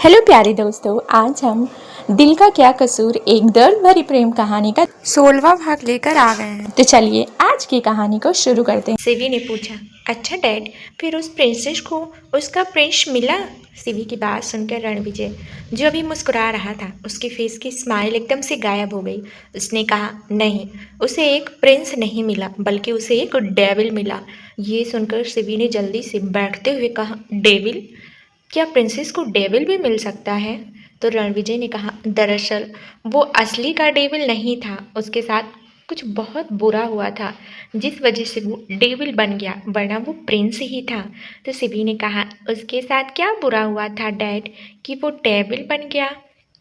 Hello प्यारे दोस्तों, आज हम दिल का क्या कसूर एक दर्द भरी प्रेम कहानी का 16वां भाग लेकर आ गए हैं। तो चलिए आज की कहानी को शुरू करते हैं। सिवी ने पूछा, अच्छा डैड, फिर उस प्रिंसेस को उसका प्रिंस मिला? सिवी की बात सुनकर रणविजय, जो अभी मुस्कुरा रहा था, उसके फेस की स्माइल एकदम से गायब हो गई। उसने कहा, नहीं, उसे एक प्रिंस नहीं मिला, बल्कि उसे एक डेविल मिला। ये सुनकर सिवी ने जल्दी से बैठते हुए कहा, डेविल? क्या प्रिंसेस को डेविल भी मिल सकता है? तो रणविजय ने कहा, दरअसल वो असली का डेविल नहीं था, उसके साथ कुछ बहुत बुरा हुआ था, जिस वजह से वो डेविल बन गया, वरना वो प्रिंस ही था। तो सिबी ने कहा, उसके साथ क्या बुरा हुआ था डैड कि वो डेविल बन गया?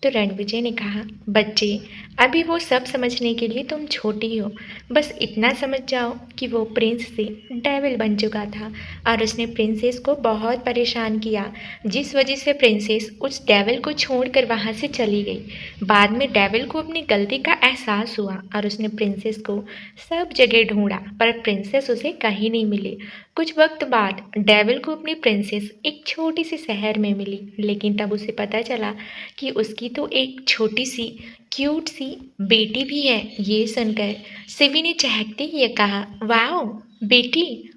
तो रणविजय ने कहा, बच्चे, अभी वो सब समझने के लिए तुम छोटी हो। बस इतना समझ जाओ कि वो प्रिंस से डेविल बन चुका था और उसने प्रिंसेस को बहुत परेशान किया, जिस वजह से प्रिंसेस उस डेविल को छोड़कर वहाँ से चली गई। बाद में डेविल को अपनी गलती का एहसास हुआ और उसने प्रिंसेस को सब जगह ढूंढा, पर प्रिंसेस उसे कहीं नहीं मिली। कुछ वक्त बाद डेविल को अपनी प्रिंसेस एक छोटी सी शहर में मिली, लेकिन तब उसे पता चला कि उसकी तो एक छोटी सी क्यूट सी बेटी भी है। ये सुनकर सिवी ने चहकते हुए कहा, वाओ, बेटी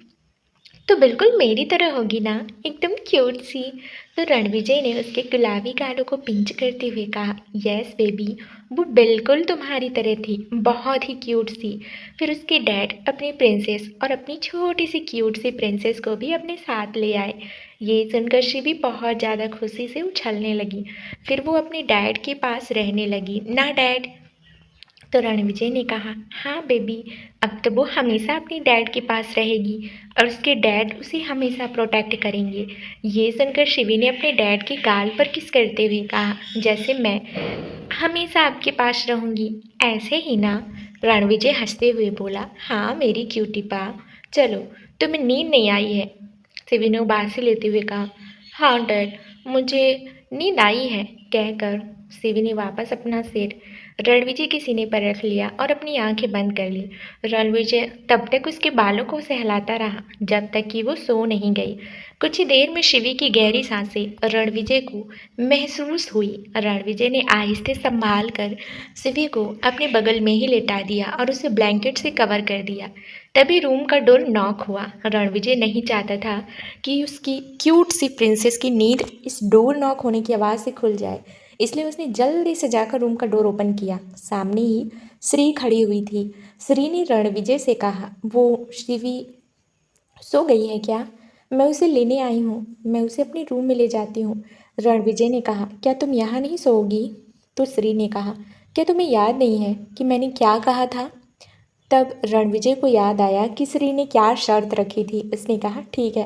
तो बिल्कुल मेरी तरह होगी ना, एकदम क्यूट सी। तो रणविजय ने उसके गुलाबी गालों को पिंच करते हुए कहा, यस बेबी, वो बिल्कुल तुम्हारी तरह थी, बहुत ही क्यूट सी। फिर उसके डैड अपनी प्रिंसेस और अपनी छोटी सी क्यूट सी प्रिंसेस को भी अपने साथ ले आए। ये सुनकर शिवी बहुत ज़्यादा खुशी से उछलने लगी। फिर वो अपने डैड के पास रहने लगी ना डैड। तो रणविजय ने कहा, हाँ बेबी, अब तो वो हमेशा अपनी डैड के पास रहेगी और उसके डैड उसे हमेशा प्रोटेक्ट करेंगे। ये सुनकर शिवी ने अपने डैड के गाल पर किस करते हुए कहा, जैसे मैं हमेशा आपके पास रहूँगी, ऐसे ही ना? रणविजय हंसते हुए बोला, हाँ मेरी क्यूटी पा, चलो, तुम्हें नींद नहीं आई है? शिवी ने उबासी लेते हुए कहा, हाँ डैड, मुझे नींद आई है, कहकर शिवी ने वापस अपना सिर रणविजय के सीने पर रख लिया और अपनी आंखें बंद कर ली। रणविजय तब तक उसके बालों को सहलाता रहा जब तक कि वो सो नहीं गई। कुछ ही देर में शिवी की गहरी सांसें रणविजय को महसूस हुई। रणविजय ने आहिस्ते संभाल कर शिवी को अपने बगल में ही लेटा दिया और उसे ब्लैंकेट से कवर कर दिया। तभी रूम का डोर नॉक हुआ। रणविजय नहीं चाहता था कि उसकी क्यूट सी प्रिंसेस की नींद इस डोर नॉक होने की आवाज़ से खुल जाए, इसलिए उसने जल्दी से जाकर रूम का डोर ओपन किया। सामने ही श्री खड़ी हुई थी। श्री ने रणविजय से कहा, वो शिवी सो गई है क्या? मैं उसे लेने आई हूँ, मैं उसे अपने रूम में ले जाती हूँ। रणविजय ने कहा, क्या तुम यहाँ नहीं सोओगी? तो श्री ने कहा, क्या तुम्हें याद नहीं है कि मैंने क्या कहा था? तब रणविजय को याद आया कि श्री ने क्या शर्त रखी थी। उसने कहा, ठीक है,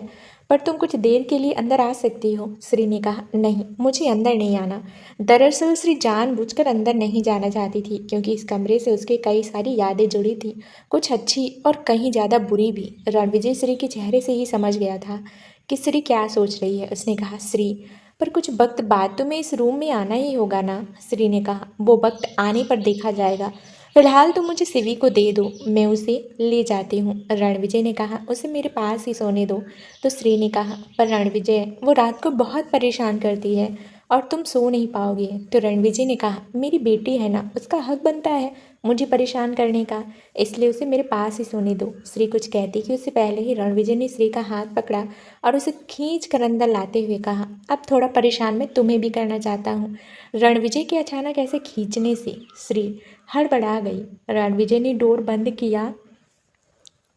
पर तुम कुछ देर के लिए अंदर आ सकती हो। श्री ने कहा, नहीं, मुझे अंदर नहीं आना। दरअसल श्री जानबूझकर अंदर नहीं जाना चाहती थी, क्योंकि इस कमरे से उसके कई सारी यादें जुड़ी थी, कुछ अच्छी और कहीं ज़्यादा बुरी भी। रणविजय श्री के चेहरे से ही समझ गया था कि श्री क्या सोच रही है। उसने कहा, श्री, पर कुछ वक्त बाद तुम्हें इस रूम में आना ही होगा ना? श्री ने कहा, वो वक्त आने पर देखा जाएगा, फिलहाल तो मुझे सिवी को दे दो, मैं उसे ले जाती हूँ। रणविजय ने कहा, उसे मेरे पास ही सोने दो। तो श्री ने कहा, पर रणविजय, वो रात को बहुत परेशान करती है और तुम सो नहीं पाओगे। तो रणविजय ने कहा, मेरी बेटी है ना, उसका हक बनता है मुझे परेशान करने का, इसलिए उसे मेरे पास ही सोने दो। श्री कुछ कहती कि उससे पहले ही रणविजय ने श्री का हाथ पकड़ा और उसे खींच कर अंदर लाते हुए कहा, अब थोड़ा परेशान मैं तुम्हें भी करना चाहता हूँ। रणविजय के अचानक ऐसे खींचने से श्री हड़बड़ा गई। रणविजय ने डोर बंद किया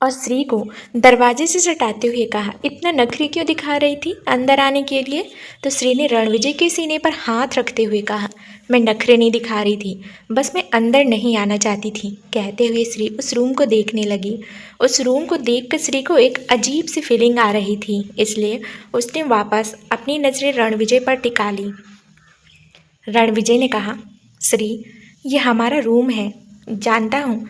और श्री को दरवाजे से सटाते हुए कहा, इतना नखरी क्यों दिखा रही थी अंदर आने के लिए? तो श्री ने रणविजय के सीने पर हाथ रखते हुए कहा, मैं नखरे नहीं दिखा रही थी, बस मैं अंदर नहीं आना चाहती थी। कहते हुए श्री उस रूम को देखने लगी। उस रूम को देखकर श्री को एक अजीब सी फीलिंग आ रही थी, इसलिए उसने वापस अपनी नज़रें रणविजय पर टिका ली। रणविजय ने कहा, श्री, ये हमारा रूम है, जानता हूँ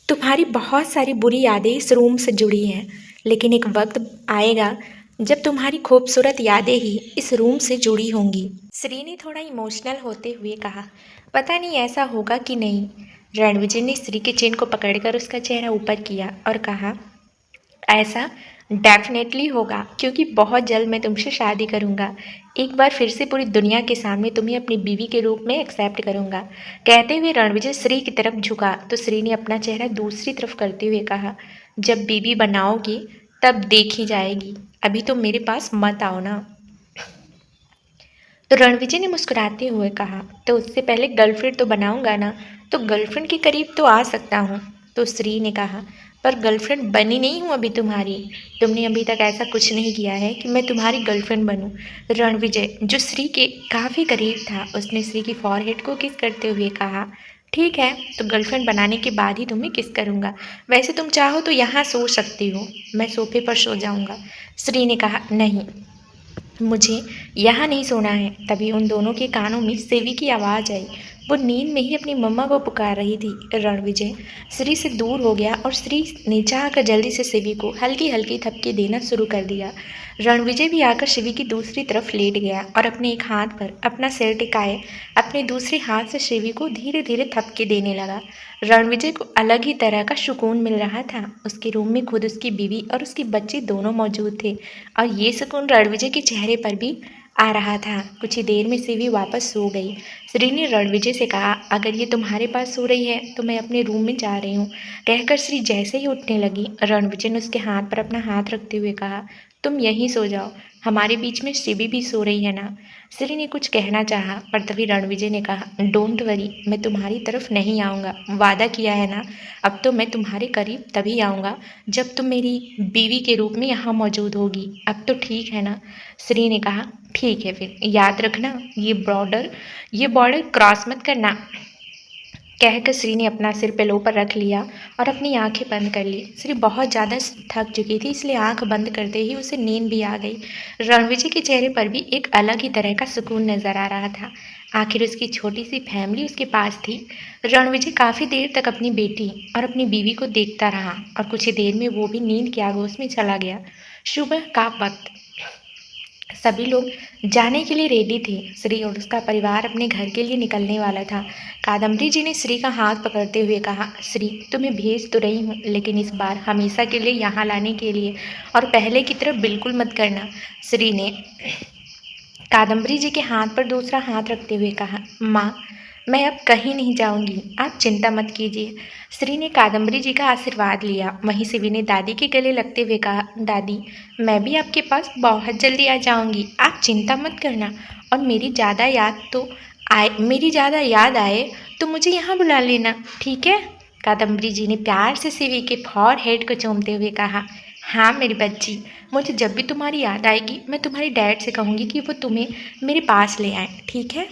तुम्हारी बहुत सारी बुरी यादें इस रूम से जुड़ी हैं, लेकिन एक वक्त आएगा जब तुम्हारी खूबसूरत यादें ही इस रूम से जुड़ी होंगी। श्री ने थोड़ा इमोशनल होते हुए कहा, पता नहीं ऐसा होगा कि नहीं। रणविजय ने श्री के चिन को पकड़कर उसका चेहरा ऊपर किया और कहा, ऐसा डेफिनेटली होगा, क्योंकि बहुत जल्द मैं तुमसे शादी करूंगा। एक बार फिर से पूरी दुनिया के सामने तुम्हें अपनी बीवी के रूप में एक्सेप्ट करूंगा। कहते हुए रणविजय श्री की तरफ झुका तो श्री ने अपना चेहरा दूसरी तरफ करते हुए कहा, जब बीवी बनाओगी तब देखी जाएगी, अभी तो मेरे पास मत आओ ना। तो रणविजय ने मुस्कुराते हुए कहा, तो उससे पहले गर्लफ्रेंड तो बनाऊंगा ना, तो गर्लफ्रेंड के करीब तो आ सकता हूँ। तो श्री ने कहा, पर गर्लफ्रेंड बनी नहीं हूँ अभी तुम्हारी। तुमने अभी तक ऐसा कुछ नहीं किया है कि मैं तुम्हारी गर्लफ्रेंड बनूं। रणविजय, जो श्री के काफ़ी करीब था, उसने श्री की फॉरहेड को किस करते हुए कहा, ठीक है, तो गर्लफ्रेंड बनाने के बाद ही तुम्हें किस करूँगा। वैसे तुम चाहो तो यहाँ सो सकती हो, मैं सोफे पर सो जाऊँगा। श्री ने कहा, नहीं, मुझे यहाँ नहीं सोना है। तभी उन दोनों के कानों में सेवी की आवाज़ आई। वो नींद में ही अपनी मम्मा को पुकार रही थी। रणविजय श्री से दूर हो गया और श्री नीचे आकर जल्दी से सेवी को हल्की हल्की थपकी देना शुरू कर दिया। रणविजय भी आकर शिवी की दूसरी तरफ लेट गया और अपने एक हाथ पर अपना सिर टिकाए अपने दूसरे हाथ से शिवी को धीरे धीरे थपकी देने लगा। रणविजय को अलग ही तरह का सुकून मिल रहा था। उसके रूम में खुद उसकी बीवी और उसकी बच्ची दोनों मौजूद थे और ये सुकून रणविजय के चेहरे पर भी आ रहा था। कुछ ही देर में शिवी वापस सो गई। श्री ने रणविजय से कहा, अगर ये तुम्हारे पास सो रही है तो मैं अपने रूम में जा रही हूँ। कहकर श्री जैसे ही उठने लगी, रणविजय ने उसके हाथ पर अपना हाथ रखते हुए कहा, तुम यहीं सो जाओ, हमारे बीच में शिवी भी सो रही है ना। श्री ने कुछ कहना चाहा, पर तभी रणविजय ने कहा, डोंट वरी, मैं तुम्हारी तरफ नहीं आऊँगा, वादा किया है ना। अब तो मैं तुम्हारे करीब तभी आऊँगा जब तुम मेरी बीवी के रूप में यहाँ मौजूद होगी। अब तो ठीक है ना। श्री ने कहा, ठीक है, फिर याद रखना, ये बॉर्डर क्रॉस मत करना। कहकर श्री ने अपना सिर पिलो पर रख लिया और अपनी आंखें बंद कर ली। श्री बहुत ज़्यादा थक चुकी थी, इसलिए आंख बंद करते ही उसे नींद भी आ गई। रणविजय के चेहरे पर भी एक अलग ही तरह का सुकून नजर आ रहा था। आखिर उसकी छोटी सी फैमिली उसके पास थी। रणविजय काफ़ी देर तक अपनी बेटी और अपनी बीवी को देखता रहा और कुछ ही देर में वो भी नींद के आगोश में चला गया। सुबह का वक्त, सभी लोग जाने के लिए रेडी थे। श्री और उसका परिवार अपने घर के लिए निकलने वाला था। कादम्बरी जी ने श्री का हाथ पकड़ते हुए कहा, श्री, तुम्हें भेज तो रही हूँ, लेकिन इस बार हमेशा के लिए यहाँ लाने के लिए, और पहले की तरह बिल्कुल मत करना। श्री ने कादम्बरी जी के हाथ पर दूसरा हाथ रखते हुए कहा, माँ, मैं अब कहीं नहीं जाऊंगी, आप चिंता मत कीजिए। श्री ने कादम्बरी जी का आशीर्वाद लिया। वहीं शिवी ने दादी के गले लगते हुए कहा, दादी, मैं भी आपके पास बहुत जल्दी आ जाऊंगी, आप चिंता मत करना। और मेरी ज़्यादा याद आए तो मुझे यहाँ बुला लेना, ठीक है। कादम्बरी जी ने प्यार से शिवी के फॉरहेड को चूमते हुए कहा, हाँ मेरी बच्ची, मुझे जब भी तुम्हारी याद आएगी मैं तुम्हारी डैड से कहूँगी कि वो तुम्हें मेरे पास ले आए, ठीक है।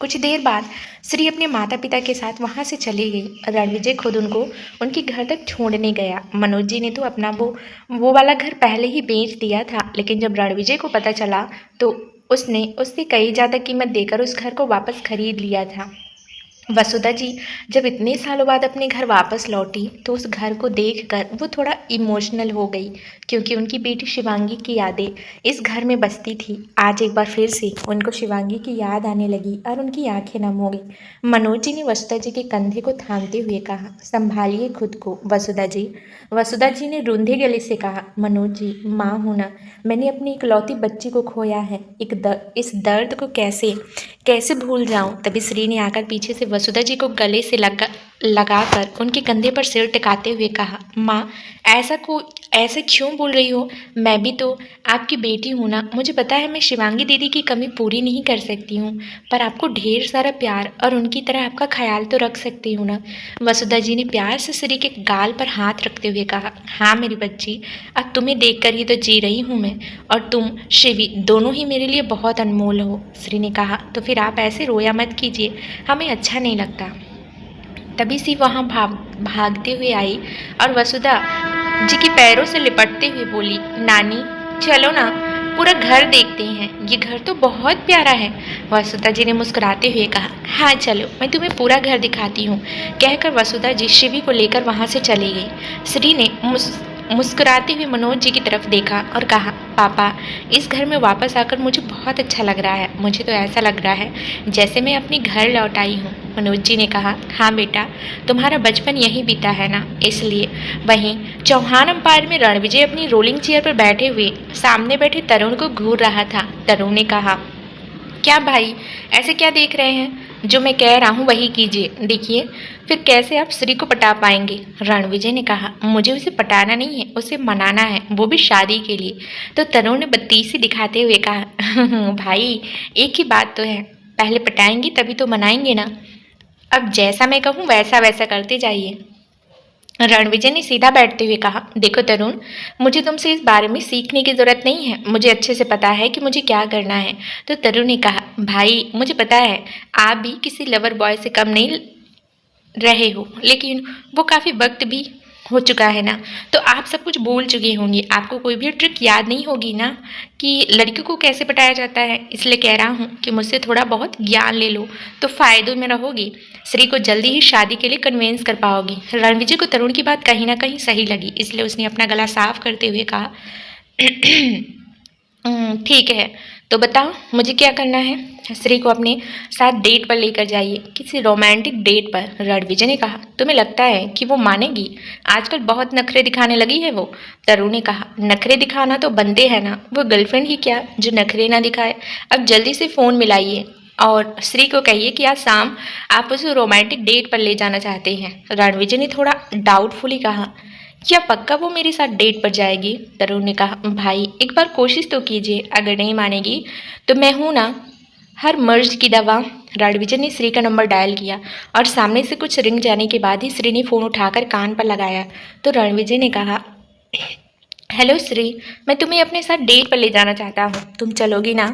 कुछ देर बाद श्री अपने माता पिता के साथ वहाँ से चली गई। रणविजय खुद उनको उनके घर तक छोड़ने गया। मनोज जी ने तो अपना वो वाला घर पहले ही बेच दिया था, लेकिन जब रणविजय को पता चला तो उसने उससे कई ज़्यादा कीमत देकर उस घर को वापस खरीद लिया था। वसुधा जी जब इतने सालों बाद अपने घर वापस लौटी तो उस घर को देखकर वो थोड़ा इमोशनल हो गई, क्योंकि उनकी बेटी शिवांगी की यादें इस घर में बसती थी। आज एक बार फिर से उनको शिवांगी की याद आने लगी और उनकी आंखें नम हो गई। मनोज जी ने वसुधा जी के कंधे को थामते हुए कहा, संभालिए खुद को वसुधा जी। वसुधा जी ने रूंधे गले से कहा, मनोज जी, माँ हूँ ना, मैंने अपनी इकलौती बच्ची को खोया है, इस दर्द को कैसे भूल जाऊं। तभी श्री ने आकर पीछे से वसुधा जी को गले से लगाकर उनके कंधे पर सिर टिकाते हुए कहा, माँ, ऐसे क्यों बोल रही हो, मैं भी तो आपकी बेटी हूँ ना। मुझे पता है मैं शिवांगी दीदी की कमी पूरी नहीं कर सकती हूँ, पर आपको ढेर सारा प्यार और उनकी तरह आपका ख्याल तो रख सकती हूँ ना। वसुधा जी ने प्यार से श्री के गाल पर हाथ रखते हुए कहा, हाँ मेरी बच्ची, अब तुम्हें देखकर ही तो जी रही हूँ मैं, और तुम शिवी दोनों ही मेरे लिए बहुत अनमोल हो। श्री ने कहा, तो फिर आप ऐसे रोया मत कीजिए, हमें अच्छा नहीं लगता। तभी सी वहाँ भागते हुए आई और वसुधा जी के पैरों से लिपटते हुए बोली, नानी चलो ना, पूरा घर देखते हैं, ये घर तो बहुत प्यारा है। वसुधा जी ने मुस्कुराते हुए कहा, हाँ चलो, मैं तुम्हें पूरा घर दिखाती हूँ। कहकर वसुधा जी शिवी को लेकर वहाँ से चली गई। श्री ने मुस्कुराते हुए मनोज जी की तरफ देखा और कहा, पापा, इस घर में वापस आकर मुझे बहुत अच्छा लग रहा है। मुझे तो ऐसा लग रहा है जैसे मैं अपने घर लौट आई हूँ। मनोज जी ने कहा, हाँ बेटा, तुम्हारा बचपन यहीं बीता है ना, इसलिए। वहीं चौहान अंपायर में रणविजय अपनी रोलिंग चेयर पर बैठे हुए सामने बैठे तरुण को घूर रहा था। तरुण ने कहा, क्या भाई, ऐसे क्या देख रहे हैं? जो मैं कह रहा हूँ वही कीजिए। देखिए फिर कैसे आप श्री को पटा पाएंगे। रणविजय ने कहा, मुझे उसे पटाना नहीं है, उसे मनाना है, वो भी शादी के लिए। तो तरुण ने बत्तीसी दिखाते हुए कहा, भाई एक ही बात तो है, पहले पटाएंगे तभी तो मनाएंगे ना। अब जैसा मैं कहूँ वैसा वैसा करते जाइए। रणविजय ने सीधा बैठते हुए कहा, देखो तरुण, मुझे तुमसे इस बारे में सीखने की जरूरत नहीं है, मुझे अच्छे से पता है कि मुझे क्या करना है। तो तरुण ने कहा, भाई मुझे पता है आप भी किसी लवर बॉय से कम नहीं रहे हो, लेकिन वो काफ़ी वक्त भी हो चुका है ना, तो आप सब कुछ भूल चुकी होंगी। आपको कोई भी ट्रिक याद नहीं होगी ना कि लड़कियों को कैसे पटाया जाता है। इसलिए कह रहा हूँ कि मुझसे थोड़ा बहुत ज्ञान ले लो तो फ़ायदों में रहोगी। श्री को जल्दी ही शादी के लिए कन्वेंस कर पाओगी। रणविजय को तरुण की बात कहीं ना कहीं सही लगी, इसलिए उसने अपना गला साफ करते हुए कहा, ठीक है, तो बताओ मुझे क्या करना है। श्री को अपने साथ डेट पर लेकर जाइए, किसी रोमांटिक डेट पर। रणविजय ने कहा, तुम्हें लगता है कि वो मानेगी? आजकल बहुत नखरे दिखाने लगी है वो। तरुण ने कहा, नखरे दिखाना तो बनते हैं ना, वो गर्लफ्रेंड ही क्या जो नखरे ना दिखाए। अब जल्दी से फ़ोन मिलाइए और श्री को कहिए कि आज शाम आप उसे रोमांटिक डेट पर ले जाना चाहते हैं। रणविजय ने थोड़ा डाउटफुली कहा, क्या पक्का वो मेरे साथ डेट पर जाएगी? तरुण ने कहा, भाई एक बार कोशिश तो कीजिए, अगर नहीं मानेगी तो मैं हूं ना, हर मर्ज की दवा। रणविजय ने श्री का नंबर डायल किया और सामने से कुछ रिंग जाने के बाद ही श्री ने फ़ोन उठाकर कान पर लगाया। तो रणविजय ने कहा, हेलो श्री, मैं तुम्हें अपने साथ डेट पर ले जाना चाहता हूँ, तुम चलोगी ना?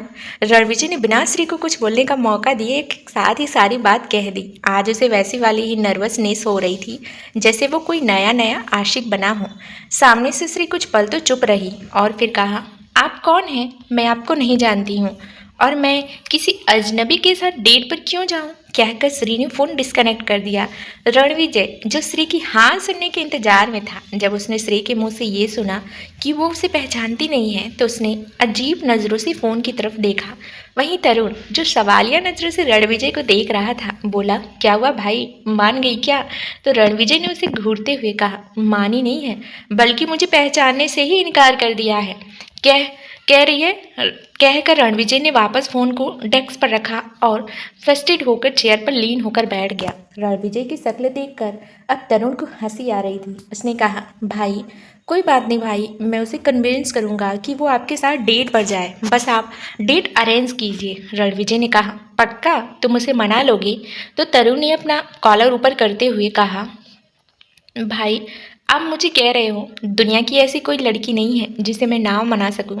रणविजय ने बिना श्री को कुछ बोलने का मौका दिए एक साथ ही सारी बात कह दी। आज उसे वैसी वाली ही नर्वसनेस हो रही थी जैसे वो कोई नया नया आशिक बना हो। सामने से श्री कुछ पल तो चुप रही और फिर कहा, आप कौन हैं? मैं आपको नहीं जानती हूँ और मैं किसी अजनबी के साथ डेट पर क्यों जाऊं? कहकर श्री ने फ़ोन डिस्कनेक्ट कर दिया। रणविजय जो श्री की हाँ सुनने के इंतजार में था, जब उसने श्री के मुंह से ये सुना कि वो उसे पहचानती नहीं है तो उसने अजीब नज़रों से फ़ोन की तरफ देखा। वहीं तरुण जो सवालिया नज़रों से रणविजय को देख रहा था बोला, क्या हुआ भाई, मान गई क्या? तो रणविजय ने उसे घूरते हुए कहा, मानी नहीं है बल्कि मुझे पहचानने से ही इनकार कर दिया है। कह रही है। कहकर रणविजय ने वापस फ़ोन को डेस्क पर रखा और फ्रस्ट्रेट होकर चेयर पर लीन होकर बैठ गया। रणविजय की शक्ल देखकर अब तरुण को हंसी आ रही थी। उसने कहा, भाई कोई बात नहीं भाई, मैं उसे कन्विंस करूंगा कि वो आपके साथ डेट पर जाए, बस आप डेट अरेंज कीजिए। रणविजय ने कहा, पक्का तुम उसे मना लोगी? तो तरुण ने अपना कॉलर ऊपर करते हुए कहा, भाई आप मुझे कह रहे हो दुनिया की ऐसी कोई लड़की नहीं है जिसे मैं ना मना सकूं?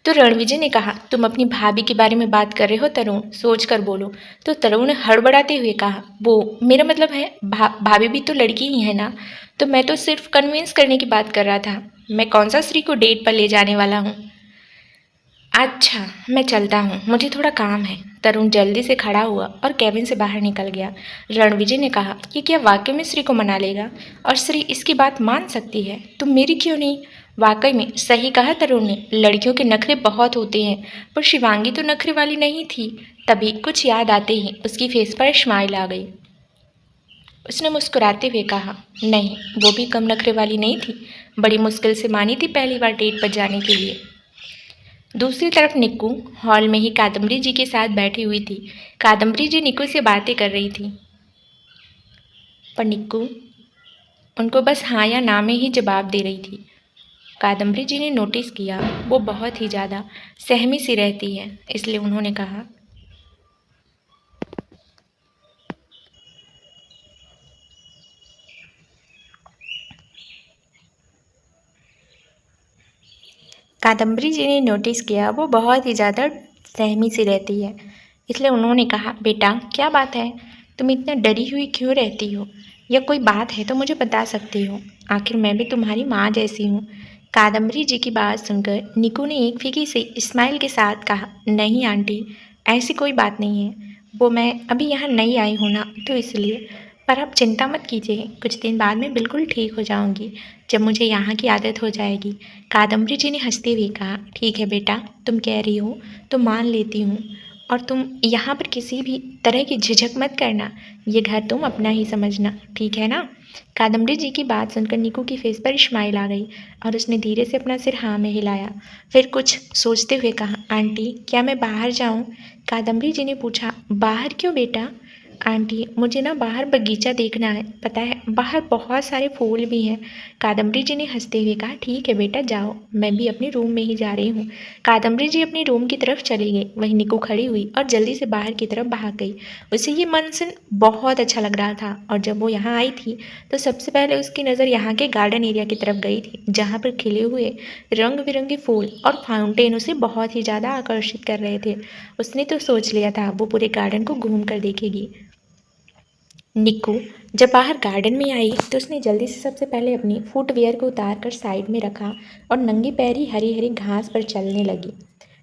तो रणविजय ने कहा, तुम अपनी भाभी के बारे में बात कर रहे हो तरुण, सोच कर बोलो। तो तरुण ने हड़बड़ाते हुए कहा, वो मेरा मतलब है भाभी भी तो लड़की ही है ना, तो मैं तो सिर्फ कन्विंस करने की बात कर रहा था, मैं कौन सा श्री को डेट पर ले जाने वाला हूँ। अच्छा मैं चलता हूँ, मुझे थोड़ा काम है। तरुण जल्दी से खड़ा हुआ और कैबिन से बाहर निकल गया। रणविजय ने कहा कि क्या वाकई में श्री को मना लेगा और श्री इसकी बात मान सकती है, तो मेरी क्यों नहीं? वाकई में सही कहा तरुण ने, लड़कियों के नखरे बहुत होते हैं, पर शिवांगी तो नखरे वाली नहीं थी। तभी कुछ याद आते ही उसकी फेस पर स्माइल आ गई। उसने मुस्कुराते हुए कहा, नहीं वो भी कम नखरे वाली नहीं थी, बड़ी मुश्किल से मानी थी पहली बार डेट पर जाने के लिए। दूसरी तरफ निक्कू हॉल में ही कादम्बरी जी के साथ बैठी हुई थी। कादम्बरी जी निक्कू से बातें कर रही थी, पर निक्कू उनको बस हाँ या ना में ही जवाब दे रही थी। कादम्बरी जी ने नोटिस किया वो बहुत ही ज़्यादा सहमी सी रहती है, इसलिए उन्होंने कहा, कादम्बरी जी ने नोटिस किया वो बहुत ही ज़्यादा सहमी सी रहती है, इसलिए उन्होंने कहा, बेटा क्या बात है, तुम इतना डरी हुई क्यों रहती हो? या कोई बात है तो मुझे बता सकती हो, आखिर मैं भी तुम्हारी माँ जैसी हूँ। कादम्बरी जी की बात सुनकर निकू ने एक फीकी से स्माइल के साथ कहा, नहीं आंटी, ऐसी कोई बात नहीं है, वो मैं अभी यहाँ नई आई हूँ ना, तो इसलिए पर आप चिंता मत कीजिए, कुछ दिन बाद मैं बिल्कुल ठीक हो जाऊंगी, जब मुझे यहाँ की आदत हो जाएगी। कादम्बरी जी ने हंसते हुए कहा, ठीक है बेटा, तुम कह रही हो तो मान लेती हूँ, और तुम यहाँ पर किसी भी तरह की झिझक मत करना, ये घर तुम अपना ही समझना, ठीक है ना। कादम्बरी जी की बात सुनकर निकू की फेस पर स्माइल आ गई और उसने धीरे से अपना सिर हाँ में हिलाया। फिर कुछ सोचते हुए कहा, आंटी क्या मैं बाहर जाऊँ? कादम्बरी जी ने पूछा, बाहर क्यों बेटा? आंटी मुझे ना बाहर बगीचा देखना है, पता है बाहर बहुत सारे फूल भी हैं। कादम्बरी जी ने हंसते हुए कहा, ठीक है बेटा जाओ, मैं भी अपने रूम में ही जा रही हूँ। कादम्बरी जी अपने रूम की तरफ चली गई, वहीं निकू खड़ी हुई और जल्दी से बाहर की तरफ भाग गई। उसे ये मंजर बहुत अच्छा लग रहा था, और जब वो यहाँ आई थी तो सबसे पहले उसकी नज़र यहाँ के गार्डन एरिया की तरफ गई थी, जहाँ पर खिले हुए रंग बिरंगे फूल और फाउंटेन उसे बहुत ही ज़्यादा आकर्षित कर रहे थे। उसने तो सोच लिया था वो पूरे गार्डन को घूम कर देखेगी। निक्कू जब बाहर गार्डन में आई तो उसने जल्दी से सबसे पहले अपनी फुटवियर को उतार कर साइड में रखा और नंगी पैर ही हरी हरी घास पर चलने लगी।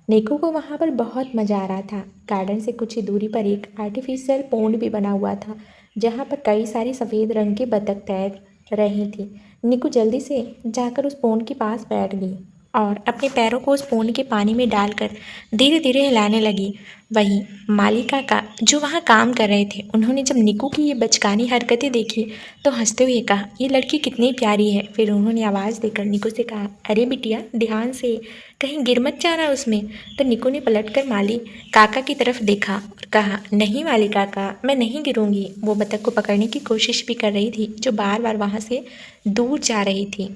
निक्कू को वहाँ पर बहुत मज़ा आ रहा था। गार्डन से कुछ ही दूरी पर एक आर्टिफिशियल पोंड भी बना हुआ था, जहाँ पर कई सारी सफ़ेद रंग की बतख तैर रही थी। निक्कू जल्दी से जाकर उस पोंड के पास बैठ गई और अपने पैरों को उस पोंड के पानी में डालकर धीरे धीरे हिलाने लगी। वहीं माली काका जो वहाँ काम कर रहे थे, उन्होंने जब निक्कू की ये बचकानी हरकतें देखी तो हंसते हुए कहा, ये लड़की कितनी प्यारी है। फिर उन्होंने आवाज़ देकर निक्कू से कहा, अरे बिटिया ध्यान से, कहीं गिर मत जाना उसमें। तो निक्कू ने पलटकर माली काका की तरफ देखा और कहा, नहीं माली काका, मैं नहीं गिरूंगी। वो बतख को पकड़ने की कोशिश भी कर रही थी, जो बार बार वहाँ से दूर जा रही थी।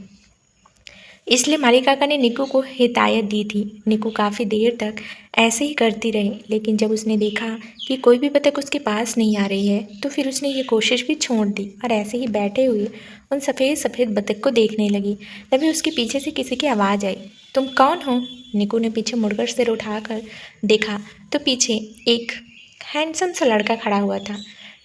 इसलिए माली काका ने निक्कू को हिदायत दी थी। निक्कू काफ़ी देर तक ऐसे ही करती रही, लेकिन जब उसने देखा कि कोई भी बतख उसके पास नहीं आ रही है तो फिर उसने ये कोशिश भी छोड़ दी और ऐसे ही बैठे हुए उन सफ़ेद सफ़ेद बतख को देखने लगी। तभी उसके पीछे से किसी की आवाज़ आई, तुम कौन हो? निक्कू ने पीछे मुड़कर सिर उठाकर देखा तो पीछे एक हैंडसम सा लड़का खड़ा हुआ था।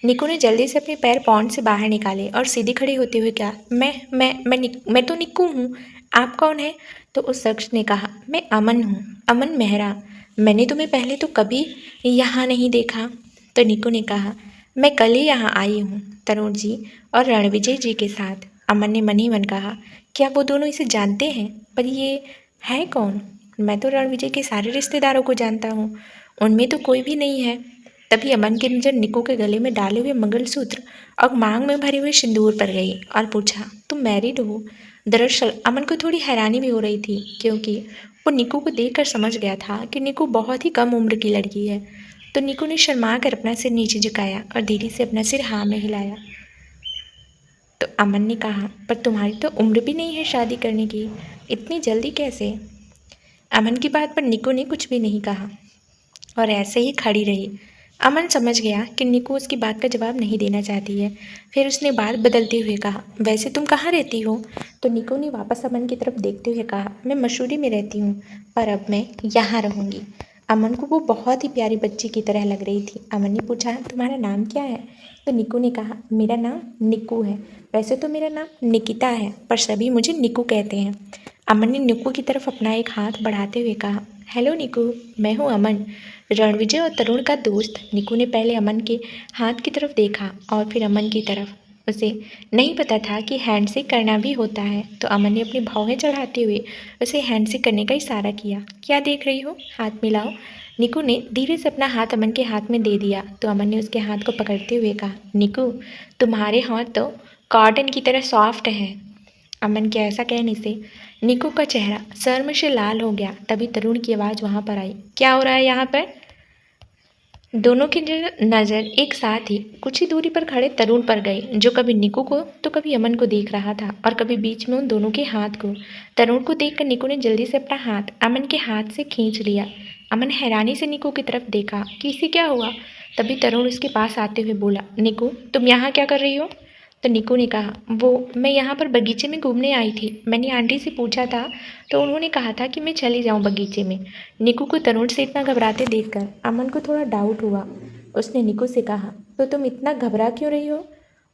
निक्कू ने जल्दी से अपने पैर पॉन्ड से बाहर निकाले और सीधी खड़ी होते हुए कहा, मैं तो निक्कू हूँ, आप कौन हैं? तो उस शख्स ने कहा, मैं अमन हूँ, अमन मेहरा। मैंने तुम्हें पहले तो कभी यहाँ नहीं देखा। तो निक्कू ने कहा, मैं कल ही यहाँ आई हूँ तरुण जी और रणविजय जी के साथ। अमन ने मन ही मन कहा, क्या वो दोनों इसे जानते हैं? पर ये है कौन? मैं तो रणविजय के सारे रिश्तेदारों को जानता हूँ, उनमें तो कोई भी नहीं है। तभी अमन की नज़र निक्कू के गले में डाले हुए मंगलसूत्र और मांग में भरे हुए सिंदूर पर गई और पूछा, तुम मैरिड हो? दरअसल अमन को थोड़ी हैरानी भी हो रही थी, क्योंकि वो निक्कू को देखकर समझ गया था कि निक्कू बहुत ही कम उम्र की लड़की है। तो निक्कू ने शर्मा कर अपना सिर नीचे झुकाया और धीरे से अपना सिर हाँ में हिलाया। तो अमन ने कहा, पर तुम्हारी तो उम्र भी नहीं है शादी करने की, इतनी जल्दी कैसे? अमन की बात पर निक्कू ने कुछ भी नहीं कहा और ऐसे ही खड़ी रही। अमन समझ गया कि निक्कू उसकी बात का जवाब नहीं देना चाहती है। फिर उसने बात बदलते हुए कहा, वैसे तुम कहाँ रहती हो? तो निक्कू ने वापस अमन की तरफ देखते हुए कहा, मैं मसूरी में रहती हूँ, पर अब मैं यहाँ रहूँगी। अमन को वो बहुत ही प्यारी बच्ची की तरह लग रही थी। अमन ने पूछा, तुम्हारा नाम क्या है? तो निक्कू ने कहा, मेरा नाम निक्कू है। वैसे तो मेरा नाम निकिता है, पर सभी मुझे निक्कू कहते हैं। अमन ने निक्कू की तरफ अपना एक हाथ बढ़ाते हुए कहा, हेलो निक्कू, मैं हूँ अमन, रणविजय और तरुण का दोस्त। निक्कू ने पहले अमन के हाथ की तरफ देखा और फिर अमन की तरफ। उसे नहीं पता था कि हैंडशेक करना भी होता है, तो अमन ने अपनी भौहें चढ़ाते हुए उसे हैंडशेक करने का इशारा किया। क्या देख रही हो, हाथ मिलाओ। निक्कू ने धीरे से अपना हाथ अमन के हाथ में दे दिया, तो अमन ने उसके हाथ को पकड़ते हुए कहा, निक्कू तुम्हारे हाथ तो कॉटन की तरह सॉफ्ट है। अमन के ऐसा कहने से निक्कू का चेहरा शर्म से लाल हो गया। तभी तरुण की आवाज़ वहाँ पर आई, क्या हो रहा है यहाँ पर? दोनों की नज़र एक साथ ही कुछ ही दूरी पर खड़े तरुण पर गई, जो कभी निक्कू को तो कभी अमन को देख रहा था और कभी बीच में उन दोनों के हाथ को। तरुण को देखकर निक्कू ने जल्दी से अपना हाथ अमन के हाथ से खींच लिया। अमन हैरानी से निक्कू की तरफ देखा कि इसे क्या हुआ। तभी तरुण उसके पास आते हुए बोला, निक्कू तुम यहाँ क्या कर रही हो? तो निक्कू ने कहा, मैं यहाँ पर बगीचे में घूमने आई थी। मैंने आंटी से पूछा था तो उन्होंने कहा था कि मैं चली जाऊँ बगीचे में। निक्कू को तरुण से इतना घबराते देखकर अमन को थोड़ा डाउट हुआ। उसने निक्कू से कहा, तो तुम इतना घबरा क्यों रही हो?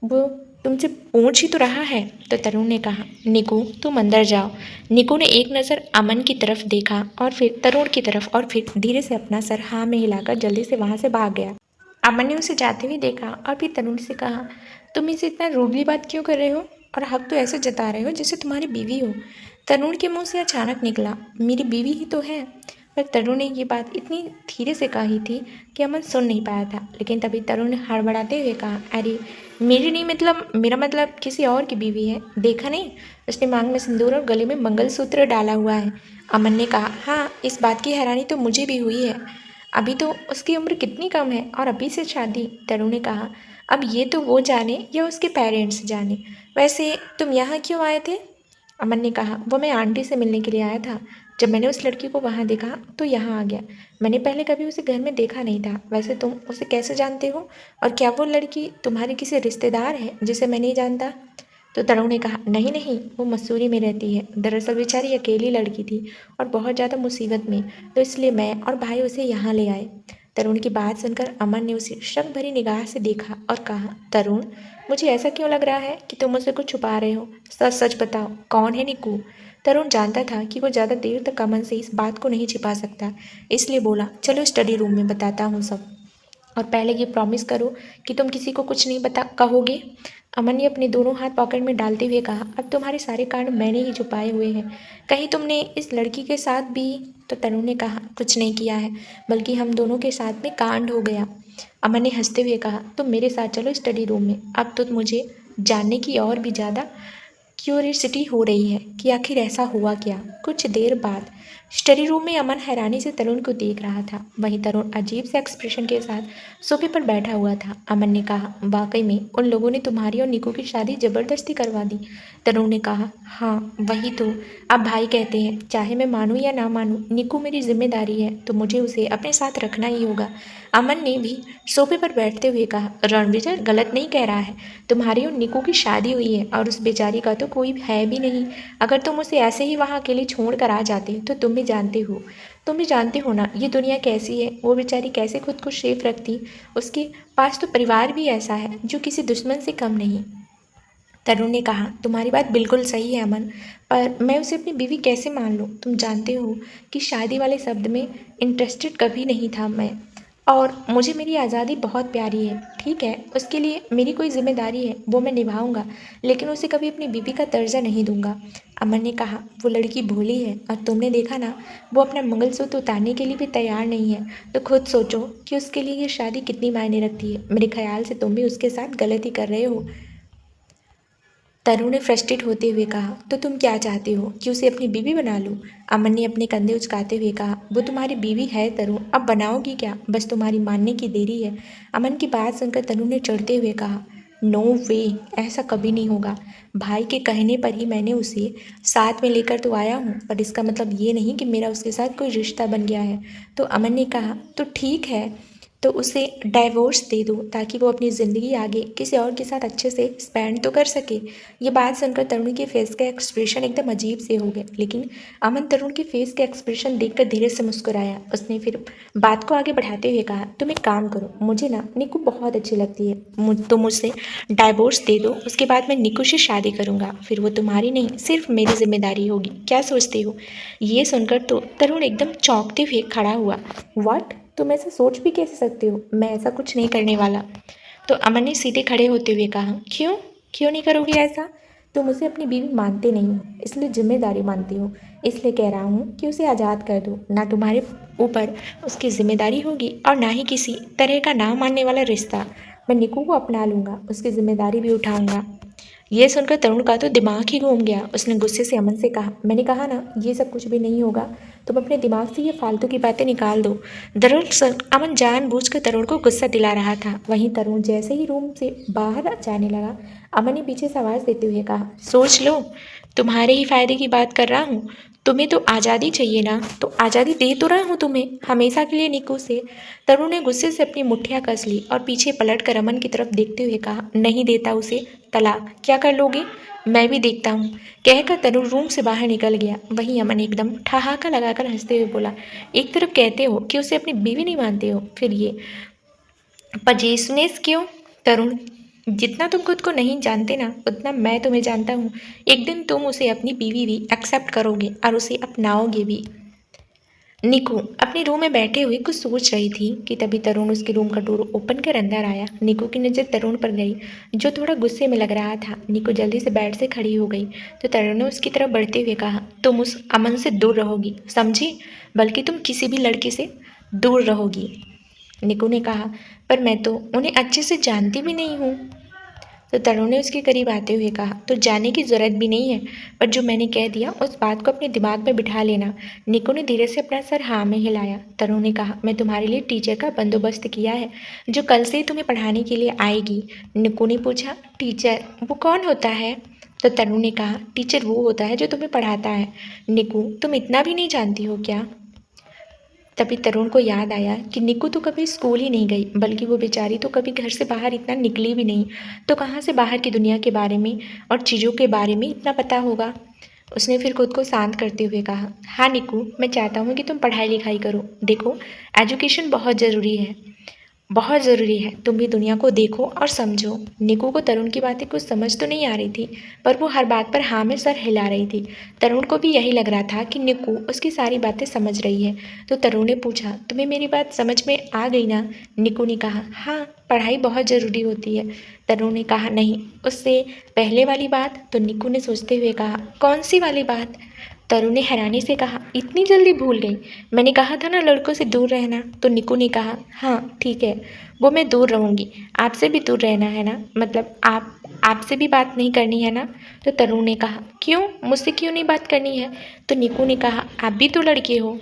वो तुमसे पूछ ही तो रहा है। तो तरुण ने कहा, निक्कू तुम अंदर जाओ। निक्कू ने एक नज़र अमन की तरफ देखा और फिर तरुण की तरफ और फिर धीरे से अपना सर हाँ में हिलाकर जल्दी से वहाँ से भाग गया। अमन ने उसे जाते हुए देखा और फिर तरुण से कहा, तुम इसे इतना रूडली बात क्यों कर रहे हो और हक तो ऐसे जता रहे हो जैसे तुम्हारी बीवी हो। तरुण के मुंह से अचानक निकला, मेरी बीवी ही तो है। पर तरुण ने ये बात इतनी धीरे से कही थी कि अमन सुन नहीं पाया था। लेकिन तभी तरुण ने हड़बड़ाते हुए कहा, अरे मेरी नहीं, मतलब मेरा मतलब किसी और की बीवी है। देखा नहीं, उसने मांग में सिंदूर और गले में मंगलसूत्र डाला हुआ है। अमन ने कहा, हाँ, इस बात की हैरानी तो मुझे भी हुई है। अभी तो उसकी उम्र कितनी कम है और अभी से शादी। तरुण ने कहा, अब ये तो वो जाने या उसके पेरेंट्स जाने। वैसे तुम यहाँ क्यों आए थे? अमन ने कहा, वो मैं आंटी से मिलने के लिए आया था। जब मैंने उस लड़की को वहाँ देखा तो यहाँ आ गया। मैंने पहले कभी उसे घर में देखा नहीं था। वैसे तुम उसे कैसे जानते हो और क्या वो लड़की तुम्हारी किसी रिश्तेदार है जिसे मैं नहीं जानता? तो तरुण ने कहा, नहीं नहीं, वो मसूरी में रहती है। दरअसल बेचारी अकेली लड़की थी और बहुत ज़्यादा मुसीबत में, तो इसलिए मैं और भाई उसे यहाँ ले आए। तरुण की बात सुनकर अमन ने उसे शक भरी निगाह से देखा और कहा, तरुण, मुझे ऐसा क्यों लग रहा है कि तुम मुझसे कुछ छुपा रहे हो। सच सच बताओ, कौन है निक्कू? तरुण जानता था कि वो ज़्यादा देर तक अमन से इस बात को नहीं छिपा सकता, इसलिए बोला, चलो स्टडी रूम में बताता हूँ सब, और पहले ये प्रॉमिस करो कि तुम किसी को कुछ नहीं बता कहोगे। अमन ने अपने दोनों हाथ पॉकेट में डालते हुए कहा, अब तुम्हारे सारे कांड मैंने ही छुपाए हुए हैं। कहीं तुमने इस लड़की के साथ भी? तो तरुण ने कहा, कुछ नहीं किया है, बल्कि हम दोनों के साथ में कांड हो गया। अमन ने हंसते हुए कहा, तुम मेरे साथ चलो स्टडी रूम में। अब तो मुझे जानने की और भी ज़्यादा क्यूरियसिटी हो रही है कि आखिर ऐसा हुआ क्या। कुछ देर बाद स्टडी रूम में अमन हैरानी से तरुण को देख रहा था। वहीं तरुण अजीब से एक्सप्रेशन के साथ सोफे पर बैठा हुआ था। अमन ने कहा, वाकई में उन लोगों ने तुम्हारी और निकू की शादी ज़बरदस्ती करवा दी। तरुण ने कहा, हाँ वही तो। अब भाई कहते हैं, चाहे मैं मानूं या ना मानूं, निकू मेरी जिम्मेदारी है, तो मुझे उसे अपने साथ रखना ही होगा। अमन ने भी सोफे पर बैठते हुए कहा, रणविजय गलत नहीं कह रहा है। तुम्हारी और निकू की शादी हुई है और उस बेचारी का तो कोई है भी नहीं। अगर तुम उसे ऐसे ही वहाँ अकेले छोड़ कर आ जाते तो तुम भी जानते हो ना ये दुनिया कैसी है। वो बेचारी कैसे खुद को सेफ रखती। उसके पास तो परिवार भी ऐसा है जो किसी दुश्मन से कम नहीं। तरुण ने कहा, तुम्हारी बात बिल्कुल सही है अमन, पर मैं उसे अपनी बीवी कैसे मान लूँ? तुम जानते हो कि शादी वाले शब्द में इंटरेस्टेड कभी नहीं था मैं, और मुझे मेरी आज़ादी बहुत प्यारी है। ठीक है, उसके लिए मेरी कोई जिम्मेदारी है, वो मैं निभाऊंगा, लेकिन उसे कभी अपनी बीवी का दर्जा नहीं दूंगा। अमन ने कहा, वो लड़की भोली है और तुमने देखा ना, वो अपना मंगलसूत्र उतारने के लिए भी तैयार नहीं है। तो खुद सोचो कि उसके लिए ये शादी कितनी मायने रखती है। मेरे ख्याल से तुम भी उसके साथ गलती कर रहे हो। तरुण ने फ्रस्ट्रेट होते हुए कहा, तो तुम क्या चाहते हो कि उसे अपनी बीवी बना लूं? अमन ने अपने कंधे उचकाते हुए कहा, वो तुम्हारी बीवी है तरुण, अब बनाओगी क्या? बस तुम्हारी मानने की देरी है। अमन की बात सुनकर तरुण ने चढ़ते हुए कहा, नो वे, ऐसा कभी नहीं होगा। भाई के कहने पर ही मैंने उसे साथ में लेकर तो आया हूँ, पर इसका मतलब ये नहीं कि मेरा उसके साथ कोई रिश्ता बन गया है। तो अमन ने कहा, तो ठीक है, तो उसे डाइवोर्स दे दो ताकि वो अपनी ज़िंदगी आगे किसी और के साथ अच्छे से स्पेंड तो कर सके। ये बात सुनकर तरुण के फेस का एक्सप्रेशन एकदम अजीब से हो गया, लेकिन अमन तरुण के फेस के एक्सप्रेशन देखकर धीरे से मुस्कुराया। उसने फिर बात को आगे बढ़ाते हुए कहा, तुम एक काम करो, मुझे ना निकू बहुत अच्छी लगती है, तुम मुझसे डाइवोर्स दे दो, उसके बाद मैं निकू से शादी करूँगा, फिर वो तुम्हारी नहीं सिर्फ मेरी जिम्मेदारी होगी। क्या सोचते हो? ये सुनकर तो तरुण एकदम चौंकते हुए खड़ा हुआ। व्हाट? तुम ऐसा सोच भी कैसे सकते हो? मैं ऐसा कुछ नहीं करने वाला। तो अमन ने सीधे खड़े होते हुए कहा, क्यों क्यों नहीं करोगे ऐसा? तुम उसे अपनी बीवी मानते नहीं हो, इसलिए जिम्मेदारी मानती हो। इसलिए कह रहा हूँ कि उसे आज़ाद कर दो। ना तुम्हारे ऊपर उसकी जिम्मेदारी होगी और ना ही किसी तरह का ना मानने वाला रिश्ता। मैं निकू को अपना लूँगा, उसकी जिम्मेदारी भी उठाऊँगा। ये सुनकर तरुण का तो दिमाग ही घूम गया। उसने गुस्से से अमन से कहा, मैंने कहा ना ये सब कुछ भी नहीं होगा, तुम अपने दिमाग से ये फालतू की बातें निकाल दो। दरअसल अमन जानबूझकर तरुण को गुस्सा दिला रहा था। वहीं तरुण जैसे ही रूम से बाहर जाने लगा, अमन ने पीछे से आवाज़ देते हुए कहा, सोच लो, तुम्हारे ही फायदे की बात कर रहा हूँ। तुम्हें तो आज़ादी चाहिए ना, तो आज़ादी दे तो रहा हूँ तुम्हें हमेशा के लिए निकू से। तरुण ने गुस्से से अपनी मुठ्ठियाँ कस ली और पीछे पलट कर अमन की तरफ देखते हुए कहा, नहीं देता उसे तलाक, क्या कर लोगे? मैं भी देखता हूँ। कहकर तरुण रूम से बाहर निकल गया। वहीं अमन एकदम ठहाका लगाकर हंसते हुए बोला, एक तरफ कहते हो कि उसे अपनी बीवी नहीं मानते हो, फिर ये पजेसनेस क्यों? तरुण, जितना तुम खुद को नहीं जानते ना, उतना मैं तुम्हें जानता हूँ। एक दिन तुम उसे अपनी बीवी भी एक्सेप्ट करोगे और उसे अपनाओगे भी। निकू अपने रूम में बैठे हुए कुछ सोच रही थी कि तभी तरुण उसके रूम का डोर ओपन कर अंदर आया। निकू की नज़र तरुण पर गई, जो थोड़ा गुस्से में लग रहा था। निकू जल्दी से बेड से खड़ी हो गई तो तरुण ने उसकी तरफ बढ़ते हुए कहा, तुम उस अमन से दूर रहोगी, समझी? बल्कि तुम किसी भी लड़की से दूर रहोगी। निकू ने कहा, पर मैं तो उन्हें अच्छे से जानती भी नहीं हूँ। तो तरुण ने उसके करीब आते हुए कहा, तो जाने की ज़रूरत भी नहीं है, पर जो मैंने कह दिया उस बात को अपने दिमाग में बिठा लेना। निकू ने धीरे से अपना सर हाँ में हिलाया। तरुण ने कहा, मैं तुम्हारे लिए टीचर का बंदोबस्त किया है, जो कल से ही तुम्हें पढ़ाने के लिए आएगी। निकू ने पूछा, टीचर वो कौन होता है? तो तरुण ने कहा, टीचर वो होता है जो तुम्हें पढ़ाता है। निकू, तुम इतना भी नहीं जानती हो क्या? तभी तरुण को याद आया कि निकू तो कभी स्कूल ही नहीं गई, बल्कि वो बेचारी तो कभी घर से बाहर इतना निकली भी नहीं, तो कहाँ से बाहर की दुनिया के बारे में और चीज़ों के बारे में इतना पता होगा। उसने फिर खुद को शांत करते हुए कहा, हाँ निकू, मैं चाहता हूँ कि तुम पढ़ाई लिखाई करो। देखो, एजुकेशन बहुत ज़रूरी है, बहुत ज़रूरी है। तुम भी दुनिया को देखो और समझो। निकू को तरुण की बातें कुछ समझ तो नहीं आ रही थी, पर वो हर बात पर हाँ में सर हिला रही थी। तरुण को भी यही लग रहा था कि निकू उसकी सारी बातें समझ रही है। तो तरुण ने पूछा, तुम्हें मेरी बात समझ में आ गई ना? निकू ने कहा, हाँ, पढ़ाई बहुत ज़रूरी होती है। तरुण ने कहा, नहीं, उससे पहले वाली बात। तो निकू ने सोचते हुए कहा, कौन सी वाली बात? तरुण ने हैरानी से कहा, इतनी जल्दी भूल गई? मैंने कहा था ना लड़कों से दूर रहना। तो निकू ने कहा, हाँ ठीक है, वो मैं दूर रहूँगी। आपसे भी दूर रहना है ना? मतलब आपसे भी बात नहीं करनी है ना? तो तरुण ने कहा, क्यों, मुझसे क्यों नहीं बात करनी है? तो निकू ने कहा, आप भी तो लड़के हो।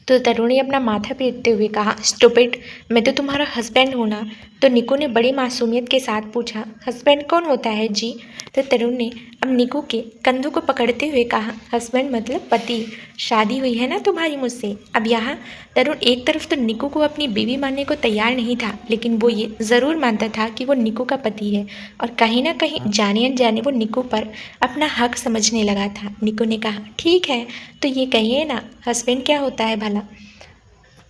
तो तरुण ने अपना माथा पीटते हुए कहा, स्टूपिड, मैं तो तुम्हारा हस्बैंड हूँ ना? तो निकू ने बड़ी मासूमियत के साथ पूछा, हस्बैंड कौन होता है जी? तो तरुण ने अब निकू के कंधों को पकड़ते हुए कहा, हस्बैंड मतलब पति। शादी हुई है ना तुम्हारी मुझसे? अब यहाँ तरुण एक तरफ तो निकू को अपनी बीवी मानने को तैयार नहीं था, लेकिन वो ये ज़रूर मानता था कि वो निकू का पति है, और कहीं ना कहीं जाने अनजाने वो निकू पर अपना हक समझने लगा था। निकू ने कहा, ठीक है, तो ये कहिए ना, हस्बैंड क्या होता है भला?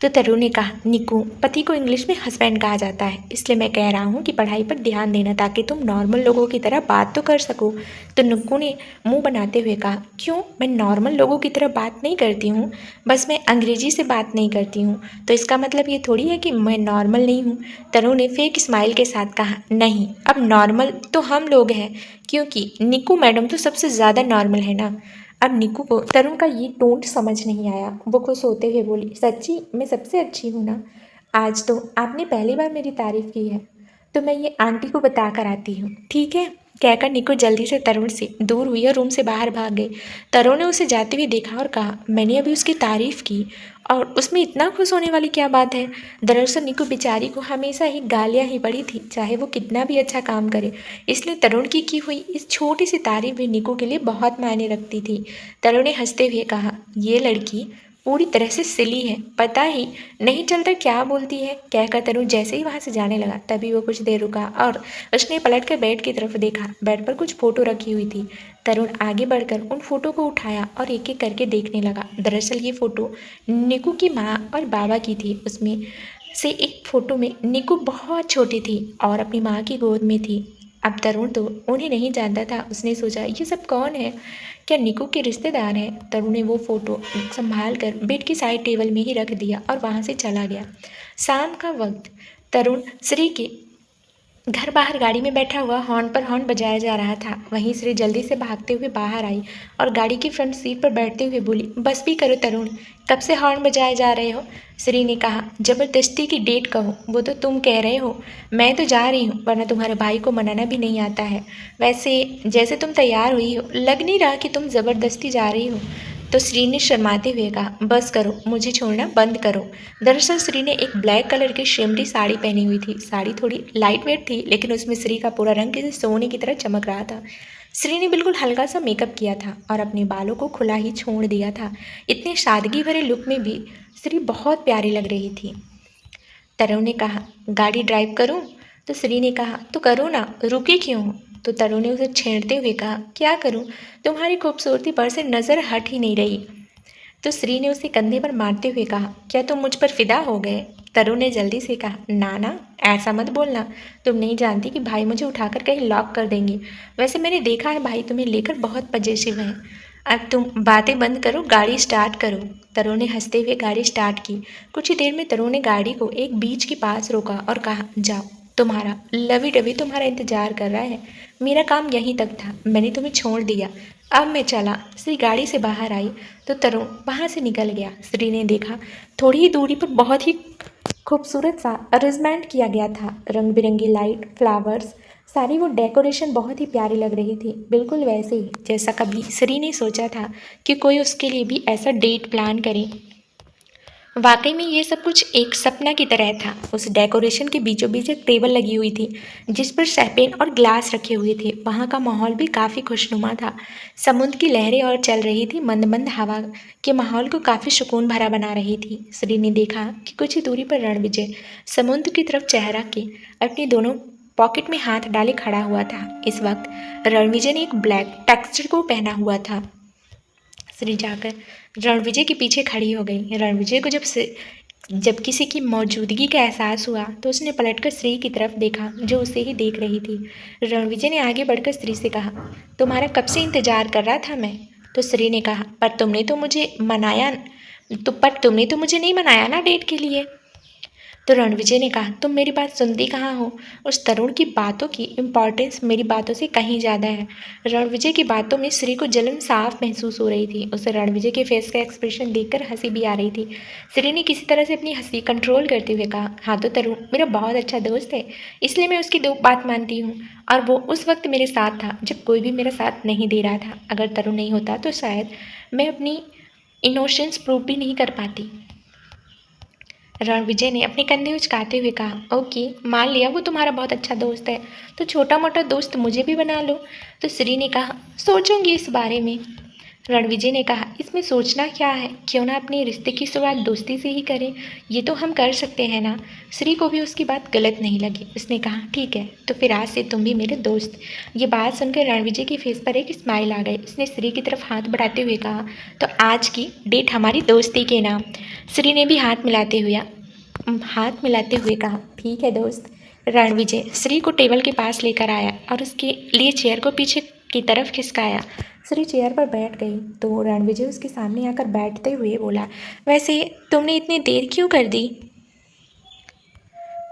तो तरुण ने कहा, निकू, पति को इंग्लिश में हस्बैंड कहा जाता है, इसलिए मैं कह रहा हूँ कि पढ़ाई पर ध्यान देना, ताकि तुम नॉर्मल लोगों की तरह बात तो कर सको। तो निकू ने मुंह बनाते हुए कहा, क्यों, मैं नॉर्मल लोगों की तरह बात नहीं करती हूँ, बस मैं अंग्रेजी से बात नहीं करती हूँ, तो इसका मतलब ये थोड़ी है कि मैं नॉर्मल नहीं हूँ। तरुण ने फेक स्माइल के साथ कहा, नहीं, अब नॉर्मल तो हम लोग हैं, क्योंकि निकू मैडम तो सबसे ज़्यादा नॉर्मल है ना। अब निकू को तरुण का ये टोन समझ नहीं आया। वो खुश होते हुए बोली, सच्ची मैं सबसे अच्छी हूँ ना? आज तो आपने पहली बार मेरी तारीफ़ की है, तो मैं ये आंटी को बता कर आती हूँ, ठीक है? कहकर निकू जल्दी से तरुण से दूर हुई और रूम से बाहर भाग गई। तरुण ने उसे जाते हुए देखा और कहा, मैंने अभी उसकी तारीफ़ की और उसमें इतना खुश होने वाली क्या बात है? दरअसल निकू बेचारी को हमेशा ही गालियाँ ही पड़ी थी, चाहे वो कितना भी अच्छा काम करे, इसलिए तरुण की हुई इस छोटी सी तारीफ भी निकू के लिए बहुत मायने रखती थी। तरुण ने हंसते हुए कहा, ये लड़की पूरी तरह से सिली है, पता ही नहीं चलता क्या बोलती है। कहकर तरुण जैसे ही वहाँ से जाने लगा, तभी वो कुछ देर रुका और उसने पलट कर बेड की तरफ देखा। बेड पर कुछ फ़ोटो रखी हुई थी। तरुण आगे बढ़कर उन फ़ोटो को उठाया और एक एक करके देखने लगा। दरअसल ये फ़ोटो निकू की माँ और बाबा की थी। उसमें से एक फ़ोटो में निकू बहुत छोटी थी और अपनी माँ की गोद में थी। अब तरुण तो उन्हें नहीं जानता था। उसने सोचा, ये सब कौन है? क्या निकू के रिश्तेदार हैं? तरुण ने वो फ़ोटो संभाल कर बेड की साइड टेबल में ही रख दिया और वहाँ से चला गया। शाम का वक्त तरुण श्री के घर बाहर गाड़ी में बैठा हुआ हॉर्न पर हॉर्न बजाया जा रहा था। वहीं श्री जल्दी से भागते हुए बाहर आई और गाड़ी की फ्रंट सीट पर बैठते हुए बोली, बस भी करो तरुण, कब से हॉर्न बजाए जा रहे हो? श्री ने कहा, ज़बरदस्ती की डेट कहो वो तो तुम कह रहे हो, मैं तो जा रही हूँ, वरना तुम्हारे भाई को मनाना भी नहीं आता है। वैसे जैसे तुम तैयार हुई हो, लग नहीं रहा कि तुम ज़बरदस्ती जा रही हो। तो श्री ने शर्माते हुए कहा, बस करो, मुझे छोड़ना बंद करो। दरअसल श्री ने एक ब्लैक कलर की शिमरी साड़ी पहनी हुई थी। साड़ी थोड़ी लाइट वेट थी, लेकिन उसमें श्री का पूरा रंग किसी सोने की तरह चमक रहा था। श्री ने बिल्कुल हल्का सा मेकअप किया था और अपने बालों को खुला ही छोड़ दिया था। इतने सादगी भरे लुक में भी श्री बहुत प्यारी लग रही थी। तरुण ने कहा, गाड़ी ड्राइव करूं? तो श्री ने कहा, तो करो ना, रुकी क्यों हो? तो तरुण ने उसे छेड़ते हुए कहा, क्या करूं, तुम्हारी खूबसूरती पर से नज़र हट ही नहीं रही। तो श्री ने उसे कंधे पर मारते हुए कहा, क्या तुम मुझ पर फिदा हो गए? तरुण ने जल्दी से कहा, ना, ऐसा मत बोलना, तुम नहीं जानती कि भाई मुझे उठाकर कहीं लॉक कर देंगे। वैसे मैंने देखा है भाई तुम्हें लेकर बहुत पजेसिव हैं। अब तुम बातें बंद करो, गाड़ी स्टार्ट करो। तरुण ने हंसते हुए गाड़ी स्टार्ट की। कुछ ही देर में तरुण ने गाड़ी को एक बीच के पास रोका और कहा, जाओ, तुम्हारा लवी डवी तुम्हारा इंतजार कर रहा है। मेरा काम यहीं तक था, मैंने तुम्हें छोड़ दिया, अब मैं चला। श्री गाड़ी से बाहर आई तो तरुण वहाँ से निकल गया। श्री ने देखा थोड़ी ही दूरी पर बहुत ही खूबसूरत सा अरेंजमेंट किया गया था। रंग बिरंगी लाइट, फ्लावर्स, सारी वो डेकोरेशन बहुत ही प्यारी लग रही थी, बिल्कुल वैसे ही जैसा कभी श्री ने सोचा था कि कोई उसके लिए भी ऐसा डेट प्लान करे। वाकई में ये सब कुछ एक सपना की तरह था। उस डेकोरेशन के बीचों बीच एक टेबल लगी हुई थी जिस पर शैंपेन और ग्लास रखे हुए थे। वहाँ का माहौल भी काफ़ी खुशनुमा था। समुद्र की लहरें और चल रही थी, मंद मंद हवा के माहौल को काफ़ी सुकून भरा बना रही थी। श्री ने देखा कि कुछ ही दूरी पर रणविजय समुद्र की तरफ चेहरा के अपनी दोनों पॉकेट में हाथ डाले खड़ा हुआ था। इस वक्त रणविजय ने एक ब्लैक टेक्सचर को पहना हुआ था। श्री जाकर रणविजय के पीछे खड़ी हो गई। रणविजय को जब किसी की मौजूदगी का एहसास हुआ तो उसने पलटकर श्री की तरफ देखा जो उसे ही देख रही थी। रणविजय ने आगे बढ़कर श्री से कहा, तुम्हारा कब से इंतजार कर रहा था मैं। तो श्री ने कहा, पर तुमने तो मुझे नहीं मनाया ना डेट के लिए। तो रणविजय ने कहा, तुम मेरी बात सुनती कहाँ हो। उस तरुण की बातों की इम्पॉर्टेंस मेरी बातों से कहीं ज़्यादा है। रणविजय की बातों में श्री को जलन साफ महसूस हो रही थी। उसे रणविजय के फेस का एक्सप्रेशन देखकर हंसी भी आ रही थी। श्री ने किसी तरह से अपनी हंसी कंट्रोल करते हुए कहा, हाँ तो तरुण मेरा बहुत अच्छा दोस्त है, इसलिए मैं उसकी बात मानती हूँ। और वो उस वक्त मेरे साथ था जब कोई भी मेरा साथ नहीं दे रहा था। अगर तरुण नहीं होता तो शायद मैं अपनी इनोसेंस प्रूव भी नहीं कर पाती। रणविजय ने अपने कंधे उचकाते हुए कहा, ओके, मान लिया वो तुम्हारा बहुत अच्छा दोस्त है, तो छोटा मोटा दोस्त मुझे भी बना लो। तो श्री ने कहा, सोचूंगी इस बारे में। रणविजय ने कहा, इसमें सोचना क्या है, क्यों ना अपने रिश्ते की शुरुआत दोस्ती से ही करें, ये तो हम कर सकते हैं ना। श्री को भी उसकी बात गलत नहीं लगी। उसने कहा, ठीक है, तो फिर आज से तुम भी मेरे दोस्त। ये बात सुनकर रणविजय के फेस पर एक स्माइल आ गई। उसने श्री की तरफ हाथ बढ़ाते हुए कहा, तो आज की डेट हमारी दोस्ती के नाम। श्री ने भी हाथ मिलाते हुए कहा, ठीक है दोस्त। रणविजय श्री को टेबल के पास लेकर आया और उसके लिए चेयर को पीछे की तरफ खिसकाया। श्री चेयर पर बैठ गई तो रणविजय उसके सामने आकर बैठते हुए बोला, वैसे तुमने इतनी देर क्यों कर दी।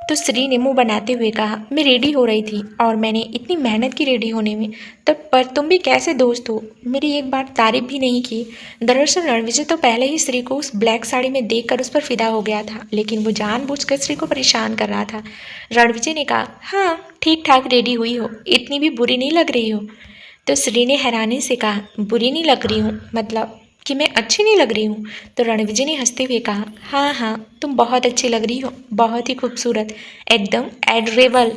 तो श्री ने मुंह बनाते हुए कहा, मैं रेडी हो रही थी और मैंने इतनी मेहनत की रेडी होने में, तब पर तुम भी कैसे दोस्त हो, मेरी एक बार तारीफ भी नहीं की। दरअसल रणविजय तो पहले ही श्री को उस ब्लैक साड़ी में देखकर उस पर फिदा हो गया था, लेकिन वो जानबूझकर श्री को परेशान कर रहा था। रणविजय ने कहा, हाँ ठीक ठाक रेडी हुई हो, इतनी भी बुरी नहीं लग रही हो। तो श्री ने हैरानी से कहा, बुरी नहीं लग रही हूँ मतलब कि मैं अच्छी नहीं लग रही हूँ। तो रणविजय ने हंसते हुए कहा, हाँ हाँ तुम बहुत अच्छी लग रही हो, बहुत ही खूबसूरत, एकदम एडोरेबल।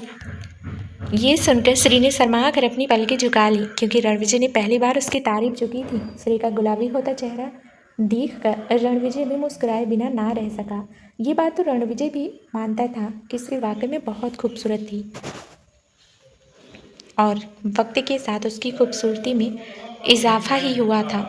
ये सुनकर श्री ने शर्मा कर अपनी पलकें झुका ली, क्योंकि रणविजय ने पहली बार उसकी तारीफ जो की थी। श्री का गुलाबी होता चेहरा देखकर रणविजय भी मुस्कुराए बिना ना रह सका। ये बात तो रणविजय भी मानता था कि श्री वाकई में बहुत खूबसूरत थी और वक्त के साथ उसकी खूबसूरती में इजाफा ही हुआ था।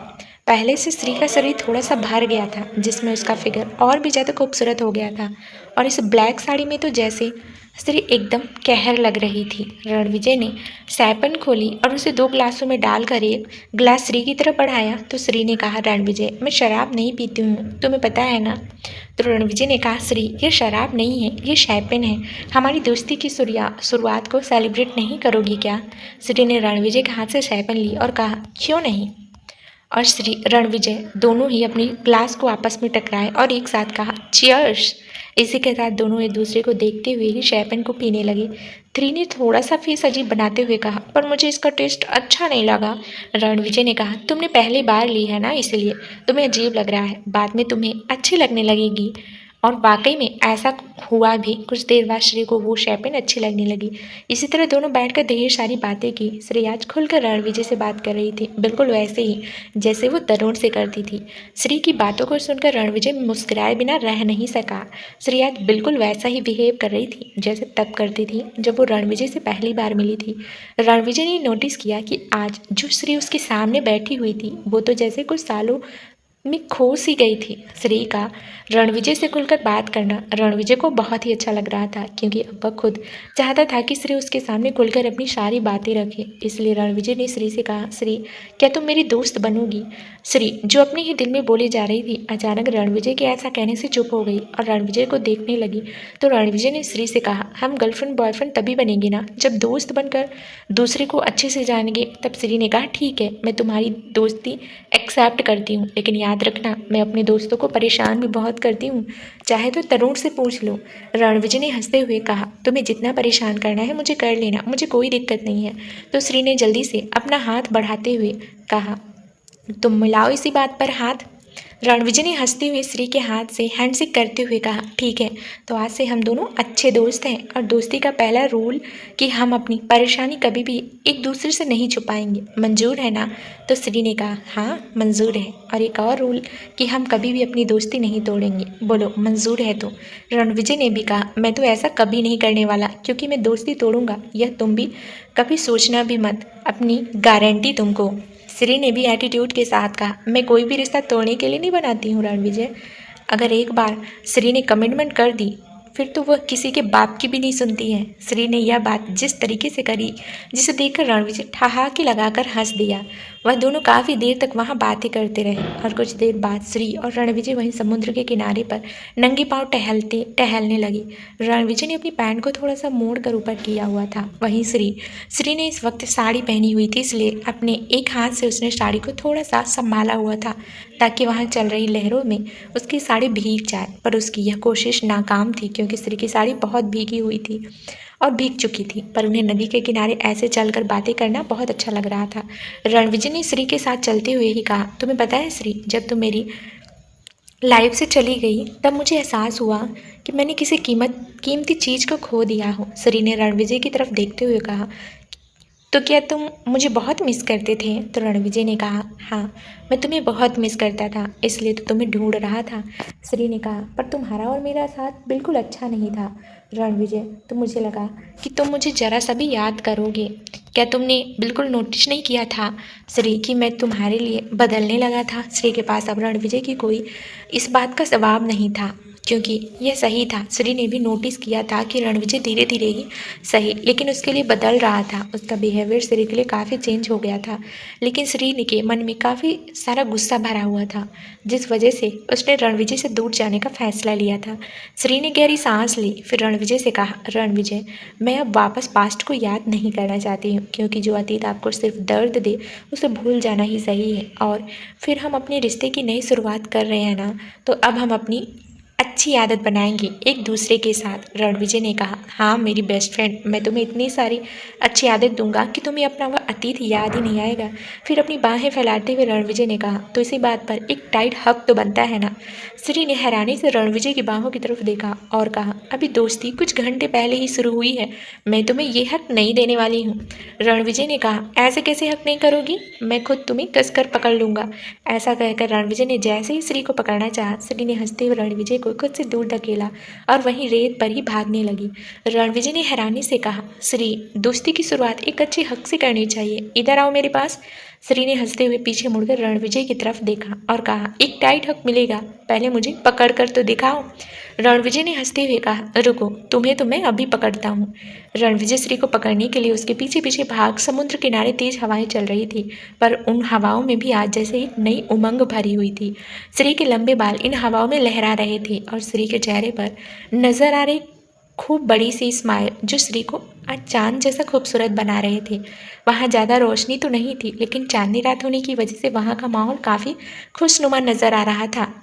पहले से श्री का शरीर थोड़ा सा भर गया था, जिसमें उसका फिगर और भी ज़्यादा खूबसूरत हो गया था, और इस ब्लैक साड़ी में तो जैसे श्री एकदम कहर लग रही थी। रणविजय ने सैपन खोली और उसे 2 ग्लासों में डालकर एक ग्लास श्री की तरफ बढ़ाया। तो श्री ने कहा, रणविजय मैं शराब नहीं पीती हूँ, तुम्हें पता है ना। तो रणविजय ने कहा, श्री ये शराब नहीं है, ये शैंपेन है, हमारी दोस्ती की शुरुआत को सेलिब्रेट नहीं करोगी क्या। श्री ने रणविजय के हाथ से शैंपेन ली और कहा, क्यों नहीं। और श्री रणविजय दोनों ही अपनी ग्लास को आपस में टकराए और एक साथ कहा, चियर्स। इसी के साथ दोनों एक दूसरे को देखते हुए ही शैंपेन को पीने लगे। थ्री ने थोड़ा सा फेस अजीब बनाते हुए कहा, पर मुझे इसका टेस्ट अच्छा नहीं लगा। रणविजय ने कहा, तुमने पहली बार ली है ना, इसलिए तुम्हें अजीब लग रहा है, बाद में तुम्हें अच्छी लगने लगेगी। और वाकई में ऐसा हुआ भी। कुछ देर बाद श्री को वो शैंपेन अच्छी लगने लगी। इसी तरह दोनों बैठकर ढेर सारी बातें की। श्री आज खुलकर रणविजय से बात कर रही थी, बिल्कुल वैसे ही जैसे वो तरुण से करती थी। श्री की बातों को सुनकर रणविजय मुस्कुराए बिना रह नहीं सका। श्री आज बिल्कुल वैसा ही बिहेव कर रही थी जैसे तब करती थी जब वो रणविजय से पहली बार मिली थी। रणविजय ने नोटिस किया कि आज जो श्री उसके सामने बैठी हुई थी वो तो जैसे कुछ सालों मैं खो सी गई थी। श्री का रणविजय से खुलकर बात करना रणविजय को बहुत ही अच्छा लग रहा था, क्योंकि अब वह खुद चाहता था कि श्री उसके सामने खुलकर अपनी सारी बातें रखे। इसलिए रणविजय ने श्री से कहा, श्री क्या तुम मेरी दोस्त बनोगी? श्री जो अपने ही दिल में बोली जा रही थी, अचानक रणविजय के ऐसा कहने से चुप हो गई और रणविजय को देखने लगी। तो रणविजय ने श्री से कहा, हम गर्लफ्रेंड बॉयफ्रेंड तभी बनेंगे ना जब दोस्त बनकर दूसरे को अच्छे से जानेंगे। तब श्री ने कहा, ठीक है, मैं तुम्हारी दोस्ती एक्सेप्ट करती हूँ, लेकिन याद रखना मैं अपने दोस्तों को परेशान भी बहुत करती हूँ, चाहे तो तरुण से पूछ लो। रणविजय ने हंसते हुए कहा, तुम्हें जितना परेशान करना है मुझे कर लेना, मुझे कोई दिक्कत नहीं है। तो श्री ने जल्दी से अपना हाथ बढ़ाते हुए कहा, तुम मिलाओ इसी बात पर हाथ। रणविजय ने हंसते हुए श्री के हाथ से हैंडशेक करते हुए कहा, ठीक है, तो आज से हम दोनों अच्छे दोस्त हैं और दोस्ती का पहला रूल कि हम अपनी परेशानी कभी भी एक दूसरे से नहीं छुपाएंगे, मंजूर है ना? तो श्री ने कहा, हाँ मंजूर है। और एक और रूल कि हम कभी भी अपनी दोस्ती नहीं तोड़ेंगे, बोलो मंजूर है? तो रणविजय ने भी कहा, मैं तो ऐसा कभी नहीं करने वाला, क्योंकि मैं दोस्ती तोड़ूंगा यह तुम भी कभी सोचना भी मत, अपनी गारंटी तुमको। श्री ने भी एटीट्यूड के साथ कहा, मैं कोई भी रिश्ता तोड़ने के लिए नहीं बनाती हूँ रणविजय। अगर एक बार श्री ने कमिटमेंट कर दी फिर तो वह किसी के बाप की भी नहीं सुनती है। श्री ने यह बात जिस तरीके से करी, जिसे देखकर रणविजय ठहाके लगाकर हंस दिया। वह दोनों काफ़ी देर तक वहाँ बातें करते रहे और कुछ देर बाद श्री और रणविजय वहीं समुद्र के किनारे पर नंगे पांव टहलने लगी। रणविजय ने अपनी पैंट को थोड़ा सा मोड़ कर ऊपर किया हुआ था। वहीं श्री ने इस वक्त साड़ी पहनी हुई थी, इसलिए अपने एक हाथ से उसने साड़ी को थोड़ा सा संभाला हुआ था ताकि वहाँ चल रही लहरों में उसकी साड़ी भीग जाए। पर उसकी यह कोशिश नाकाम थी, क्योंकि श्री की साड़ी बहुत भीगी हुई थी और भीग चुकी थी। पर उन्हें नदी के किनारे ऐसे चलकर बातें करना बहुत अच्छा लग रहा था। रणविजय ने श्री के साथ चलते हुए ही कहा, तुम्हें पता है श्री, जब तुम मेरी लाइफ से चली गई तब मुझे एहसास हुआ कि मैंने किसी कीमती चीज़ को खो दिया हो। श्री ने रणविजय की तरफ देखते हुए कहा, तो क्या तुम मुझे बहुत मिस करते थे? तो रणविजय ने कहा, हाँ मैं तुम्हें बहुत मिस करता था, इसलिए तो तुम्हें ढूंढ रहा था। श्री ने कहा, पर तुम्हारा और मेरा साथ बिल्कुल अच्छा नहीं था रणविजय, तो मुझे लगा कि तुम मुझे ज़रा सा भी याद करोगे। क्या तुमने बिल्कुल नोटिस नहीं किया था श्री कि मैं तुम्हारे लिए बदलने लगा था? श्री के पास अब रणविजय की कोई इस बात का जवाब नहीं था, क्योंकि यह सही था। श्री ने भी नोटिस किया था कि रणविजय धीरे धीरे ही सही लेकिन उसके लिए बदल रहा था। उसका बिहेवियर श्री के लिए काफ़ी चेंज हो गया था, लेकिन श्री के मन में काफ़ी सारा गुस्सा भरा हुआ था, जिस वजह से उसने रणविजय से दूर जाने का फैसला लिया था। श्री ने गहरी सांस ली, फिर रणविजय से कहा, रणविजय मैं अब वापस पास्ट को याद नहीं करना चाहती हूँ, क्योंकि जो अतीत आपको सिर्फ दर्द दे उसे भूल जाना ही सही है। और फिर हम अपने रिश्ते की नई शुरुआत कर रहे हैं ना, तो अब हम अपनी अच्छी आदत बनाएंगे एक दूसरे के साथ। रणविजय ने कहा, हाँ मेरी बेस्ट फ्रेंड, मैं तुम्हें इतनी सारी अच्छी आदत दूंगा कि तुम्हें अपना वह अतीत याद ही नहीं आएगा। फिर अपनी बाहें फैलाते हुए रणविजय ने कहा, तो इसी बात पर एक टाइट हक तो बनता है ना? श्री ने हैरानी से रणविजय की बाहों की तरफ देखा और कहा, अभी दोस्ती कुछ घंटे पहले ही शुरू हुई है, मैं तुम्हें ये हक नहीं देने वाली हूँ। रणविजय ने कहा, ऐसे कैसे हक नहीं करोगी? मैं खुद तुम्हें कसकर पकड़ लूँगा। ऐसा कहकर रणविजय ने जैसे ही श्री को पकड़ना चाहा, श्री ने हंसते हुए रणविजय को खुद से दूर धकेला और वहीं रेत पर ही भागने लगी। रणविजय ने हैरानी से कहा, श्री दोस्ती की शुरुआत एक अच्छे हक से करनी चाहिए, इधर आओ मेरे पास। श्री ने हंसते हुए पीछे मुड़कर रणविजय की तरफ देखा और कहा, एक टाइट हक मिलेगा, पहले मुझे पकड़ कर तो दिखाओ। रणविजय ने हंसते हुए कहा, रुको, तुम्हें तो मैं अभी पकड़ता हूँ। रणविजय श्री को पकड़ने के लिए उसके पीछे पीछे भाग समुद्र किनारे तेज हवाएं चल रही थी, पर उन हवाओं में भी आज जैसे एक नई उमंग भरी हुई थी। श्री के लंबे बाल इन हवाओं में लहरा रहे थे और श्री के चेहरे पर नजर आ रही खूब बड़ी सी स्माइल जो श्री को आज चांद जैसा खूबसूरत बना रहे थे। वहाँ ज़्यादा रोशनी तो नहीं थी, लेकिन चांदनी रात होने की वजह से वहाँ का माहौल काफ़ी खुशनुमा नज़र आ रहा था।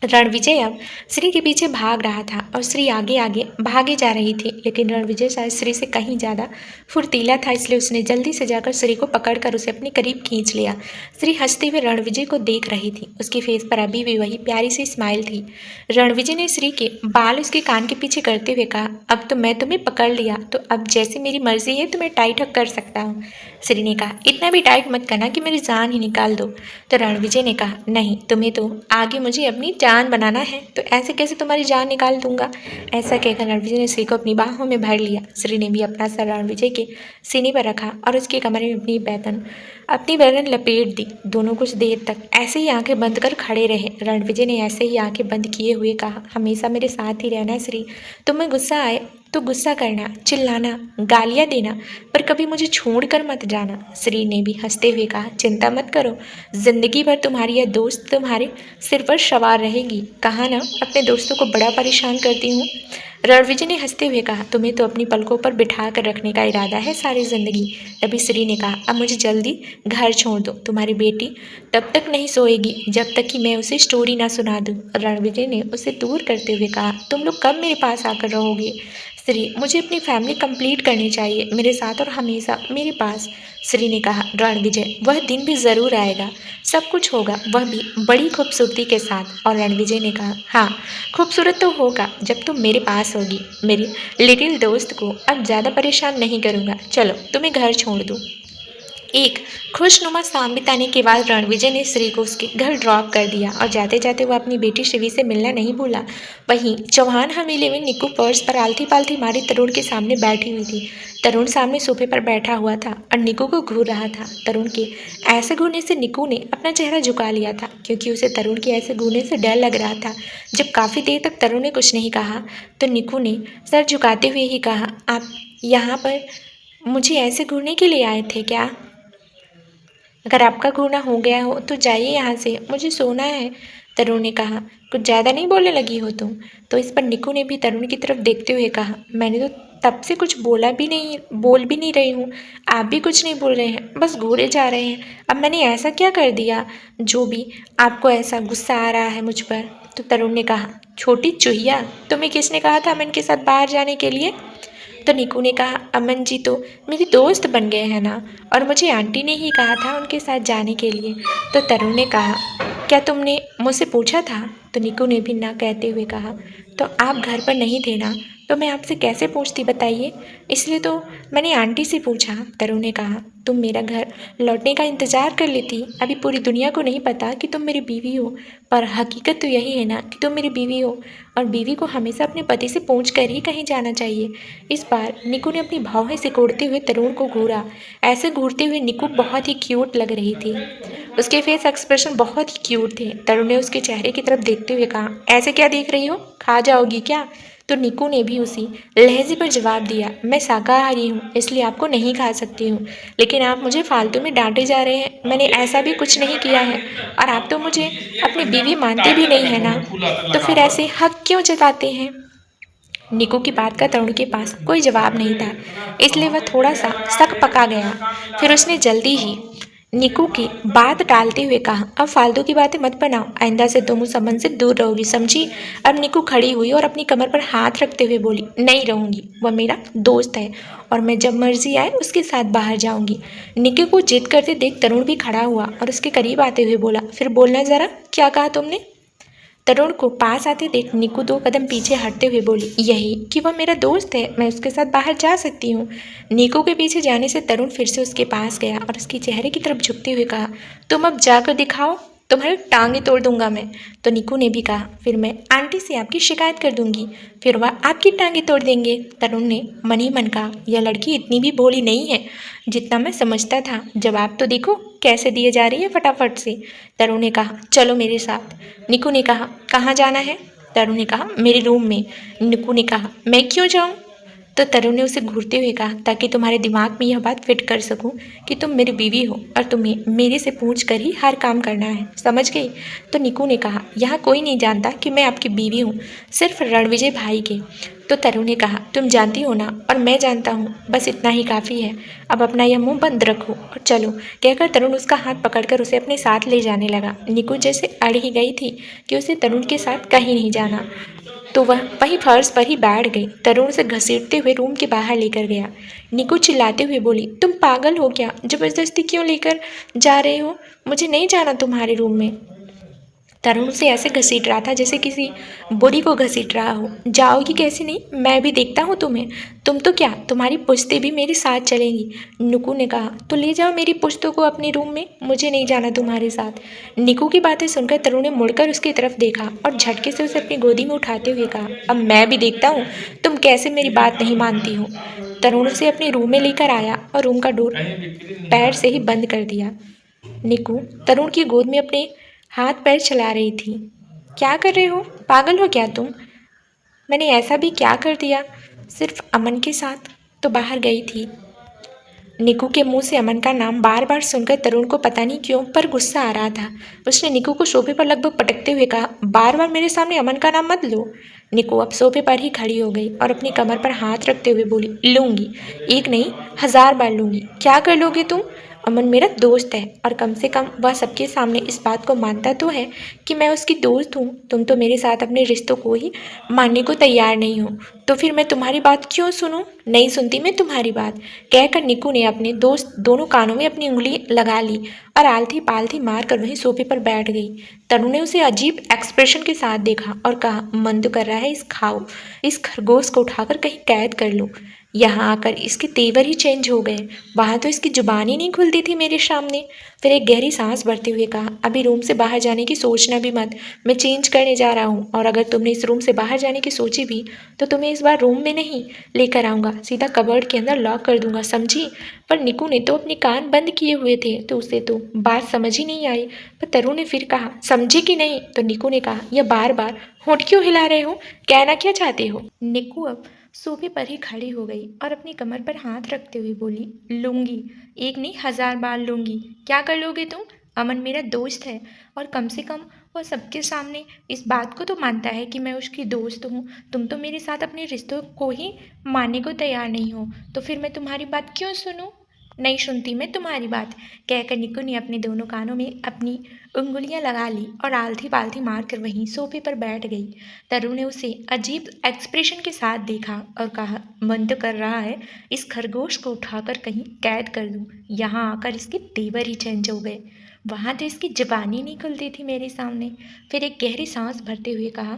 रणविजय अब श्री के पीछे भाग रहा था और श्री आगे आगे भागे जा रही थी, लेकिन रणविजय शायद श्री से कहीं ज़्यादा फुर्तीला था, इसलिए उसने जल्दी से जाकर श्री को पकड़कर उसे अपने करीब खींच लिया। श्री हंसते हुए रणविजय को देख रही थी, उसके फेस पर अभी भी वही प्यारी सी स्माइल थी। रणविजय ने श्री के बाल उसके कान के पीछे करते हुए कहा, अब तो मैं तुम्हें पकड़ लिया, तो अब जैसे मेरी मर्जी है तुम्हें टाइट हक कर सकता हूँ। श्री ने कहा, इतना भी टाइट मत करना कि मेरी जान ही निकाल दो। तो रणविजय ने कहा, नहीं, तुम्हें तो आगे मुझे अपनी जान बनाना है तो ऐसे कैसे तुम्हारी जान निकाल दूंगा। ऐसा कहकर रणविजय ने श्री को अपनी बाहों में भर लिया। श्री ने भी अपना सर रणविजय के सीने पर रखा और उसके कमरे में अपनी गर्दन लपेट दी। दोनों कुछ देर तक ऐसे ही आंखें बंद कर खड़े रहे। रणविजय ने ऐसे ही आंखें बंद किए हुए कहा, हमेशा मेरे साथ ही रहना श्री। तुम्हें गुस्सा आए तो गुस्सा करना, चिल्लाना, गालियाँ देना, पर कभी मुझे छोड़कर मत जाना। श्री ने भी हंसते हुए कहा, चिंता मत करो, जिंदगी भर तुम्हारी यह दोस्त तुम्हारे सिर पर सवार रहेगी। कहा ना अपने दोस्तों को बड़ा परेशान करती हूँ। रणविजय ने हंसते हुए कहा, तुम्हें तो अपनी पलकों पर बिठा कर रखने का इरादा है सारी जिंदगी। तभी श्री ने कहा, अब मुझे जल्दी घर छोड़ दो। तुम्हारी बेटी तब तक नहीं सोएगी जब तक कि मैं उसे स्टोरी ना सुना दूँ। रणविजय ने उसे दूर करते हुए कहा, तुम लोग कब मेरे पास आकर रहोगे। श्री, मुझे अपनी फैमिली कंप्लीट करनी चाहिए, मेरे साथ और हमेशा मेरे पास। श्री ने कहा, रणविजय वह दिन भी ज़रूर आएगा, सब कुछ होगा, वह भी बड़ी खूबसूरती के साथ। और रणविजय ने कहा, हाँ खूबसूरत तो होगा जब तुम मेरे पास होगी। मेरी लिटिल दोस्त को अब ज़्यादा परेशान नहीं करूँगा, चलो तुम्हें घर छोड़ दूँ। एक खुशनुमा शाम बिताने के बाद रणविजय ने श्री को उसके घर ड्रॉप कर दिया और जाते जाते वह अपनी बेटी शिवी से मिलना नहीं भूला। वहीं चौहान हवेली में निक्कू पर्स पर आलती पालती मारी तरुण के सामने बैठी हुई थी। तरुण सामने सोफे पर बैठा हुआ था और निक्कू को घूर रहा था। तरुण के ऐसे घूरने से निक्कू ने अपना चेहरा झुका लिया था, क्योंकि उसे तरुण के ऐसे घूरने से डर लग रहा था। जब काफ़ी देर तक तरुण ने कुछ नहीं कहा तो निक्कू ने सर झुकाते हुए ही कहा, आप यहाँ पर मुझे ऐसे घूरने के लिए आए थे क्या? अगर आपका घूरना हो गया हो तो जाइए यहाँ से, मुझे सोना है। तरुण ने कहा, कुछ ज़्यादा नहीं बोलने लगी हो तुम? तो इस पर निक्कू ने भी तरुण की तरफ देखते हुए कहा, मैंने तो तब से कुछ बोल भी नहीं रही हूँ, आप भी कुछ नहीं बोल रहे हैं, बस घूरे जा रहे हैं। अब मैंने ऐसा क्या कर दिया जो भी आपको ऐसा गुस्सा आ रहा है मुझ पर? तो तरुण ने कहा, छोटी चूहिया, तुम्हें किसने कहा था अमन के साथ बाहर जाने के लिए? तो निक्कू ने कहा, अमन जी तो मेरी दोस्त बन गए हैं ना, और मुझे आंटी ने ही कहा था उनके साथ जाने के लिए। तो तरुण ने कहा, क्या तुमने मुझसे पूछा था? तो निक्कू ने भी ना कहते हुए कहा, तो आप घर पर नहीं थे ना, तो मैं आपसे कैसे पूछती बताइए, इसलिए तो मैंने आंटी से पूछा। तरुण ने कहा, तुम मेरा घर लौटने का इंतज़ार कर लेती, अभी पूरी दुनिया को नहीं पता कि तुम मेरी बीवी हो, पर हकीकत तो यही है ना कि तुम मेरी बीवी हो, और बीवी को हमेशा अपने पति से पूछ कर ही कहीं जाना चाहिए। इस बार निक्कू ने अपनी भौहें सिकोड़ते हुए तरुण को घूरा। ऐसे घूरते हुए निक्कू बहुत ही क्यूट लग रही थी, उसके फेस एक्सप्रेशन बहुत ही क्यूट थे। तरुण ने उसके चेहरे की तरफ देखते हुए कहा, ऐसे क्या देख रही हो, खा जाओगी क्या? तो निक्कू ने भी उसी लहजे पर जवाब दिया, मैं शाकाहारी हूँ इसलिए आपको नहीं खा सकती हूँ, लेकिन आप मुझे फालतू में डांटे जा रहे हैं, मैंने ऐसा भी कुछ नहीं किया है, और आप तो मुझे अपनी बीवी मानते भी नहीं है ना, तो फिर ऐसे हक क्यों जताते हैं? निक्कू की बात का तरुण के पास कोई जवाब नहीं था, इसलिए वह थोड़ा सा शक पका गया। फिर उसने जल्दी ही निक्कू की बात टालते हुए कहा, अब फालतू की बातें मत बनाओ, आइंदा से तुम उस संबंध से दूर रहोगी, समझी? अब निक्कू खड़ी हुई और अपनी कमर पर हाथ रखते हुए बोली, नहीं रहूँगी, वह मेरा दोस्त है और मैं जब मर्जी आए उसके साथ बाहर जाऊँगी। निक्कू को जिद करते देख तरुण भी खड़ा हुआ और उसके करीब आते हुए बोला, फिर बोलना ज़रा, क्या कहा तुमने? तरुण को पास आते देख निक्कू 2 कदम पीछे हटते हुए बोली, यही कि वह मेरा दोस्त है, मैं उसके साथ बाहर जा सकती हूँ। निक्कू के पीछे जाने से तरुण फिर से उसके पास गया और उसके चेहरे की तरफ झुकते हुए कहा, तुम अब जाकर दिखाओ, तुम्हारी टांगें तोड़ दूंगा मैं। तो निक्कू ने भी कहा, फिर मैं आंटी से आपकी शिकायत कर दूंगी, फिर वह आपकी टांगें तोड़ देंगे। तरुण ने मन ही मन कहा, यह लड़की इतनी भी भोली नहीं है जितना मैं समझता था, जवाब तो देखो कैसे दिए जा रही है फटाफट से। तरुण ने कहा, चलो मेरे साथ। निक्कू ने कहा, कहाँ जाना है? तरुण ने कहा, मेरे रूम में। निक्कू ने कहा, मैं क्यों जाऊँ? तो तरुण ने उसे घूरते हुए कहा, ताकि तुम्हारे दिमाग में यह बात फिट कर सकूं कि तुम मेरी बीवी हो और तुम्हें मेरे से पूछ कर ही हर काम करना है, समझ गई? तो निक्कू ने कहा, यहाँ कोई नहीं जानता कि मैं आपकी बीवी हूँ, सिर्फ रणविजय भाई के। तो तरुण ने कहा, तुम जानती हो ना और मैं जानता हूँ, बस इतना ही काफ़ी है, अब अपना यह मुंह बंद रखो और चलो। कहकर तरुण उसका हाथ पकड़कर उसे अपने साथ ले जाने लगा। निक्कू जैसे अड़ ही गई थी कि उसे तरुण के साथ कहीं नहीं जाना, तो वह वहीं फर्श पर ही बैठ गई। तरुण उसे घसीटते हुए रूम के बाहर लेकर गया। निक्कू चिल्लाते हुए बोली, तुम पागल हो क्या, जबरदस्ती क्यों लेकर जा रहे हो, मुझे नहीं जाना तुम्हारे रूम में। तरुण उसे ऐसे घसीट रहा था जैसे किसी बुढ़ी को घसीट रहा हो। जाओगी कैसे नहीं, मैं भी देखता हूँ तुम्हें। तुम तो क्या, तुम्हारी पुश्तें भी मेरे साथ चलेंगी। निकू ने कहा, तो ले जाओ मेरी पुश्तों को अपने रूम में, मुझे नहीं जाना तुम्हारे साथ। निकू की बातें सुनकर तरुण ने मुड़कर उसकी तरफ देखा और झटके से उसे अपनी गोदी में उठाते हुए कहा, अब मैं भी देखता हूँ तुम कैसे मेरी बात नहीं मानती हो। तरुण उसे अपने रूम में लेकर आया और रूम का डोर पैर से ही बंद कर दिया। निकू तरुण की गोद में अपने हाथ पैर चला रही थी। क्या कर रहे हो, पागल हो क्या तुम? मैंने ऐसा भी क्या कर दिया? सिर्फ अमन के साथ तो बाहर गई थी। निकू के मुंह से अमन का नाम बार बार सुनकर तरुण को पता नहीं क्यों पर गुस्सा आ रहा था। उसने निकू को सोफे पर लगभग पटकते हुए कहा, बार बार मेरे सामने अमन का नाम मत लो। निकू अब सोफे पर ही खड़ी हो गई और अपनी कमर पर हाथ रखते हुए बोली, लूंगी, एक नहीं 1000 बार लूंगी। क्या कर लोगे तुम? अमन मेरा दोस्त है और कम से कम वह सबके सामने इस बात को मानता तो है कि मैं उसकी दोस्त हूँ। तुम तो मेरे साथ अपने रिश्तों को ही मानने को तैयार नहीं हो, तो फिर मैं तुम्हारी बात क्यों सुनूं? नहीं सुनती मैं तुम्हारी बात, कहकर निकू ने अपने दोस्त दोनों कानों में अपनी उंगली लगा ली और आलथी पालथी मार कर वहीं सोफे पर बैठ गई। तनु ने उसे अजीब एक्सप्रेशन के साथ देखा और कहा, मन तो कर रहा है इस खरगोश को उठाकर कहीं कैद कर लो। यहाँ आकर इसके तेवर ही चेंज हो गए। वहाँ तो इसकी जुबान ही नहीं खुलती थी मेरे सामने। फिर एक गहरी सांस भरते हुए कहा, अभी रूम से बाहर जाने की सोचना भी मत, मैं चेंज करने जा रहा हूँ और अगर तुमने इस रूम से बाहर जाने की सोची भी तो तुम्हें इस बार रूम में नहीं लेकर आऊँगा, सीधा कबर्ड के अंदर लॉक कर दूंगा, समझी? पर निकू ने तो अपने कान बंद किए हुए थे तो उसे तो बात समझ ही नहीं आई। पर तरु ने फिर कहा, समझी कि नहीं? तो निकू ने कहा, यह बार बार होंठ क्यों हिला रहे हो, कहना क्या चाहते हो? निकू अब सोफे पर ही खड़ी हो गई और अपनी कमर पर हाथ रखते हुए बोली, लूंगी, एक नहीं 1000 बार लूंगी। क्या कर लोगे तुम? अमन मेरा दोस्त है और कम से कम वह सबके सामने इस बात को तो मानता है कि मैं उसकी दोस्त हूँ। तुम तो मेरे साथ अपने रिश्तों को ही मानने को तैयार नहीं हो, तो फिर मैं तुम्हारी बात क्यों सुनूं? नहीं सुनती मैं तुम्हारी बात, कहकर निकू ने अपने दोनों कानों में अपनी उंगलियां लगा ली और आलथी पालथी मारकर वहीं सोफे पर बैठ गई। तरु ने उसे अजीब एक्सप्रेशन के साथ देखा और कहा, मन तो कर रहा है इस खरगोश को उठाकर कहीं कैद कर दूं। यहाँ आकर इसके तेवर ही चेंज हो गए। वहाँ तो इसकी जबानी नहीं खुलती थी मेरे सामने। फिर एक गहरी सांस भरते हुए कहा,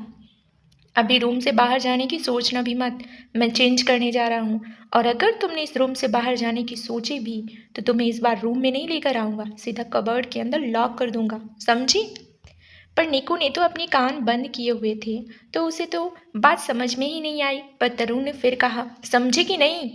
अभी रूम से बाहर जाने की सोचना भी मत, मैं चेंज करने जा रहा हूँ और अगर तुमने इस रूम से बाहर जाने की सोची भी तो तुम्हें इस बार रूम में नहीं लेकर आऊँगा, सीधा कबर्ड के अंदर लॉक कर दूंगा, समझी? पर निकू ने तो अपने कान बंद किए हुए थे तो उसे तो बात समझ में ही नहीं आई। पर तरुण ने फिर कहा, समझे कि नहीं?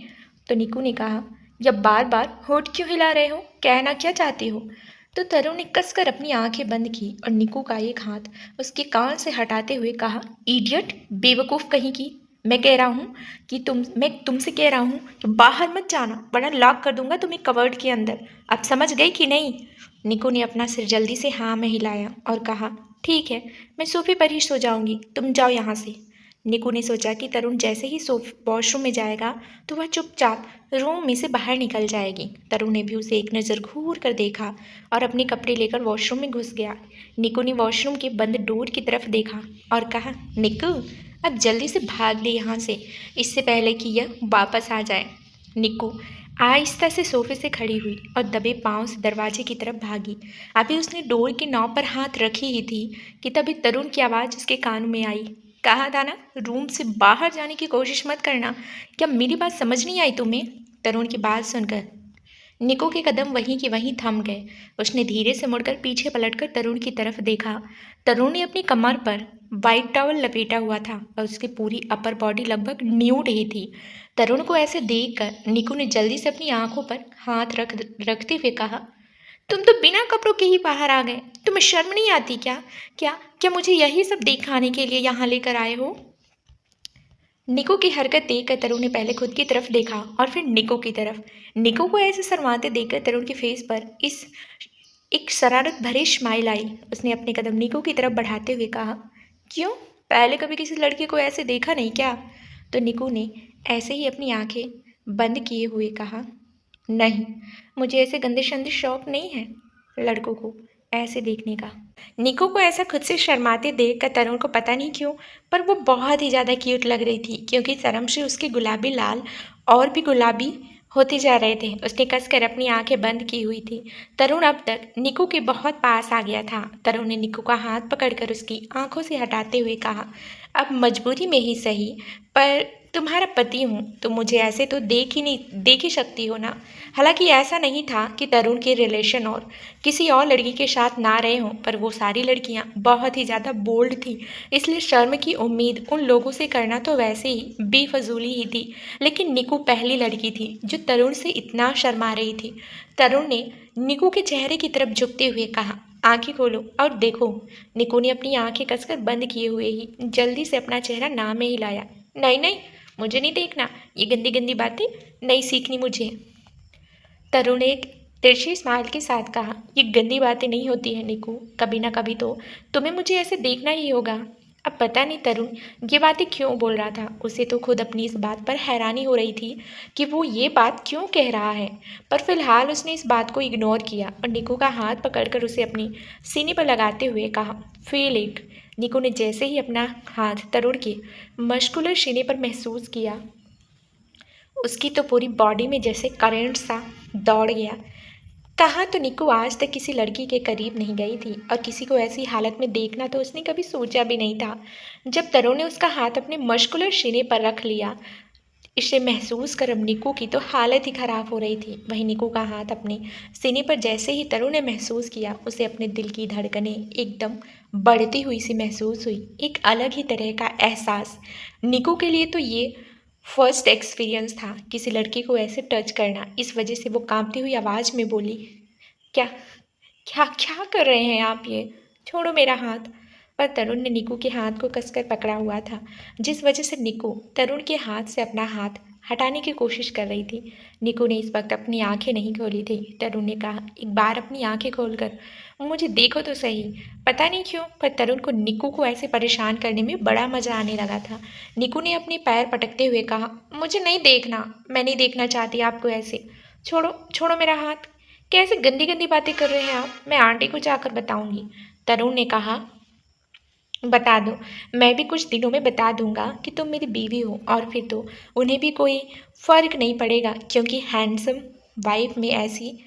तो निकू ने कहा, जब बार बार होठ क्यों हिला रहे हो, कहना क्या चाहते हो? तो तरुण ने कसकर अपनी आंखें बंद की और निकू का एक हाथ उसके कान से हटाते हुए कहा, इडियट, बेवकूफ़ कहीं की, मैं कह रहा हूँ कि मैं तुमसे कह रहा हूँ कि बाहर मत जाना वरना लॉक कर दूंगा तुम्हें कवर्ड के अंदर। अब समझ गई कि नहीं? निकू ने अपना सिर जल्दी से हाँ में हिलाया और कहा, ठीक है, मैं सोफे पर ही सो जाऊंगी, तुम जाओ यहाँ से। निकू ने सोचा कि तरुण जैसे ही वॉशरूम में जाएगा तो वह चुपचाप रूम में से बाहर निकल जाएगी। तरुण ने भी उसे एक नज़र घूर कर देखा और अपने कपड़े लेकर वॉशरूम में घुस गया। निकू ने वॉशरूम के बंद डोर की तरफ देखा और कहा, निकू अब जल्दी से भाग ले यहाँ से, इससे पहले कि यह वापस आ जाए। निकू आहिस्ता से सोफे से खड़ी हुई और दबे पांव से दरवाजे की तरफ भागी। अभी उसने डोर के नॉब पर हाथ रखी ही थी कि तभी तरुण की आवाज़ उसके कान में आई, कहा था ना रूम से बाहर जाने की कोशिश मत करना, क्या मेरी बात समझ नहीं आई तुम्हें? तरुण की बात सुनकर निको के कदम वहीं के वहीं थम गए। उसने धीरे से मुड़कर पीछे पलटकर तरुण की तरफ देखा। तरुण ने अपनी कमर पर वाइट टॉवल लपेटा हुआ था और उसकी पूरी अपर बॉडी लगभग न्यूड ही थी। तरुण को ऐसे देखकर निकू ने जल्दी से अपनी आंखों पर हाथ रखते हुए कहा, तुम तो बिना कपड़ों के ही बाहर आ गए, तुम्हें शर्म नहीं आती क्या? क्या क्या मुझे यही सब दिखाने के लिए यहाँ लेकर आए हो? निको की हरकत देखकर तरुण ने पहले खुद की तरफ देखा और फिर निको की तरफ। निको को ऐसे शर्माते देखकर तरुण के फेस पर एक शरारत भरी स्माइल आई। उसने अपने कदम निको की तरफ बढ़ाते हुए कहा, क्यों, पहले कभी किसी लड़के को ऐसे देखा नहीं क्या? तो निको ने ऐसे ही अपनी आंखें बंद किए हुए कहा, नहीं, मुझे ऐसे गंदे शंदे शौक नहीं है लड़कों को ऐसे देखने का। निको को ऐसा खुद से शर्माते देख कर तरुण को पता नहीं क्यों पर वो बहुत ही ज़्यादा क्यूट लग रही थी, क्योंकि शर्म से उसके गुलाबी लाल और भी गुलाबी होते जा रहे थे। उसने कसकर अपनी आंखें बंद की हुई थी। तरुण अब तक निकू के बहुत पास आ गया था। तरुण ने निकू का हाथ पकड़कर उसकी आंखों से हटाते हुए कहा, अब मजबूरी में ही सही, पर तुम्हारा पति हूँ तो मुझे ऐसे तो देख ही सकती हो ना। हालांकि ऐसा नहीं था कि तरुण के रिलेशन और किसी और लड़की के साथ ना रहे हों, पर वो सारी लड़कियां बहुत ही ज़्यादा बोल्ड थी, इसलिए शर्म की उम्मीद उन लोगों से करना तो वैसे ही बेफजूली ही थी। लेकिन निकू पहली लड़की थी जो तरुण से इतना शर्मा रही थी। तरुण ने निकू के चेहरे की तरफ झुकते हुए कहा, आंखें खोलो और देखो। निकू ने अपनी आंखें कसकर बंद किए हुए ही जल्दी से अपना चेहरा ना में हिलाया। नहीं नहीं, मुझे नहीं देखना, ये गंदी गंदी बातें नहीं सीखनी मुझे। तरुण ने एक तिरछी स्माइल के साथ कहा, ये गंदी बातें नहीं होती है निकू, कभी ना कभी तो तुम्हें मुझे ऐसे देखना ही होगा। अब पता नहीं तरुण ये बातें क्यों बोल रहा था। उसे तो खुद अपनी इस बात पर हैरानी हो रही थी कि वो ये बात क्यों कह रहा है, पर फिलहाल उसने इस बात को इग्नोर किया और निकू का हाथ पकड़कर उसे अपनी सीने पर लगाते हुए कहा, फील इट। निकू ने जैसे ही अपना हाथ तरुण के मस्कुलर सीने पर महसूस किया, उसकी तो पूरी बॉडी में जैसे करंट सा दौड़ गया। कहाँ तो निक्कू आज तक किसी लड़की के करीब नहीं गई थी और किसी को ऐसी हालत में देखना तो उसने कभी सोचा भी नहीं था। जब तरुण ने उसका हाथ अपने मस्कुलर सीने पर रख लिया, इसे महसूस कर अब निक्कू की तो हालत ही खराब हो रही थी। वहीं निक्कू का हाथ अपने सीने पर जैसे ही तरुण ने महसूस किया, उसे अपने दिल की धड़कनें एकदम बढ़ती हुई सी महसूस हुई। एक अलग ही तरह का एहसास। निक्कू के लिए तो ये फर्स्ट एक्सपीरियंस था किसी लड़की को ऐसे टच करना। इस वजह से वो कांपती हुई आवाज़ में बोली, क्या क्या क्या कर रहे हैं आप, ये छोड़ो मेरा हाथ। पर तरुण ने निकू के हाथ को कसकर पकड़ा हुआ था, जिस वजह से निकू तरुण के हाथ से अपना हाथ हटाने की कोशिश कर रही थी। निकू ने इस वक्त अपनी आंखें नहीं खोली थी। तरुण ने कहा, एक बार अपनी आंखें खोलकर मुझे देखो तो सही। पता नहीं क्यों, पर तरुण को निकू को ऐसे परेशान करने में बड़ा मजा आने लगा था। निकू ने अपने पैर पटकते हुए कहा, मुझे नहीं देखना, मैं नहीं देखना चाहती आपको ऐसे। छोड़ो छोड़ो मेरा हाथ। कैसे गंदी गंदी बातें कर रहे हैं आप, मैं आंटी को जाकर बताऊंगी। तरुण ने कहा, बता दो, मैं भी कुछ दिनों में बता दूंगा कि तुम मेरी बीवी हो, और फिर तो उन्हें भी कोई फ़र्क नहीं पड़ेगा, क्योंकि हैंडसम वाइफ में ऐसी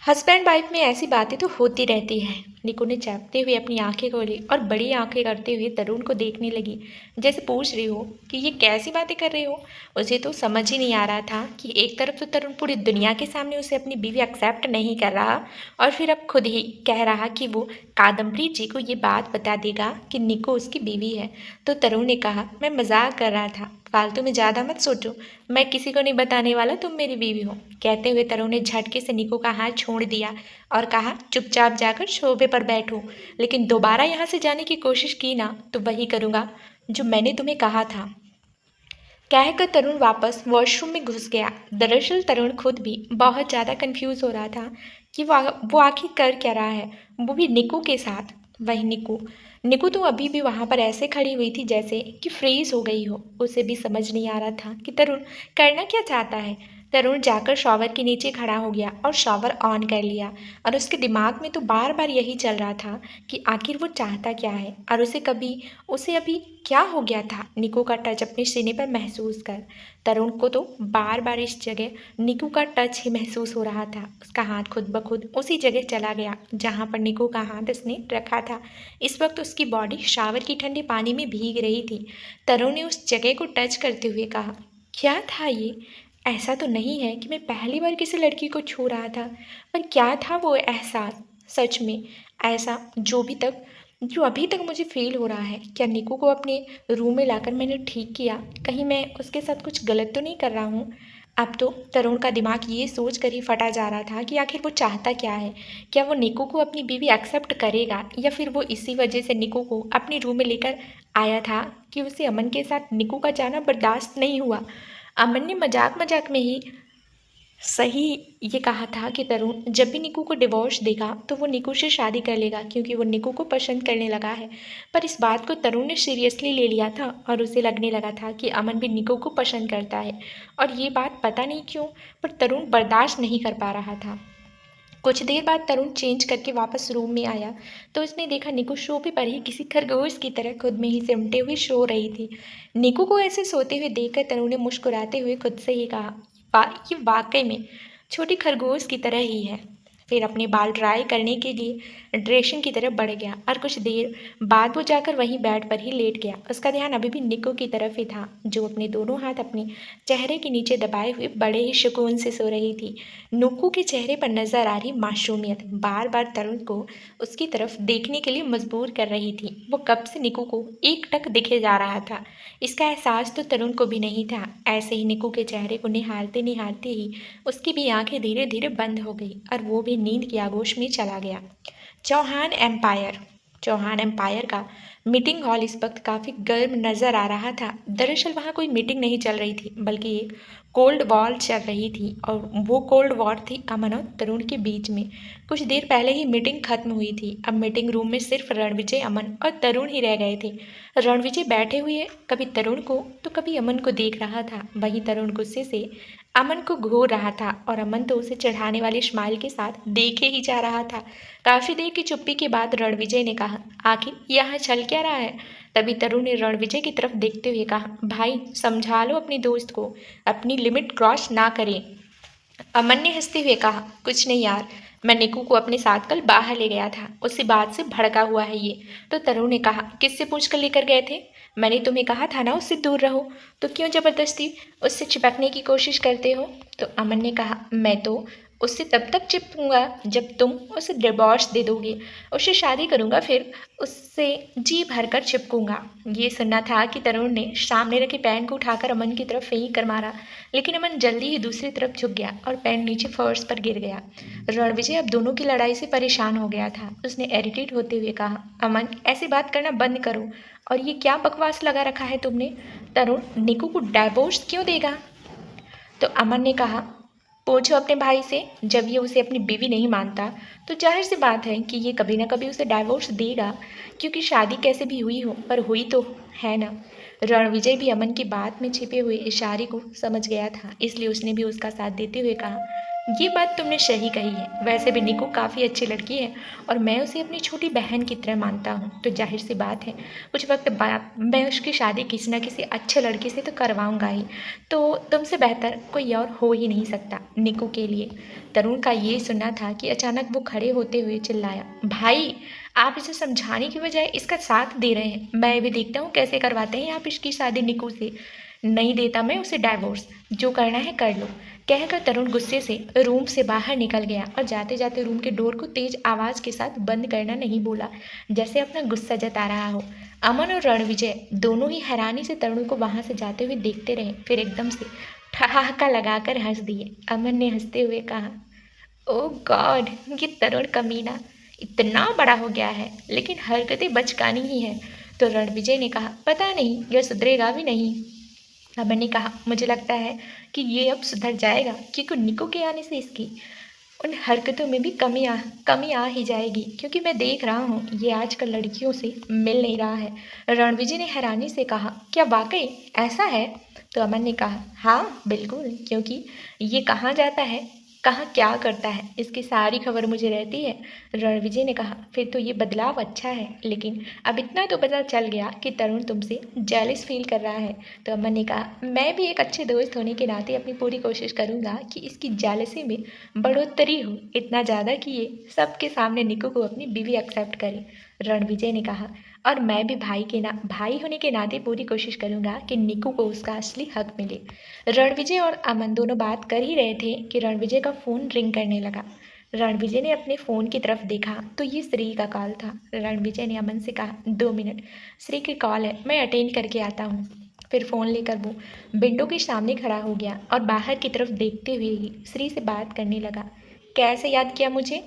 हस्बैंड वाइफ में ऐसी बातें तो होती रहती हैं। निकू ने चाहते हुए अपनी आंखें खोली और बड़ी आंखें करते हुए तरुण को देखने लगी, जैसे पूछ रही हो कि ये कैसी बातें कर रहे हो। उसे तो समझ ही नहीं आ रहा था कि एक तरफ तो तरुण पूरी दुनिया के सामने उसे अपनी बीवी एक्सेप्ट नहीं कर रहा, और फिर अब खुद ही कह रहा कि वो कादम्बरी जी को ये बात बता देगा कि निकू उसकी बीवी है। तो तरुण ने कहा, मैं मजाक कर रहा था, फालतू में ज़्यादा मत सोचो, मैं किसी को नहीं बताने वाला तुम मेरी बीवी हो। कहते हुए तरुण ने झटके से निकू का हाथ छोड़ दिया और कहा, चुपचाप जाकर शोबे पर बैठो, लेकिन दोबारा यहाँ से जाने की कोशिश की ना तो वही करूँगा जो मैंने तुम्हें कहा था। कहकर तरुण वापस वॉशरूम में घुस गया। दरअसल तरुण खुद भी बहुत ज़्यादा कंफ्यूज हो रहा था कि वो आखिर कर क्या रहा है, वो भी निकू के साथ। वही निकू निकू तो अभी भी वहाँ पर ऐसे खड़ी हुई थी जैसे कि फ्रीज हो गई हो। उसे भी समझ नहीं आ रहा था कि तरुण करना क्या चाहता है। तरुण जाकर शॉवर के नीचे खड़ा हो गया और शॉवर ऑन कर लिया, और उसके दिमाग में तो बार बार यही चल रहा था कि आखिर वो चाहता क्या है, और उसे अभी क्या हो गया था। निकू का टच अपने सीने पर महसूस कर तरुण को तो बार बार इस जगह निकू का टच ही महसूस हो रहा था। उसका हाथ खुद ब खुद उसी जगह चला गया जहाँ पर निकू का हाथ उसने रखा था। इस वक्त उसकी बॉडी शावर की ठंडे पानी में भीग रही थी। तरुण ने उस जगह को टच करते हुए कहा, क्या था ये? ऐसा तो नहीं है कि मैं पहली बार किसी लड़की को छू रहा था, पर क्या था वो एहसास? सच में ऐसा जो अभी तक मुझे फील हो रहा है, क्या निकू को अपने रूम में लाकर मैंने ठीक किया? कहीं मैं उसके साथ कुछ गलत तो नहीं कर रहा हूँ? अब तो तरुण का दिमाग ये सोच कर ही फटा जा रहा था कि आखिर वो चाहता क्या है। क्या वो निकू को अपनी बीवी एक्सेप्ट करेगा, या फिर वो इसी वजह से निकू को अपने रूम में लेकर आया था कि उसे अमन के साथ निकू का जाना बर्दाश्त नहीं हुआ। अमन ने मजाक मजाक में ही सही ये कहा था कि तरुण जब भी निकू को डिवोर्स देगा तो वो निकू से शादी कर लेगा, क्योंकि वो निकू को पसंद करने लगा है। पर इस बात को तरुण ने सीरियसली ले लिया था और उसे लगने लगा था कि अमन भी निकू को पसंद करता है, और ये बात पता नहीं क्यों पर तरुण बर्दाश्त नहीं कर पा रहा था। कुछ देर बाद तरुण चेंज करके वापस रूम में आया तो उसने देखा निकू सोफे पर ही किसी खरगोश की तरह खुद में ही सिमटे हुए सो रही थी। निकू को ऐसे सोते हुए देखकर तरुण ने मुस्कुराते हुए खुद से ही कहा, ये वाकई में छोटी खरगोश की तरह ही है। फिर अपने बाल ड्राई करने के लिए ड्रेसिंग की तरफ बढ़ गया और कुछ देर बाद वो जाकर वहीं बेड पर ही लेट गया। उसका ध्यान अभी भी निक्कू की तरफ ही था, जो अपने दोनों हाथ अपने चेहरे के नीचे दबाए हुए बड़े ही सुकून से सो रही थी। निक्कू के चेहरे पर नजर आ रही मासूमियत बार बार तरुण को उसकी तरफ देखने के लिए मजबूर कर रही थी। वो कब से निक्कू को एकटक दिखे जा रहा था, इसका एहसास तो तरुण को भी नहीं था। ऐसे ही निक्कू के चेहरे को निहारते निहारते ही उसकी भी आंखें धीरे धीरे बंद हो गई और वो भी नींद की आगोश में चला गया। चौहान एम्पायर का मीटिंग हॉल इस वक्त काफ़ी गर्म नज़र आ रहा था। दरअसल वहाँ कोई मीटिंग नहीं चल रही थी, बल्कि एक कोल्ड वॉर चल रही थी, और वो कोल्ड वॉर थी अमन और तरुण के बीच में। कुछ देर पहले ही मीटिंग खत्म हुई थी। अब मीटिंग रूम में सिर्फ रणविजय, अमन और तरुण ही रह गए थे। रणविजय बैठे हुए कभी तरुण को तो कभी अमन को देख रहा था। वहीं तरुण गुस्से से अमन को घूर रहा था और अमन तो उसे चढ़ाने वाली स्माइल के साथ देखे ही जा रहा था। काफी देर की चुप्पी के बाद रणविजय ने कहा, आखिर यहाँ चल क्या रहा है? तभी तरुण ने रणविजय की तरफ देखते हुए कहा, भाई समझा लो अपने दोस्त को, अपनी लिमिट क्रॉस ना करे। अमन ने हंसते हुए कहा, कुछ नहीं यार, मैं निक्कू को अपने साथ कल बाहर ले गया था, उसी बात से भड़का हुआ है ये। तो तरुण ने कहा, किससे पूछ कर लेकर गए थे? मैंने तुम्हें कहा था ना उससे दूर रहो, तो क्यों जबरदस्ती उससे चिपकने की कोशिश करते हो? तो अमन ने कहा, मैं तो उससे तब तक चिपकूंगा जब तुम उसे डिवोर्स दे दोगे, उससे शादी करूंगा, फिर उससे जी भरकर चिपकूंगा। ये सुनना था कि तरुण ने सामने रखे पेन को उठाकर अमन की तरफ फेंक कर मारा, लेकिन अमन जल्दी ही दूसरी तरफ झुक गया और पेन नीचे फर्श पर गिर गया। रणविजय अब दोनों की लड़ाई से परेशान हो गया था। उसने इरिटेट होते हुए कहा, अमन ऐसी बात करना बंद करो, और ये क्या बकवास लगा रखा है तुमने? तरुण निक्कू को डाइवोर्स क्यों देगा? तो अमन ने कहा, पूछो अपने भाई से, जब ये उसे अपनी बीवी नहीं मानता तो जाहिर सी बात है कि ये कभी ना कभी उसे डाइवोर्स देगा, क्योंकि शादी कैसे भी हुई हो पर हुई तो है ना। रणविजय भी अमन की बात में छिपे हुए इशारे को समझ गया था, इसलिए उसने भी उसका साथ देते हुए कहा, ये बात तुमने सही कही है, वैसे भी निक्कू काफ़ी अच्छी लड़की है और मैं उसे अपनी छोटी बहन की तरह मानता हूँ, तो जाहिर सी बात है कुछ वक्त बाद मैं उसकी शादी किसी न किसी अच्छे लड़के से तो करवाऊंगा ही, तो तुमसे बेहतर कोई और हो ही नहीं सकता निक्कू के लिए। तरुण का ये सुनना था कि अचानक वो खड़े होते हुए चिल्लाया, भाई आप इसे समझाने की बजाय इसका साथ दे रहे हैं। मैं भी देखता हूँ कैसे करवाते हैं आप इसकी शादी निक्कू से। नहीं देता मैं उसे डाइवोर्स, जो करना है कर लो, कहकर तरुण गुस्से से रूम से बाहर निकल गया और जाते जाते रूम के डोर को तेज आवाज के साथ बंद करना नहीं बोला, जैसे अपना गुस्सा जता रहा हो। अमन और रणविजय दोनों ही हैरानी से तरुण को वहां से जाते हुए देखते रहे, फिर एकदम से ठहाका लगाकर हंस दिए। अमन ने हंसते हुए कहा, ओ गॉड, ये तरुण कमीना इतना बड़ा हो गया है, लेकिन हरकतें बचकानी ही है। तो रणविजय ने कहा, पता नहीं यह सुधरेगा भी नहीं। अमन ने कहा, मुझे लगता है कि ये अब सुधर जाएगा, क्योंकि निक्कू के आने से इसकी उन हरकतों में भी कमी आ ही जाएगी, क्योंकि मैं देख रहा हूँ ये आजकल लड़कियों से मिल नहीं रहा है। रणविजय ने हैरानी से कहा, क्या वाकई ऐसा है? तो अमन ने कहा, हाँ बिल्कुल, क्योंकि ये कहाँ जाता है, कहाँ क्या करता है, इसकी सारी खबर मुझे रहती है। रणविजय ने कहा, फिर तो ये बदलाव अच्छा है, लेकिन अब इतना तो पता चल गया कि तरुण तुमसे जेलस फील कर रहा है। तो अमन ने कहा, मैं भी एक अच्छे दोस्त होने के नाते अपनी पूरी कोशिश करूंगा कि इसकी जेलसी में बढ़ोतरी हो, इतना ज़्यादा कि ये सबके सामने निक्कू को अपनी बीवी एक्सेप्ट करे। रणविजय ने कहा, और मैं भी भाई होने के नाते पूरी कोशिश करूंगा कि निक्कू को उसका असली हक मिले। रणविजय और अमन दोनों बात कर ही रहे थे कि रणविजय का फ़ोन रिंग करने लगा। रणविजय ने अपने फ़ोन की तरफ देखा तो ये श्री का कॉल था। रणविजय ने अमन से कहा, 2 मिनट, श्री की कॉल है, मैं अटेंड करके आता हूँ। फिर फ़ोन लेकर वो विंडो के सामने खड़ा हो गया और बाहर की तरफ देखते हुए ही श्री से बात करने लगा। कैसे याद किया मुझे?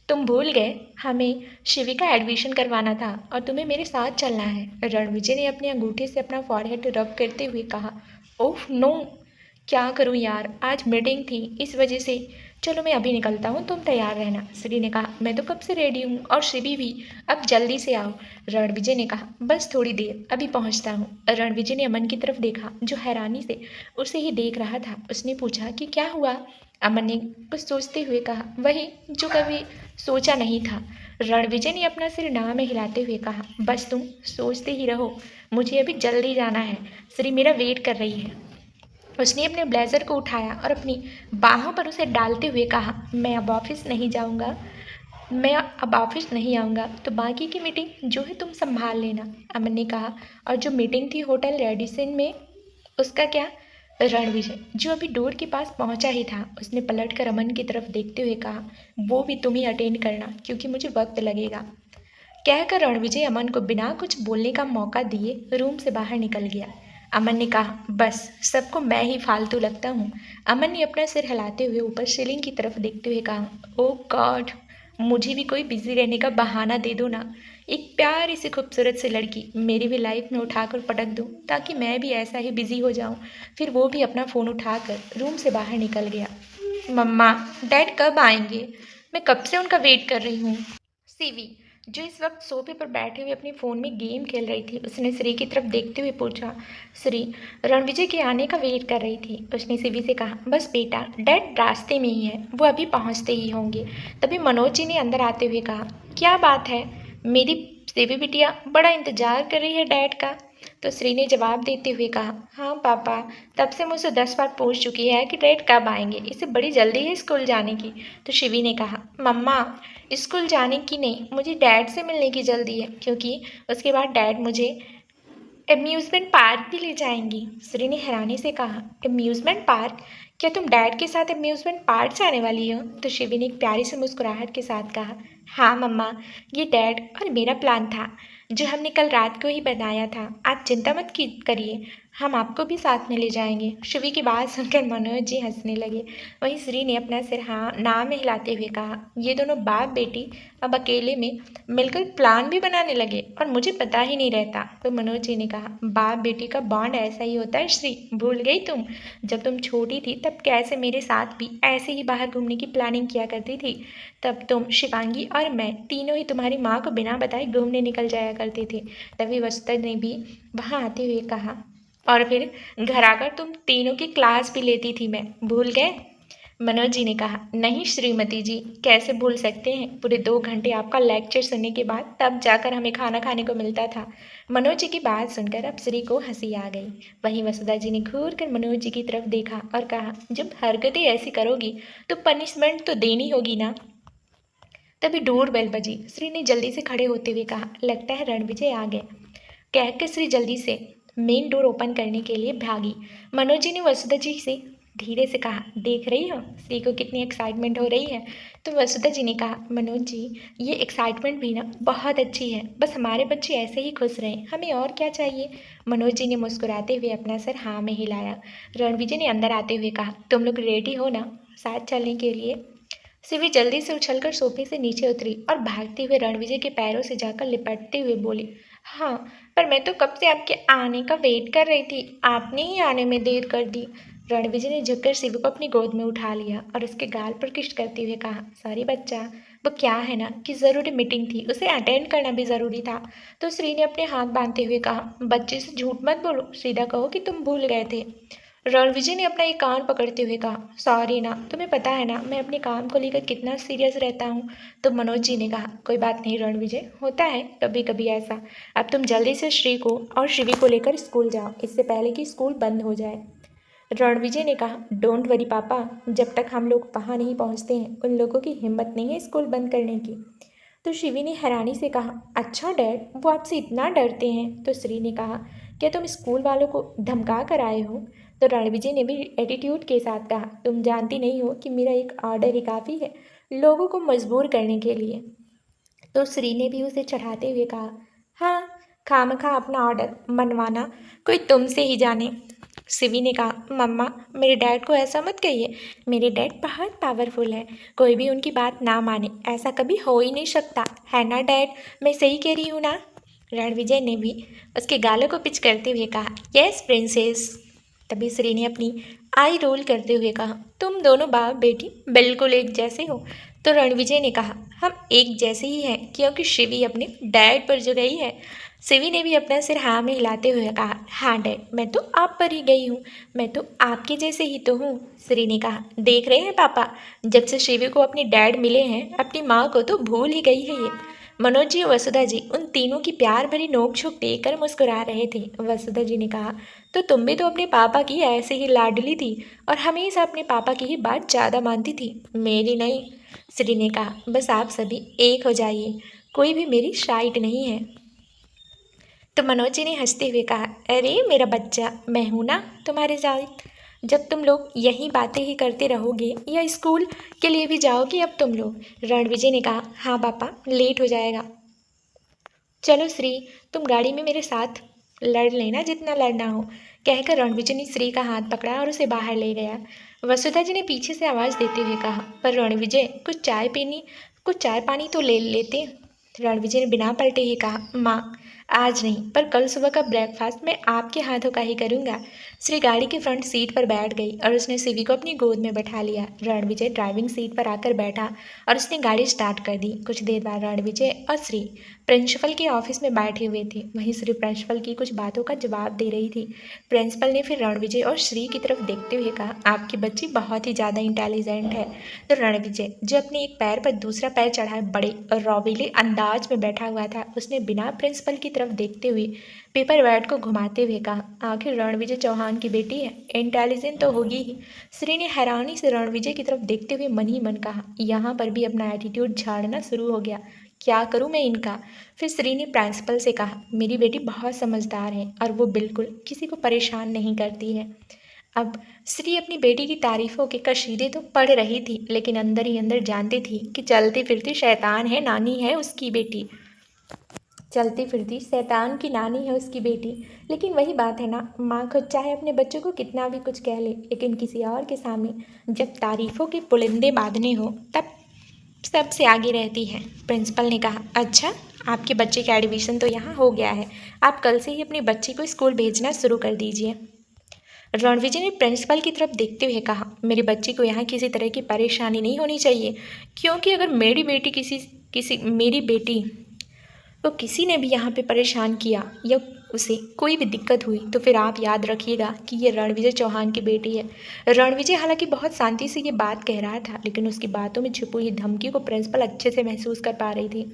तुम भूल गए, हमें शिवी का एडमिशन करवाना था और तुम्हें मेरे साथ चलना है। रणविजय ने अपने अंगूठे से अपना फॉरहेड रब करते हुए कहा, ओह नो, क्या करूं यार, आज मीटिंग थी इस वजह से। चलो मैं अभी निकलता हूँ, तुम तैयार रहना। श्री ने कहा, मैं तो कब से रेडी हूँ, और शिवी भी, अब जल्दी से आओ। रणविजय ने कहा, बस थोड़ी देर, अभी पहुँचता हूँ। रणविजय ने अमन की तरफ देखा, जो हैरानी से उसे ही देख रहा था। उसने पूछा कि क्या हुआ? अमन ने कुछ सोचते हुए कहा, वही जो कभी सोचा नहीं था। रणविजय ने अपना सिर ना में हिलाते हुए कहा, बस तुम सोचते ही रहो, मुझे अभी जल्दी जाना है, श्री मेरा वेट कर रही है। उसने अपने ब्लेज़र को उठाया और अपनी बाहों पर उसे डालते हुए कहा, मैं अब ऑफिस नहीं आऊँगा, तो बाकी की मीटिंग जो है तुम संभाल लेना, अमन ने कहा। और जो मीटिंग थी होटल रेडिसन में, उसका क्या? रणविजय, जो अभी डोर के पास पहुंचा ही था, उसने पलटकर अमन की तरफ देखते हुए कहा, वो भी तुम ही अटेंड करना क्योंकि मुझे वक्त लगेगा। कहकर रणविजय अमन को बिना कुछ बोलने का मौका दिए रूम से बाहर निकल गया। अमन ने कहा, बस सबको मैं ही फालतू लगता हूँ। अमन ने अपना सिर हिलाते हुए ऊपर सीलिंग की तरफ देखते हुए कहा, ओह गॉड, मुझे भी कोई बिजी रहने का बहाना दे दो ना। एक प्यारी सी खूबसूरत सी लड़की मेरी भी लाइफ में उठाकर पटक दूँ ताकि मैं भी ऐसा ही बिजी हो जाऊँ। फिर वो भी अपना फ़ोन उठाकर रूम से बाहर निकल गया। मम्मा, डैड कब आएंगे? मैं कब से उनका वेट कर रही हूँ। सीवी, जो इस वक्त सोफे पर बैठे हुए अपने फ़ोन में गेम खेल रही थी, उसने श्री की तरफ देखते हुए पूछा। श्री रणविजय के आने का वेट कर रही थी। उसने सीवी से कहा, बस बेटा, डैड रास्ते में ही है, वो अभी पहुंचते ही होंगे। तभी मनोज जी ने अंदर आते हुए कहा, क्या बात है, मेरी सीवी बिटिया बड़ा इंतजार कर रही है डैड का। तो श्री ने जवाब देते हुए कहा, हाँ पापा, तब से मुझसे 10 बार पूछ चुकी है कि डैड कब आएंगे, इसे बड़ी जल्दी है स्कूल जाने की। तो शिवी ने कहा, मम्मा, स्कूल जाने की नहीं, मुझे डैड से मिलने की जल्दी है, क्योंकि उसके बाद डैड मुझे एम्यूज़मेंट पार्क भी ले जाएंगी। श्री ने हैरानी से कहा, एम्यूज़मेंट पार्क? क्या तुम डैड के साथ एम्यूज़मेंट पार्क जाने वाली हो? तो शिवी ने एक प्यारी सी मुस्कुराहट के साथ कहा, हाँ मम्मा, ये डैड और मेरा प्लान था जो हमने कल रात को ही बनाया था। आप चिंता मत करिए, हम आपको भी साथ में ले जाएंगे। शिवी की बात सुनकर मनोज जी हंसने लगे। वहीं श्री ने अपना सिर हाँ ना में हिलाते हुए कहा, ये दोनों बाप बेटी अब अकेले में मिलकर प्लान भी बनाने लगे और मुझे पता ही नहीं रहता। तो मनोज जी ने कहा, बाप बेटी का बॉन्ड ऐसा ही होता है श्री, भूल गई तुम? जब तुम छोटी थी तब कैसे मेरे साथ भी ऐसे ही बाहर घूमने की प्लानिंग किया करती थी। तब तुम, शिवांगी और मैं तीनों ही तुम्हारी माँ को बिना बताए घूमने निकल जाया करते थे। तभी वसुधा ने भी वहाँ आते हुए कहा, और फिर घर आकर तुम तीनों की क्लास भी लेती थी मैं, भूल गए? मनोज जी ने कहा, नहीं श्रीमती जी, कैसे भूल सकते हैं, पूरे 2 घंटे आपका लेक्चर सुनने के बाद तब जाकर हमें खाना खाने को मिलता था। मनोज जी की बात सुनकर अब श्री को हंसी आ गई। वहीं वसुधा जी ने घूर कर मनोज जी की तरफ देखा और कहा, जब हरकतें ऐसी करोगी तो पनिशमेंट तो देनी होगी ना। तभी डोर बेल बजी। श्री ने जल्दी से खड़े होते हुए कहा, लगता है रणविजय आ गए। कहकर श्री जल्दी से मेन डोर ओपन करने के लिए भागी। मनोज जी ने वसुधा जी से धीरे से कहा, देख रही हो श्री को कितनी एक्साइटमेंट हो रही है? तो वसुधा जी ने कहा, मनोज जी, ये एक्साइटमेंट भी ना बहुत अच्छी है, बस हमारे बच्चे ऐसे ही खुश रहें, हमें और क्या चाहिए? मनोज जी ने मुस्कुराते हुए अपना सर हाँ में हिलाया। रणविजय ने अंदर आते हुए कहा, तुम लोग रेडी हो ना साथ चलने के लिए? सिवी जल्दी से उछलकर सोफे से नीचे उतरी और भागते हुए रणविजय के पैरों से जाकर लिपटते हुए बोली, हाँ, पर मैं तो कब से आपके आने का वेट कर रही थी, आपने ही आने में देर कर दी। रणविजय ने झुककर शिव को अपनी गोद में उठा लिया और उसके गाल पर किस करते हुए कहा, सॉरी बच्चा, वो क्या है ना कि ज़रूरी मीटिंग थी, उसे अटेंड करना भी ज़रूरी था। तो श्री ने अपने हाथ बांधते हुए कहा, बच्चे से झूठ मत बोलो, सीधा कहो कि तुम भूल गए थे। रणविजय ने अपना एक कान पकड़ते हुए कहा, सॉरी ना, तुम्हें पता है ना मैं अपने काम को लेकर कितना सीरियस रहता हूँ। तो मनोज जी ने कहा, कोई बात नहीं रणविजय, होता है कभी कभी ऐसा। अब तुम जल्दी से श्री को और शिवी को लेकर स्कूल जाओ, इससे पहले कि स्कूल बंद हो जाए। रणविजय ने कहा, डोंट वरी पापा, जब तक हम लोग वहाँ नहीं पहुँचते हैं उन लोगों की हिम्मत नहीं है स्कूल बंद करने की। तो शिवी ने हैरानी से कहा, अच्छा डैड, वो आपसे इतना डरते हैं? तो श्री ने कहा, क्या तुम स्कूल वालों को धमका कर आए हो? तो रणविजय ने भी एटीट्यूड के साथ कहा, तुम जानती नहीं हो कि मेरा एक ऑर्डर ही काफ़ी है लोगों को मजबूर करने के लिए। तो श्री ने भी उसे चढ़ाते हुए कहा, हाँ, खामखा अपना ऑर्डर मनवाना कोई तुमसे ही जाने। शिवी ने कहा, मम्मा, मेरे डैड को ऐसा मत कहिए, मेरे डैड बहुत पावरफुल है, कोई भी उनकी बात ना माने, ऐसा कभी हो ही नहीं सकता, है ना डैड? मैं सही कह रही हूँ ना? रणविजय ने भी उसके गालों को पिच करते हुए कहा, यस प्रिंसेस। तभी श्री ने अपनी आई रोल करते हुए कहा, तुम दोनों बाप बेटी बिल्कुल एक जैसे हो। तो रणविजय ने कहा, हम एक जैसे ही हैं क्योंकि शिवी अपने डैड पर जो गई है। शिवी ने भी अपना सिर हाँ में हिलाते हुए कहा, हाँ डैड, मैं तो आप पर ही गई हूँ, मैं तो आपके जैसे ही तो हूँ। श्री ने कहा, देख रहे हैं पापा, जब से शिवी को अपने डैड मिले हैं अपनी माँ को तो भूल ही गई है ये। मनोज जी और वसुधा जी उन तीनों की प्यार भरी नोक झोंक देखकर मुस्कुरा रहे थे। वसुधा जी ने कहा, तो तुम भी तो अपने पापा की ऐसे ही लाडली थी और हमेशा अपने पापा की ही बात ज़्यादा मानती थी, मेरी नहीं। श्री ने कहा, बस आप सभी एक हो जाइए, कोई भी मेरी साइड नहीं है। तो मनोज जी ने हंसते हुए कहा, अरे मेरा बच्चा, मैं हूं ना तुम्हारे साथ। जब तुम लोग यही बातें ही करते रहोगे या स्कूल के लिए भी जाओगे अब तुम लोग। रणविजय ने कहा, हाँ पापा, लेट हो जाएगा। चलो श्री, तुम गाड़ी में मेरे साथ लड़ लेना जितना लड़ना हो, कहकर रणविजय ने श्री का हाथ पकड़ा और उसे बाहर ले गया। वसुधा जी ने पीछे से आवाज़ देते हुए कहा, पर रणविजय, कुछ चाय पानी तो ले लेते। रणविजय ने बिना पलटे ही कहा, माँ आज नहीं, पर कल सुबह का ब्रेकफास्ट मैं आपके हाथों का ही करूँगा। श्री गाड़ी की फ्रंट सीट पर बैठ गई और उसने सिवी को अपनी गोद में बैठा लिया। रणविजय ड्राइविंग सीट पर आकर बैठा और उसने गाड़ी स्टार्ट कर दी। कुछ देर बाद रणविजय और श्री प्रिंसिपल के ऑफिस में बैठे हुए थे। वहीं श्री प्रिंसिपल की कुछ बातों का जवाब दे रही थी। प्रिंसिपल ने फिर रणविजय और श्री की तरफ देखते हुए कहा, आपकी बच्ची बहुत ही ज़्यादा इंटेलिजेंट है। तो रणविजय, जो अपने एक पैर पर दूसरा पैर चढ़ाए बड़े और रौबीले अंदाज में बैठा हुआ था, उसने बिना प्रिंसिपल की तरफ देखते हुए पेपर वेट को घुमाते हुए कहा, आखिर रणविजय चौहान की बेटी है, इंटेलिजेंट तो होगी ही। श्री ने हैरानी से रणविजय की तरफ देखते हुए मन ही मन कहा, यहाँ पर भी अपना एटीट्यूड झाड़ना शुरू हो गया, क्या करूँ मैं इनका। फिर श्री ने प्रिंसिपल से कहा, मेरी बेटी बहुत समझदार है और वो बिल्कुल किसी को परेशान नहीं करती है। अब श्री अपनी बेटी की तारीफों के कशीदे तो पढ़ रही थी, लेकिन अंदर ही अंदर जानती थी कि चलती फिरती शैतान है, नानी है उसकी बेटी। चलती फिरती शैतान की नानी है उसकी बेटी। लेकिन वही बात है ना, माँ खुद चाहे अपने बच्चों को कितना भी कुछ कह ले, लेकिन किसी और के सामने जब तारीफों के पुलिंदे बांधने हो तब सबसे आगे रहती है। प्रिंसिपल ने कहा, अच्छा, आपके बच्चे का एडमिशन तो यहाँ हो गया है, आप कल से ही अपने बच्चे को स्कूल भेजना शुरू कर दीजिए। रणविजय ने प्रिंसिपल की तरफ देखते हुए कहा, मेरे बच्चे को यहाँ किसी तरह की परेशानी नहीं होनी चाहिए, क्योंकि अगर मेरी बेटी तो किसी ने भी यहाँ पे परेशान किया या उसे कोई भी दिक्कत हुई तो फिर आप याद रखिएगा कि ये रणविजय चौहान की बेटी है। रणविजय हालांकि बहुत शांति से ये बात कह रहा था, लेकिन उसकी बातों में छुपी हुई धमकी को प्रिंसिपल अच्छे से महसूस कर पा रही थी,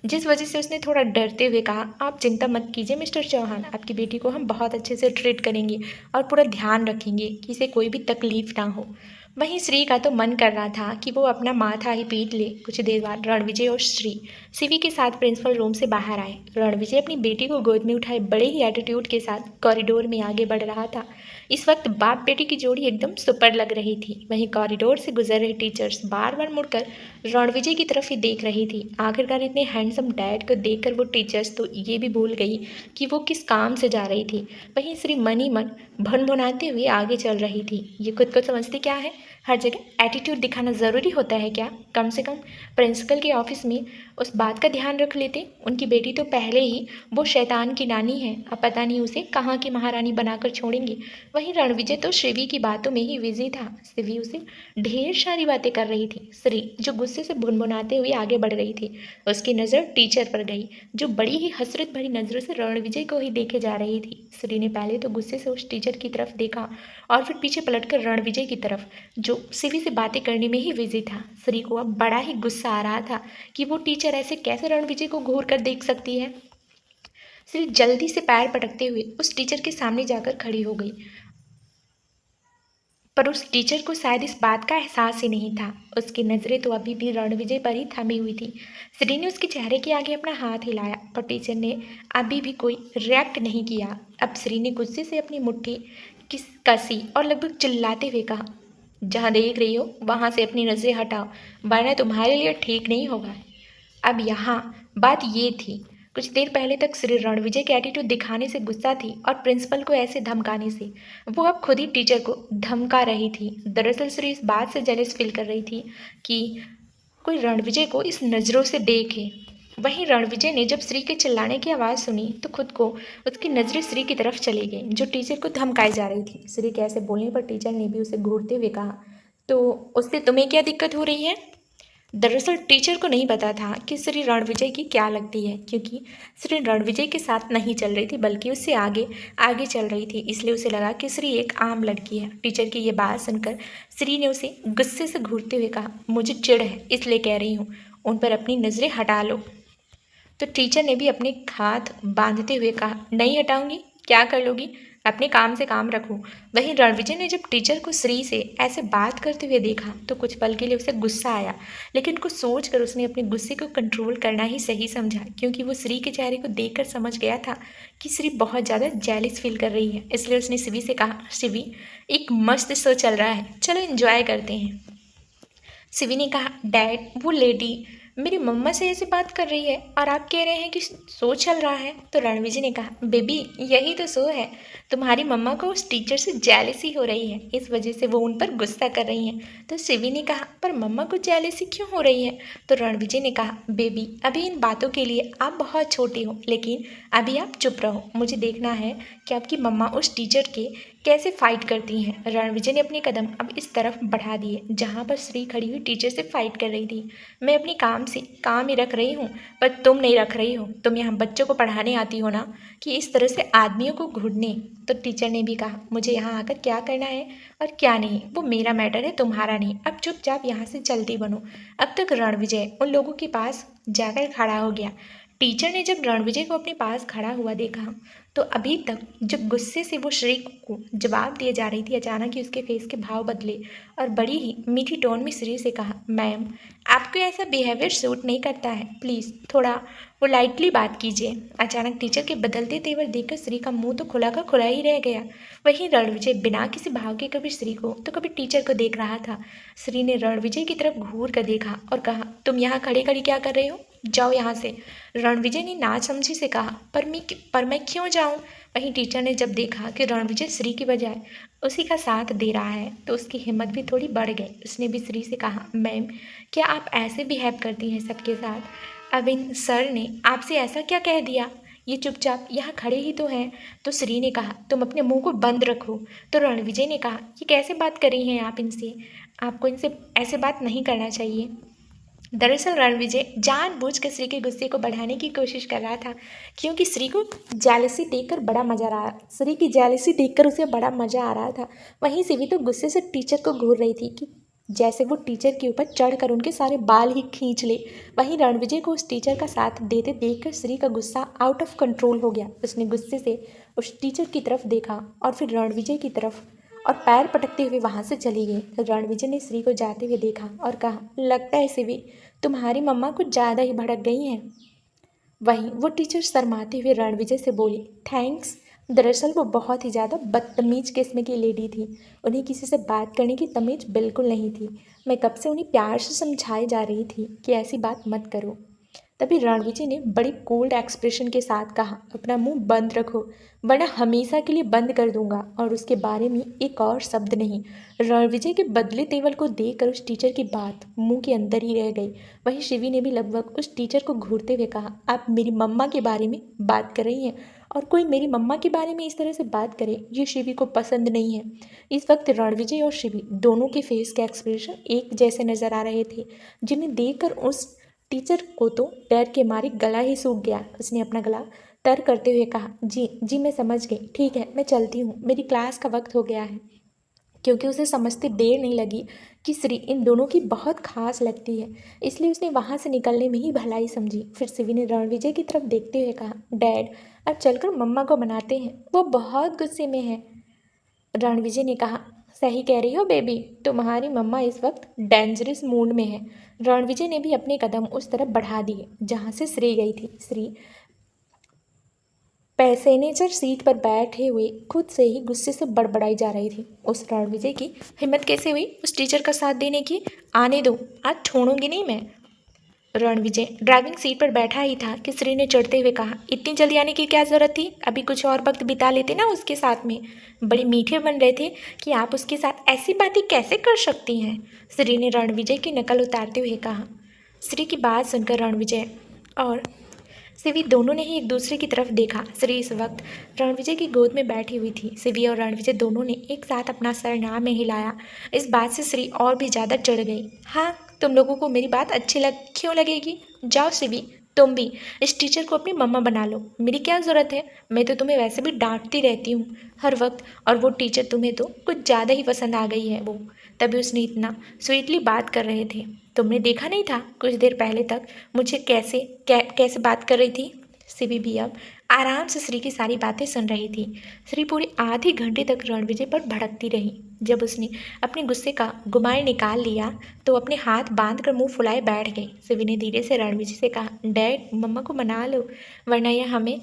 जिस वजह से उसने थोड़ा डरते हुए कहा, आप चिंता मत कीजिए मिस्टर चौहान, आपकी बेटी को हम बहुत अच्छे से ट्रीट करेंगे और पूरा ध्यान रखेंगे कि इसे कोई भी तकलीफ ना हो। वहीं श्री का तो मन कर रहा था कि वो अपना माथा ही पीट ले। कुछ देर बाद रणविजय और श्री सिवी के साथ प्रिंसिपल रूम से बाहर आए। रणविजय अपनी बेटी को गोद में उठाए बड़े ही एटीट्यूड के साथ कॉरिडोर में आगे बढ़ रहा था। इस वक्त बाप बेटी की जोड़ी एकदम सुपर लग रही थी। वहीं कॉरिडोर से गुजर रहे टीचर्स बार बार मुड़कर रणविजय की तरफ ही देख रही थी। आखिरकार इतने हैंडसम डैड को देखकर वो टीचर्स तो ये भी भूल गई कि वो किस काम से जा रही थी। वहीं श्री मन ही मन भनभनाते हुए आगे चल रही थी। ये खुद को समझती क्या है, हर जगह एटीट्यूड दिखाना ज़रूरी होता है क्या? कम से कम प्रिंसिपल के ऑफिस में उस बात का ध्यान रख लेते। उनकी बेटी तो पहले ही वो शैतान की नानी है, अब पता नहीं उसे कहाँ की महारानी बनाकर छोड़ेंगे। वहीं रणविजय तो शिवी की बातों में ही बिजी था। शिवी उसे ढेर सारी बातें कर रही थी। श्री जो गुस्से से भुनभुनाते हुए आगे बढ़ रही थी, उसकी नज़र टीचर पर गई, जो बड़ी ही हसरत भरी नज़रों से रणविजय को ही देखे जा रही थी। श्री ने पहले तो गुस्से से उस टीचर की तरफ देखा और फिर पीछे पलटकर रणविजय की तरफ, जो सिवी से बातें करने में ही बिजी था। श्री को अब बड़ा ही गुस्सा आ रहा था कि वो टीचर ऐसे कैसे रणविजय को घूर कर देख सकती है। श्री जल्दी से पैर पटकते हुए उस टीचर के सामने जाकर खड़ी हो गई, पर उस टीचर को शायद इस बात का एहसास ही नहीं था। उसकी नज़रें तो अभी भी रणविजय पर ही थमी हुई थी। श्री ने उसके चेहरे के आगे अपना हाथ हिलाया, पर टीचर ने अभी भी कोई रिएक्ट नहीं किया। अब श्री ने गुस्से से अपनी मुट्ठी कसी और लगभग चिल्लाते हुए कहा, जहाँ देख रही हो वहाँ से अपनी नज़रें हटाओ, वरना तुम्हारे लिए ठीक नहीं होगा। अब यहाँ बात ये थी, कुछ देर पहले तक श्री रणविजय के एटीट्यूड दिखाने से गुस्सा थी और प्रिंसिपल को ऐसे धमकाने से वो अब खुद ही टीचर को धमका रही थी। दरअसल श्री इस बात से जेलस फील कर रही थी कि कोई रणविजय को इस नज़रों से देखे। वहीं रणविजय ने जब श्री के चिल्लाने की आवाज़ सुनी तो खुद को उसकी नज़रें श्री की तरफ चली गई, जो टीचर को धमकाई जा रही थी। श्री के ऐसे बोलने पर टीचर ने भी उसे घूरते हुए कहा, तो उससे तुम्हें क्या दिक्कत हो रही है? दरअसल टीचर को नहीं पता था कि श्री रणविजय की क्या लगती है, क्योंकि श्री रणविजय के साथ नहीं चल रही थी बल्कि उससे आगे आगे चल रही थी। इसलिए उसे लगा कि श्री एक आम लड़की है। टीचर की ये बात सुनकर श्री ने उसे गुस्से से घूरते हुए कहा, मुझे चिढ़ है इसलिए कह रही हूँ, उन पर अपनी नज़रें हटा लो। तो टीचर ने भी अपने हाथ बांधते हुए कहा, नहीं हटाऊंगी, क्या कर लोगी? अपने काम से काम रखो। वहीं रणविजय ने जब टीचर को श्री से ऐसे बात करते हुए देखा तो कुछ पल के लिए उसे गुस्सा आया, लेकिन कुछ सोच कर उसने अपने गुस्से को कंट्रोल करना ही सही समझा, क्योंकि वो श्री के चेहरे को देखकर समझ गया था कि श्री बहुत ज़्यादा जेलिस फील कर रही है। इसलिए उसने शिवी से कहा, शिवी एक मस्त शो चल रहा है, चलो एंजॉय करते हैं। शिवी ने कहा, डैड वो लेडी मेरी मम्मा से ऐसे बात कर रही है और आप कह रहे हैं कि शो चल रहा है। तो रणविजय ने कहा, बेबी यही तो शो है, तुम्हारी मम्मा को उस टीचर से जेलसी हो रही है, इस वजह से वो उन पर गुस्सा कर रही हैं। तो शिवी ने कहा, पर मम्मा को जेलसी क्यों हो रही है। तो रणविजय ने कहा, बेबी अभी इन बातों के लिए आप बहुत छोटी हो, लेकिन अभी आप चुप रहो, मुझे देखना है कि आपकी मम्मा उस टीचर के कैसे फाइट करती हैं। रणविजय ने अपने कदम अब इस तरफ बढ़ा दिए जहाँ पर श्री खड़ी हुई टीचर से फाइट कर रही थी। मैं अपने काम से काम ही रख रही हूँ, पर तुम नहीं रख रही हो। तुम यहाँ बच्चों को पढ़ाने आती हो ना, कि इस तरह से आदमियों को घूरने। तो टीचर ने भी कहा, मुझे यहाँ आकर क्या करना है और क्या नहीं वो मेरा मैटर है, तुम्हारा नहीं। अब चुपचाप यहाँ से चलती बनो। अब तक रणविजय उन लोगों के पास जाकर खड़ा हो गया। टीचर ने जब रणविजय को अपने पास खड़ा हुआ देखा तो अभी तक जब गुस्से से वो श्री को जवाब दिए जा रही थी, अचानक ही उसके फेस के भाव बदले और बड़ी ही मीठी टोन में श्री से कहा, मैम आपको ऐसा बिहेवियर सूट नहीं करता है, प्लीज़ थोड़ा पोलाइटली बात कीजिए। अचानक टीचर के बदलते तेवर देखकर श्री का मुंह तो खुला का खुला ही रह गया। वहीं रणविजय बिना किसी भाव के कभी श्री को तो कभी टीचर को देख रहा था। श्री ने रणविजय की तरफ घूर कर देखा और कहा, तुम यहाँ खड़ी खड़ी क्या कर रहे हो, जाओ यहाँ से। रणविजय ने ना समझी से कहा, पर मैं क्यों जाऊँ। वहीं टीचर ने जब देखा कि रणविजय श्री की बजाय उसी का साथ दे रहा है तो उसकी हिम्मत भी थोड़ी बढ़ गई। उसने भी श्री से कहा, मैम क्या आप ऐसे बिहेव करती हैं सबके साथ। अब इन सर ने आपसे ऐसा क्या कह दिया, ये चुपचाप यहाँ खड़े ही तो हैं। तो श्री ने कहा, तुम अपने मुंह को बंद रखो। तो रणविजय ने कहा, ये कैसे बात कर रही हैं आप इनसे, आपको इनसे ऐसे बात नहीं करना चाहिए। दरअसल रणविजय जानबूझ कर श्री के गुस्से को बढ़ाने की कोशिश कर रहा था, क्योंकि श्री को जेलसी देखकर बड़ा मजा आ रहा, श्री की जेलसी देखकर उसे बड़ा मजा आ रहा था। वहीं शिवी तो गुस्से से टीचर को घूर रही थी कि जैसे वो टीचर के ऊपर चढ़कर उनके सारे बाल ही खींच ले। वहीं रणविजय को उस टीचर का साथ देते देखकर श्री का गुस्सा आउट ऑफ कंट्रोल हो गया। उसने गुस्से से उस टीचर की तरफ देखा और फिर रणविजय की तरफ और पैर पटकते हुए वहाँ से चली गई। रणविजय ने श्री को जाते हुए देखा और कहा, लगता है शिवी तुम्हारी मम्मा कुछ ज़्यादा ही भड़क गई हैं। वहीं वो टीचर शर्माते हुए रणविजय से बोली, थैंक्स। दरअसल वो बहुत ही ज़्यादा बदतमीज किस्म की लेडी थी, उन्हें किसी से बात करने की तमीज बिल्कुल नहीं थी। मैं कब से उन्हें प्यार से समझाई जा रही थी कि ऐसी बात मत करो। तभी रणविजय ने बड़ी कोल्ड एक्सप्रेशन के साथ कहा, अपना मुंह बंद रखो वरना हमेशा के लिए बंद कर दूंगा और उसके बारे में एक और शब्द नहीं। रणविजय के बदले तेवर को देखकर उस टीचर की बात मुंह के अंदर ही रह गई। वहीं शिवी ने भी लगभग उस टीचर को घूरते हुए कहा, आप मेरी मम्मा के बारे में बात कर रही हैं और कोई मेरी मम्मा के बारे में इस तरह से बात करे ये शिवी को पसंद नहीं है। इस वक्त रणविजय और शिवी दोनों के फेस के एक्सप्रेशन एक जैसे नजर आ रहे थे, जिन्हें देखकर उस टीचर को तो डर के मारे गला ही सूख गया। उसने अपना गला तर करते हुए कहा, जी मैं समझ गई, ठीक है मैं चलती हूँ, मेरी क्लास का वक्त हो गया है। क्योंकि उसे समझते देर नहीं लगी कि श्री इन दोनों की बहुत खास लगती है, इसलिए उसने वहाँ से निकलने में ही भलाई समझी। फिर शिवी ने रणविजय की तरफ देखते हुए कहा, डैड अब चलकर मम्मा को मनाते हैं, वो बहुत गुस्से में है। रणविजय ने कहा, सही कह रही हो बेबी, तुम्हारी मम्मा इस वक्त डेंजरस मूड में है। रणविजय ने भी अपने कदम उस तरफ बढ़ा दिए जहाँ से श्री गई थी। श्री पैसेंजर सीट पर बैठे हुए खुद से ही गुस्से से बड़बड़ाई जा रही थी। उस रणविजय की हिम्मत कैसे हुई उस टीचर का साथ देने की, आने दो आज छोड़ूंगी नहीं मैं। रणविजय ड्राइविंग सीट पर बैठा ही था कि श्री ने चढ़ते हुए कहा, इतनी जल्दी आने की क्या ज़रूरत थी, अभी कुछ और वक्त बिता लेते ना उसके साथ में, बड़े मीठे बन रहे थे कि आप उसके साथ ऐसी बातें कैसे कर सकती हैं। श्री ने रणविजय की नकल उतारते हुए कहा। श्री की बात सुनकर रणविजय और शिवी दोनों ने ही एक दूसरे की तरफ देखा। श्री इस वक्त रणविजय की गोद में बैठी हुई थी। शिवी और रणविजय दोनों ने एक साथ अपना सर नाम में हिलाया। इस बात से श्री और भी ज़्यादा चढ़ गई। हाँ तुम लोगों को मेरी बात अच्छी क्यों लगेगी, जाओ शिवी तुम भी इस टीचर को अपनी मम्मा बना लो, मेरी क्या ज़रूरत है, मैं तो तुम्हें वैसे भी डांटती रहती हूँ हर वक्त, और वो टीचर तुम्हें तो कुछ ज़्यादा ही पसंद आ गई है वो। तभी उसने इतना स्वीटली बात कर रहे थे, तुमने देखा नहीं था कुछ देर पहले तक मुझे कैसे बात कर रही थी। शिवी भी अब आराम से श्री की सारी बातें सुन रही थी। श्री पूरे आधे घंटे तक रणविजय पर भड़कती रही। जब उसने अपने गुस्से का गुमान निकाल लिया तो अपने हाथ बांध कर मुंह फुलाए बैठ गई। शिवी ने धीरे से रणविजय से कहा, डैड मम्मा को मना लो वरना यह हमें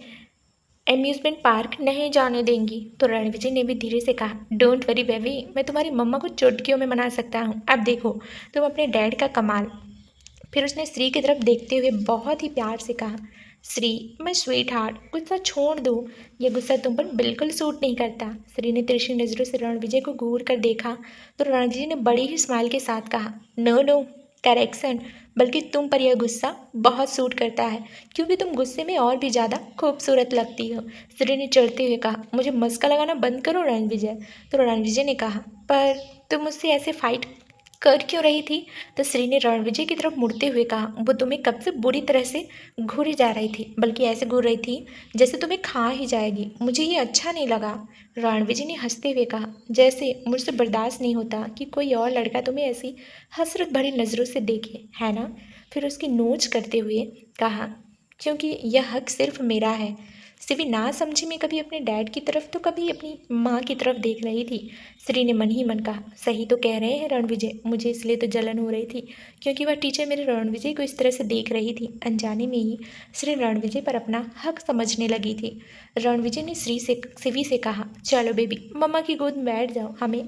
एम्यूजमेंट पार्क नहीं जाने देंगी। तो रणविजय ने भी धीरे से कहा, डोंट वरी बेबी, मैं तुम्हारी मम्मा को चुटकियों में मना सकता हूँ। अब देखो तुम अपने डैड का कमाल। फिर उसने श्री की तरफ देखते हुए बहुत ही प्यार से कहा, श्री मैं स्वीट हार्ट, गुस्सा छोड़ दो, यह गुस्सा तुम पर बिल्कुल सूट नहीं करता। श्री ने तिरछी नज़रों से रणविजय को घूर कर देखा तो रणविजय ने बड़ी ही स्माइल के साथ कहा, नो नो करेक्शन, बल्कि तुम पर यह गुस्सा बहुत सूट करता है क्योंकि तुम गुस्से में और भी ज़्यादा खूबसूरत लगती हो। श्री ने चढ़ते हुए कहा, मुझे मस्का लगाना बंद करो रणविजय। तो रणविजय ने कहा, पर तुम मुझसे ऐसे फाइट कर क्यों रही थी? तो श्री ने रणविजय की तरफ मुड़ते हुए कहा, वो तुम्हें कब से बुरी तरह से घूरी जा रही थी, बल्कि ऐसे घूर रही थी जैसे तुम्हें खा ही जाएगी। मुझे ये अच्छा नहीं लगा। रणविजय ने हंसते हुए कहा, जैसे मुझसे बर्दाश्त नहीं होता कि कोई और लड़का तुम्हें ऐसी हसरत भरी नज़रों से देखे, है ना? फिर उसकी नोच करते हुए कहा, क्योंकि यह हक सिर्फ मेरा है। सिवी ना समझी में कभी अपने डैड की तरफ तो कभी अपनी माँ की तरफ देख रही थी। श्री ने मन ही मन कहा, सही तो कह रहे हैं रणविजय, मुझे इसलिए तो जलन हो रही थी क्योंकि वह टीचर मेरे रणविजय को इस तरह से देख रही थी। अनजाने में ही श्री रणविजय पर अपना हक समझने लगी थी। रणविजय ने सिवी से कहा, चलो बेबी मम्मा की गोद में बैठ जाओ, हमें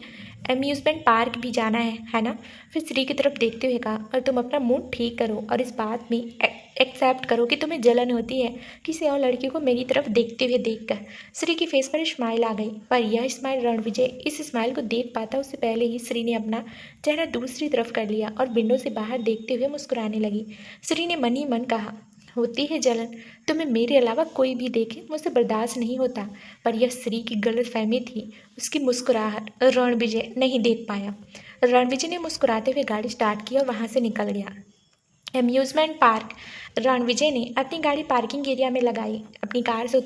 अम्यूज़मेंट पार्क भी जाना है ना? फिर श्री की तरफ देखते हुए कहा, और तुम अपना मूड ठीक करो और इस बात में एक्सेप्ट करो कि तुम्हें जलन होती है किसी और लड़की को मेरी तरफ देखते हुए देखकर। श्री की फेस पर स्माइल आ गई, पर यह स्माइल रणविजय इस स्माइल को देख पाता उससे पहले ही श्री ने अपना चेहरा दूसरी तरफ कर लिया और विंडो से बाहर देखते हुए मुस्कुराने लगी। श्री ने मन ही मन कहा, होती है जलन, तुम्हें मेरे अलावा कोई भी देखे मुझसे बर्दाश्त नहीं होता। पर यह श्री की गलतफहमी थी। उसकी मुस्कुराहट रणविजय नहीं देख पाया। रणविजय ने मुस्कुराते हुए गाड़ी स्टार्ट की और वहाँ से निकल गया। Amusement park. रणविजय ने अपनी गाड़ी पार्किंग एरिया में लगाई। अपनी कार से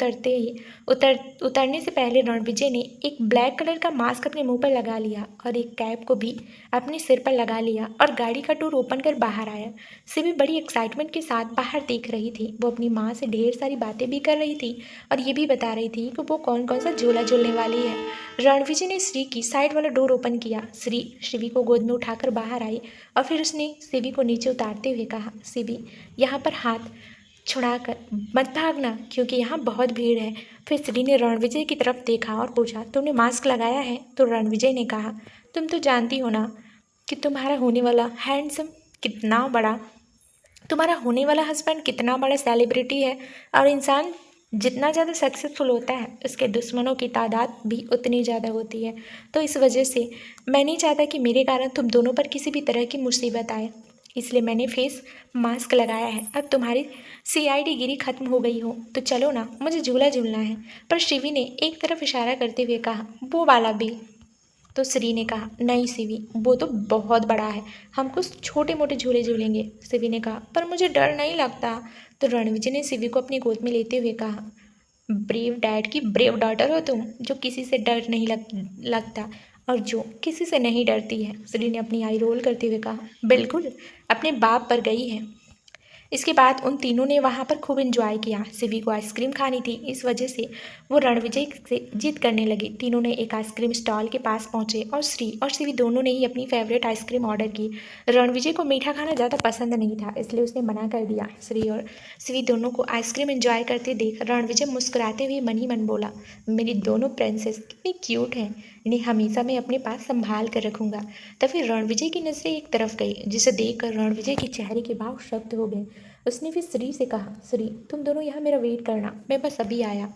उतरने से पहले रणविजय ने एक ब्लैक कलर का मास्क अपने मुंह पर लगा लिया और एक कैप को भी अपने सिर पर लगा लिया और गाड़ी का डोर ओपन कर बाहर आया। सिवी बड़ी एक्साइटमेंट के साथ बाहर देख रही थी। वो अपनी माँ से ढेर सारी बातें भी कर रही थी और ये भी बता रही थी कि वो कौन कौन सा झूला झूलने वाली है। रणविजय ने श्री की साइड वाला डोर ओपन किया। श्री शिवी को गोद में उठाकर बाहर आई और फिर उसने शिवी को नीचे उतारते हुए कहा, शिवी यहाँ पर हाथ छुड़ाकर मत भागना क्योंकि यहाँ बहुत भीड़ है। फिर श्री ने रणविजय की तरफ देखा और पूछा, तुमने मास्क लगाया है? तो रणविजय ने कहा, तुम तो जानती हो ना कि तुम्हारा होने वाला हस्बैंड कितना बड़ा सेलिब्रिटी है और इंसान जितना ज़्यादा सक्सेसफुल होता है उसके दुश्मनों की तादाद भी उतनी ज़्यादा होती है। तो इस वजह से मैं नहीं चाहता कि मेरे कारण तुम दोनों पर किसी भी तरह की मुसीबत आए, इसलिए मैंने फेस मास्क लगाया है। अब तुम्हारी CID गिरी खत्म हो गई हो तो चलो ना, मुझे झूला झूलना है। पर शिवी ने एक तरफ इशारा करते हुए कहा, वो वाला भी। तो श्री ने कहा, नहीं शिवी, वो तो बहुत बड़ा है, हम कुछ छोटे मोटे झूले झूलेंगे। शिवी ने कहा, पर मुझे डर नहीं लगता। तो रणविजय ने शिवी को अपनी गोद में लेते हुए कहा, ब्रेव डैड की ब्रेव डॉटर हो तुम, जो किसी से डर नहीं लगता और जो किसी से नहीं डरती है। श्री ने अपनी आई रोल करते हुए कहा, बिल्कुल अपने बाप पर गई है। इसके बाद उन तीनों ने वहाँ पर खूब एंजॉय किया। शिवी को आइसक्रीम खानी थी, इस वजह से वो रणविजय से जिद करने लगी। तीनों ने एक आइसक्रीम स्टॉल के पास पहुँचे और श्री और शिवी दोनों ने ही अपनी फेवरेट आइसक्रीम ऑर्डर की। रणविजय को मीठा खाना ज़्यादा पसंद नहीं था, इसलिए उसने मना कर दिया। श्री और शिवी दोनों को आइसक्रीम एंजॉय करते देख रणविजय मुस्कुराते हुए मन ही मन बोला, मेरी दोनों प्रिंसेस कितनी क्यूट हैं, इन्हें हमेशा मैं अपने पास संभाल कर रखूँगा। तभी रणविजय की नज़रें एक तरफ गई, जिसे देखकर रणविजय के चेहरे के भाव शब्द हो गए। उसने फिर श्री से कहा, श्री तुम दोनों यहाँ मेरा वेट करना, मैं बस अभी आया।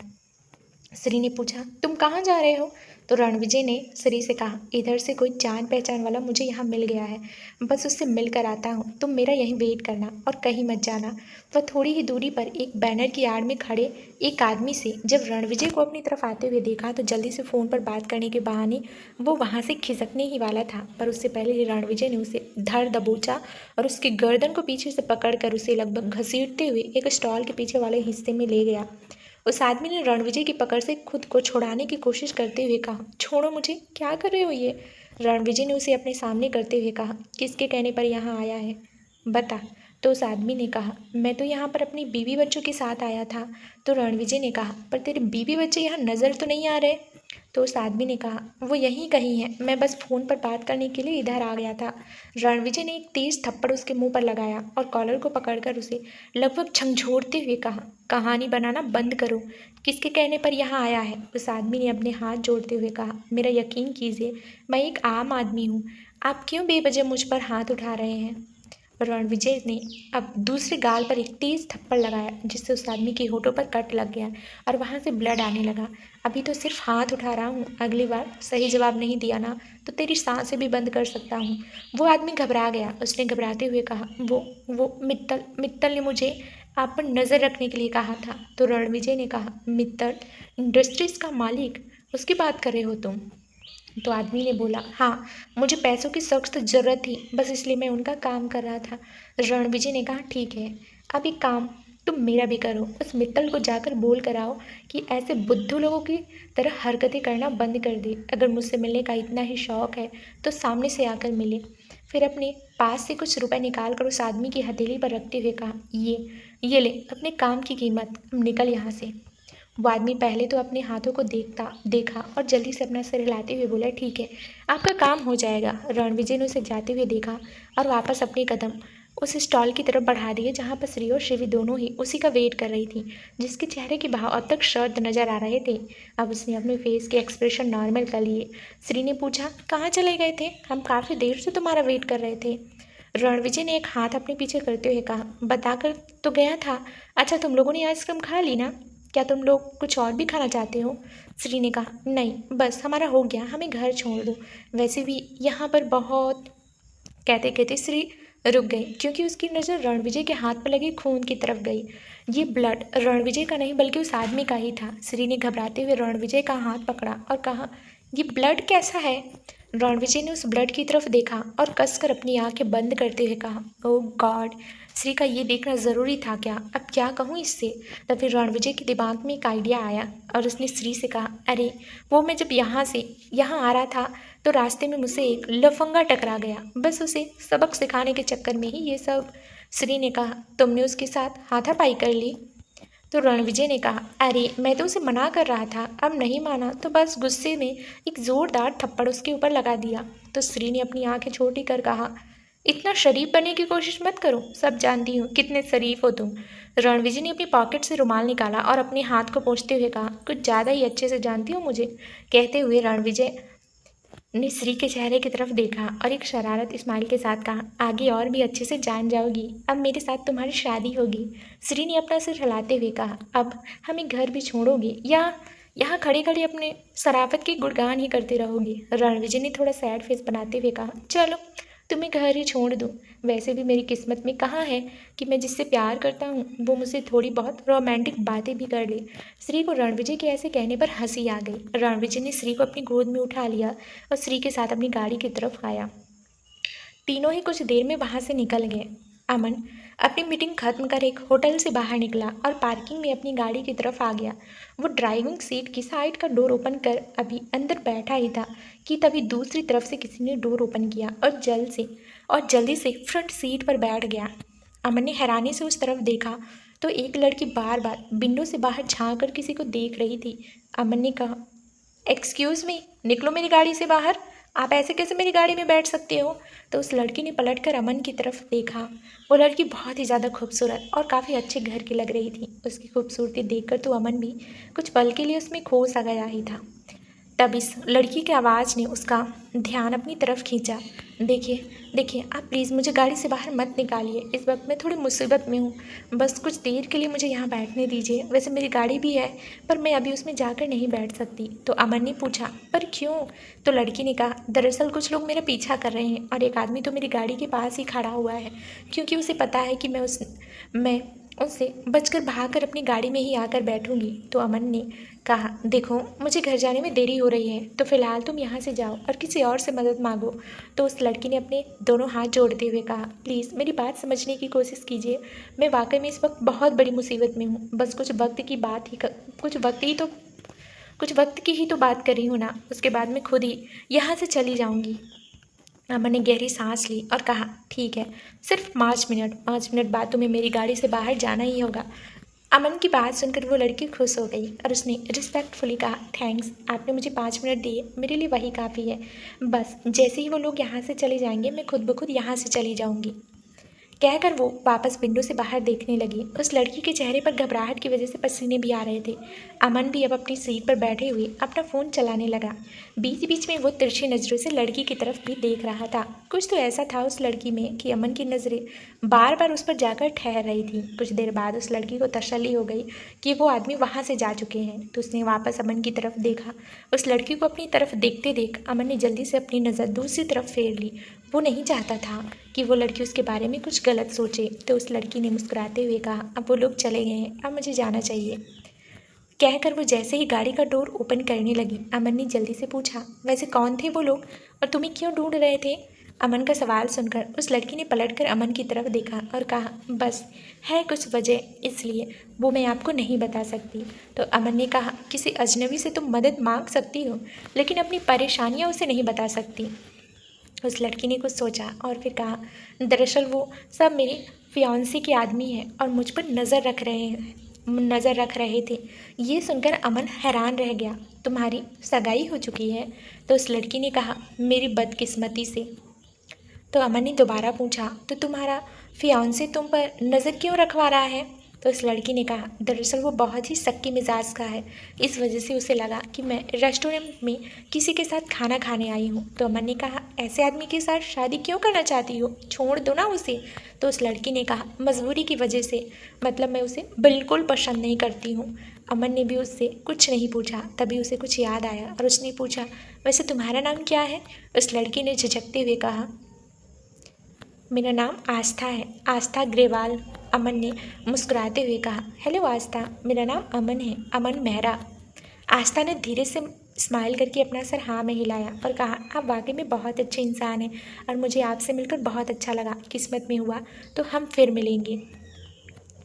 श्री ने पूछा, तुम कहाँ जा रहे हो? तो रणविजय ने श्री से कहा, इधर से कोई जान पहचान वाला मुझे यहाँ मिल गया है, बस उससे मिलकर आता हूँ, तुम मेरा यहीं वेट करना और कहीं मत जाना। वह थोड़ी ही दूरी पर एक बैनर की आड़ में खड़े एक आदमी से जब रणविजय को अपनी तरफ आते हुए देखा तो जल्दी से फ़ोन पर बात करने के बहाने वो वहाँ से खिसकने ही वाला था, पर उससे पहले रणविजय ने उसे धर दबोचा और उसकी गर्दन को पीछे से पकड़कर उसे लगभग घसीटते हुए एक स्टॉल के पीछे वाले हिस्से में ले गया। उस आदमी ने रणविजय की पकड़ से खुद को छुड़ाने की कोशिश करते हुए कहा, छोड़ो मुझे, क्या कर रहे हो ये? रणविजय ने उसे अपने सामने करते हुए कहा, किसके कहने पर यहाँ आया है, बता। तो उस आदमी ने कहा, मैं तो यहाँ पर अपनी बीवी बच्चों के साथ आया था। तो रणविजय ने कहा, पर तेरे बीवी बच्चे यहाँ नज़र तो नहीं आ रहे। तो उस आदमी ने कहा, वो यहीं कहीं है, मैं बस फ़ोन पर बात करने के लिए इधर आ गया था। रणविजय ने एक तेज़ थप्पड़ उसके मुंह पर लगाया और कॉलर को पकड़कर उसे लगभग झंझोड़ते हुए कहा, कहानी बनाना बंद करो। किसके कहने पर यहाँ आया है? उस आदमी ने अपने हाथ जोड़ते हुए कहा, मेरा यकीन कीजिए, मैं एक आम आदमी हूँ। आप क्यों बेवजह मुझ पर हाथ उठा रहे हैं? रणविजय ने अब दूसरे गाल पर एक तेज थप्पड़ लगाया, जिससे उस आदमी के होठों पर कट लग गया और वहां से ब्लड आने लगा। अभी तो सिर्फ हाथ उठा रहा हूँ, अगली बार सही जवाब नहीं दिया ना तो तेरी सांसें भी बंद कर सकता हूँ। वो आदमी घबरा गया। उसने घबराते हुए कहा, वो मित्तल मित्तल ने मुझे आप पर नज़र रखने के लिए कहा था। तो रणविजय ने कहा, मित्तल इंडस्ट्रीज का मालिक, उसकी बात कर रहे हो तुम? तो आदमी ने बोला, हाँ, मुझे पैसों की सख्त ज़रूरत थी, बस इसलिए मैं उनका काम कर रहा था। रणविजय ने कहा, ठीक है, अब एक काम तुम मेरा भी करो। उस मित्तल को जाकर बोल कर आओ कि ऐसे बुद्धू लोगों की तरह हरकतें करना बंद कर दे। अगर मुझसे मिलने का इतना ही शौक़ है तो सामने से आकर मिले। फिर अपने पास से कुछ रुपए निकाल कर उस आदमी की हथेली पर रखते हुए कहा, ये ले अपने काम की कीमत, अब निकल यहाँ से। वो आदमी पहले तो अपने हाथों को देखा और जल्दी से अपना सिर हिलाते हुए बोला, ठीक है, आपका काम हो जाएगा। रणविजय ने उसे जाते हुए देखा और वापस अपने कदम उस स्टॉल की तरफ बढ़ा दिए जहाँ पर श्री और शिवी दोनों ही उसी का वेट कर रही थी, जिसके चेहरे के भाव अब तक शर्त नजर आ रहे थे। अब उसने अपने फेस के एक्सप्रेशन नॉर्मल कर लिए। श्री ने पूछा, कहाँ चले गए थे? हम काफ़ी देर से तुम्हारा वेट कर रहे थे। रणविजय ने एक हाथ अपने पीछे करते हुए कहा, बताकर तो गया था। अच्छा, तुम लोगों ने आइसक्रीम खा ली ना? क्या तुम लोग कुछ और भी खाना चाहते हो? श्री ने कहा, नहीं, बस हमारा हो गया, हमें घर छोड़ दो। वैसे भी यहाँ पर बहुत। कहते कहते श्री रुक गई, क्योंकि उसकी नज़र रणविजय के हाथ पर लगे खून की तरफ गई। ये ब्लड रणविजय का नहीं बल्कि उस आदमी का ही था। श्री ने घबराते हुए रणविजय का हाथ पकड़ा और कहा, ये ब्लड कैसा है? रणविजय ने उस ब्लड की तरफ देखा और कसकर अपनी आंखें बंद करते हुए कहा, ओह गॉड, श्री का ये देखना ज़रूरी था क्या? अब क्या कहूँ इससे? तब फिर रणविजय के दिमाग में एक आइडिया आया और उसने श्री से कहा, अरे वो मैं जब यहाँ आ रहा था तो रास्ते में मुझसे एक लफंगा टकरा गया, बस उसे सबक सिखाने के चक्कर में ही ये सब। श्री ने कहा, तुमने उसके साथ हाथापाई कर ली? तो रणविजय ने कहा, अरे मैं तो उसे मना कर रहा था, अब नहीं माना तो बस गुस्से में एक ज़ोरदार थप्पड़ उसके ऊपर लगा दिया। तो श्री ने अपनी आंखें छोटी कर कहा, इतना शरीफ बनने की कोशिश मत करो, सब जानती हूँ कितने शरीफ हो तुम। रणविजय ने अपनी पॉकेट से रुमाल निकाला और अपने हाथ को पोंछते हुए कहा, कुछ ज़्यादा ही अच्छे से जानती हो मुझे। कहते हुए रणविजय ने श्री के चेहरे की तरफ देखा और एक शरारत स्माइल के साथ कहा, आगे और भी अच्छे से जान जाओगी, अब मेरे साथ तुम्हारी शादी होगी। श्री ने अपना सिर हिलाते हुए कहा, अब हमें घर भी छोड़ोगी या यहाँ खड़े खड़े अपने शराफत की गुणगान ही करते रहोगी? रणविजय ने थोड़ा सैड फेस बनाते हुए कहा, चलो तुम्हें घर ही छोड़ दूँ। वैसे भी मेरी किस्मत में कहाँ है कि मैं जिससे प्यार करता हूँ वो मुझसे थोड़ी बहुत रोमांटिक बातें भी कर ले। श्री को रणविजय के ऐसे कहने पर हंसी आ गई। रणविजय ने श्री को अपनी गोद में उठा लिया और श्री के साथ अपनी गाड़ी की तरफ आया। तीनों ही कुछ देर में वहाँ से निकल गए। अमन अपनी मीटिंग खत्म कर एक होटल से बाहर निकला और पार्किंग में अपनी गाड़ी की तरफ आ गया। वो ड्राइविंग सीट की साइड का डोर ओपन कर अभी अंदर बैठा ही था कि तभी दूसरी तरफ से किसी ने डोर ओपन किया और जल्दी से फ्रंट सीट पर बैठ गया। अमन ने हैरानी से उस तरफ देखा तो एक लड़की बार बार विंडो से बाहर झाँक कर किसी को देख रही थी। अमन ने कहा, एक्सक्यूज़ मी, निकलो मेरी गाड़ी से बाहर, आप ऐसे कैसे मेरी गाड़ी में बैठ सकते हो? तो उस लड़की ने पलटकर अमन की तरफ देखा। वो लड़की बहुत ही ज़्यादा खूबसूरत और काफ़ी अच्छे घर की लग रही थी। उसकी खूबसूरती देखकर तो अमन भी कुछ पल के लिए उसमें खो सा गया ही था। तब इस लड़की की आवाज़ ने उसका ध्यान अपनी तरफ खींचा। देखिए आप प्लीज़ मुझे गाड़ी से बाहर मत निकालिए, इस वक्त मैं थोड़ी मुसीबत में हूँ, बस कुछ देर के लिए मुझे यहाँ बैठने दीजिए। वैसे मेरी गाड़ी भी है पर मैं अभी उसमें जाकर नहीं बैठ सकती। तो अमन ने पूछा, पर क्यों? तो लड़की ने कहा, दरअसल कुछ लोग मेरा पीछा कर रहे हैं और एक आदमी तो मेरी गाड़ी के पास ही खड़ा हुआ है, क्योंकि उसे पता है कि मैं उससे बचकर भागकर अपनी गाड़ी में ही आकर बैठूंगी। तो अमन ने कहा, देखो मुझे घर जाने में देरी हो रही है, तो फिलहाल तुम यहाँ से जाओ और किसी और से मदद मांगो। तो उस लड़की ने अपने दोनों हाथ जोड़ते हुए कहा, प्लीज़ मेरी बात समझने की कोशिश कीजिए, मैं वाकई में इस वक्त बहुत बड़ी मुसीबत में हूँ, बस कुछ वक्त की ही तो बात कर रही हूँ ना, उसके बाद मैं खुद ही यहाँ से चली जाऊँगी। अमन ने गहरी सांस ली और कहा, ठीक है, सिर्फ 5 मिनट बाद तुम्हें मेरी गाड़ी से बाहर जाना ही होगा। अमन की बात सुनकर वो लड़की खुश हो गई और उसने रिस्पेक्टफुली कहा, थैंक्स, आपने मुझे 5 मिनट दिए, मेरे लिए वही काफ़ी है। बस जैसे ही वो लोग यहाँ से चले जाएंगे मैं खुद ब खुद यहाँ से चली जाऊँगी। कहकर वो वापस विंडो से बाहर देखने लगी। उस लड़की के चेहरे पर घबराहट की वजह से पसीने भी आ रहे थे। अमन भी अब अपनी सीट पर बैठे हुए अपना फ़ोन चलाने लगा। बीच बीच में वो तिरछी नज़रों से लड़की की तरफ भी देख रहा था। कुछ तो ऐसा था उस लड़की में कि अमन की नज़रें बार बार उस पर जाकर ठहर रही थी। कुछ देर बाद उस लड़की को तसल्ली हो गई कि वो आदमी वहाँ से जा चुके हैं, तो उसने वापस अमन की तरफ देखा। उस लड़की को अपनी तरफ देखते देख अमन ने जल्दी से अपनी नज़र दूसरी तरफ फेर ली। वो नहीं चाहता था कि वो लड़की उसके बारे में कुछ गलत सोचे। तो उस लड़की ने मुस्कुराते हुए कहा, अब वो लोग चले गए हैं, अब मुझे जाना चाहिए। कहकर वो जैसे ही गाड़ी का डोर ओपन करने लगी, अमन ने जल्दी से पूछा, वैसे कौन थे वो लोग और तुम्हें क्यों ढूंढ रहे थे? अमन का सवाल सुनकर उस लड़की ने पलटकर अमन की तरफ देखा और कहा, बस है कुछ वजह, इसलिए वो मैं आपको नहीं बता सकती। तो अमन ने कहा, किसी अजनबी से तुम मदद मांग सकती हो, लेकिन अपनी परेशानियाँ उसे नहीं बता सकती। उस लड़की ने कुछ सोचा और फिर कहा, दरअसल वो सब मेरे फियांसे के आदमी हैं और मुझ पर नज़र रख रहे थे। ये सुनकर अमन हैरान रह गया। तुम्हारी सगाई हो चुकी है? तो उस लड़की ने कहा, मेरी बदकिस्मती से। तो अमन ने दोबारा पूछा, तो तुम्हारा फियांसे तुम पर नज़र क्यों रखवा रहा है? तो उस लड़की ने कहा, दरअसल वो बहुत ही शक्की मिजाज का है, इस वजह से उसे लगा कि मैं रेस्टोरेंट में किसी के साथ खाना खाने आई हूँ। तो अमन ने कहा, ऐसे आदमी के साथ शादी क्यों करना चाहती हो, छोड़ दो ना उसे। तो उस लड़की ने कहा, मजबूरी की वजह से, मतलब मैं उसे बिल्कुल पसंद नहीं करती हूँ। अमन ने भी उससे कुछ नहीं पूछा। तभी उसे कुछ याद आया और उसने पूछा, वैसे तुम्हारा नाम क्या है? उस लड़की ने झिझकते हुए कहा, मेरा नाम आस्था है, आस्था ग्रेवाल। अमन ने मुस्कुराते हुए कहा, हेलो आस्था, मेरा नाम अमन है, अमन मेहरा। आस्था ने धीरे से स्माइल करके अपना सर हाँ में हिलाया और कहा, आप वाकई में बहुत अच्छे इंसान हैं और मुझे आपसे मिलकर बहुत अच्छा लगा। किस्मत में हुआ तो हम फिर मिलेंगे।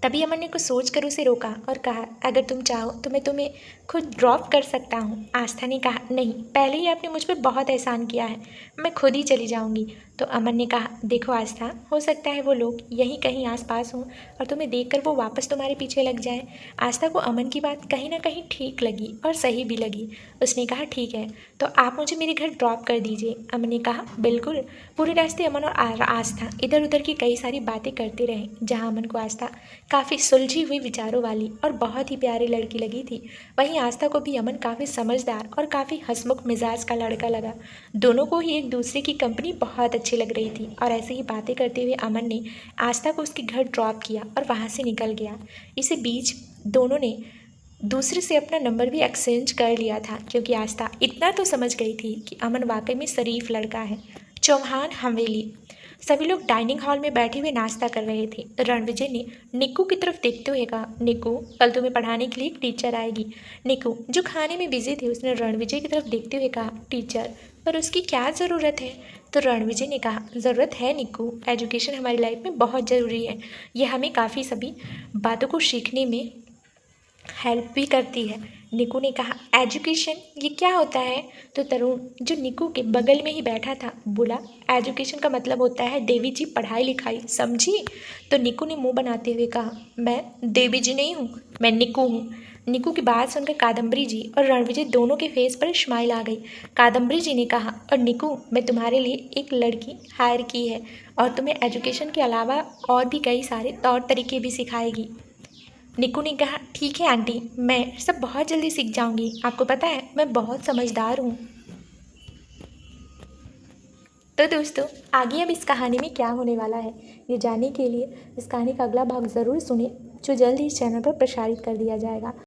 तभी अमन ने कुछ सोच कर उसे रोका और कहा, अगर तुम चाहो तो मैं तुम्हें खुद ड्रॉप कर सकता हूँ। आस्था ने कहा, नहीं, पहले ही आपने मुझ पर बहुत एहसान किया है, मैं खुद ही चली जाऊँगी। तो अमन ने कहा, देखो आस्था, हो सकता है वो लोग यहीं कहीं आसपास हों और तुम्हें देखकर वो वापस तुम्हारे पीछे लग जाए। आस्था को अमन की बात कहीं ना कहीं ठीक लगी और सही भी लगी। उसने कहा, ठीक है, तो आप मुझे मेरे घर ड्रॉप कर दीजिए। अमन ने कहा, बिल्कुल। पूरे रास्ते अमन और आस्था इधर उधर की कई सारी बातें करते रहे, जहाँ अमन को आस्था काफ़ी सुलझी हुई विचारों वाली और बहुत ही प्यारी लड़की लगी थी। वहीं आस्था को भी अमन काफ़ी समझदार और काफ़ी हंसमुख मिजाज का लड़का लगा। दोनों को ही एक दूसरे की कंपनी बहुत अच्छी लग रही थी और ऐसे ही बातें करते हुए अमन ने आस्था को उसके घर ड्रॉप किया और वहाँ से निकल गया। इसी बीच दोनों ने दूसरे से अपना नंबर भी एक्सचेंज कर लिया था, क्योंकि आस्था इतना तो समझ गई थी कि अमन वाकई में शरीफ लड़का है। चौहान हवेली। सभी लोग डाइनिंग हॉल में बैठे हुए नाश्ता कर रहे थे। रणविजय ने निक्कू की तरफ देखते हुए कहा, निक्कू, कल तुम्हें पढ़ाने के लिए एक टीचर आएगी। निक्कू, जो खाने में बिजी थे, उसने रणविजय की तरफ देखते हुए कहा, टीचर, पर उसकी क्या ज़रूरत है? तो रणविजय ने कहा, ज़रूरत है निक्कू, एजुकेशन हमारी लाइफ में बहुत ज़रूरी है। यह हमें काफ़ी सभी बातों को सीखने में हेल्प भी करती है। निक्कू ने कहा, एजुकेशन, ये क्या होता है? तो तरुण, जो निक्कू के बगल में ही बैठा था, बोला, एजुकेशन का मतलब होता है देवी जी पढ़ाई लिखाई, समझी? तो निक्कू ने मुंह बनाते हुए कहा, मैं देवी जी नहीं हूँ, मैं निक्कू हूँ। निक्कू की बात सुनकर कादम्बरी जी और रणविजय दोनों के फेस पर स्माइल आ गई। कादम्बरी जी ने कहा, और निक्कू, मैं तुम्हारे लिए एक लड़की हायर की है और तुम्हें एजुकेशन के अलावा और भी कई सारे तौर तरीके भी सिखाएगी। निक्कू ने कहा, ठीक है आंटी, मैं सब बहुत जल्दी सीख जाऊंगी। आपको पता है मैं बहुत समझदार हूँ। तो दोस्तों, आगे अब इस कहानी में क्या होने वाला है, ये जानने के लिए इस कहानी का अगला भाग ज़रूर सुने, जो जल्द ही इस चैनल पर प्रसारित कर दिया जाएगा।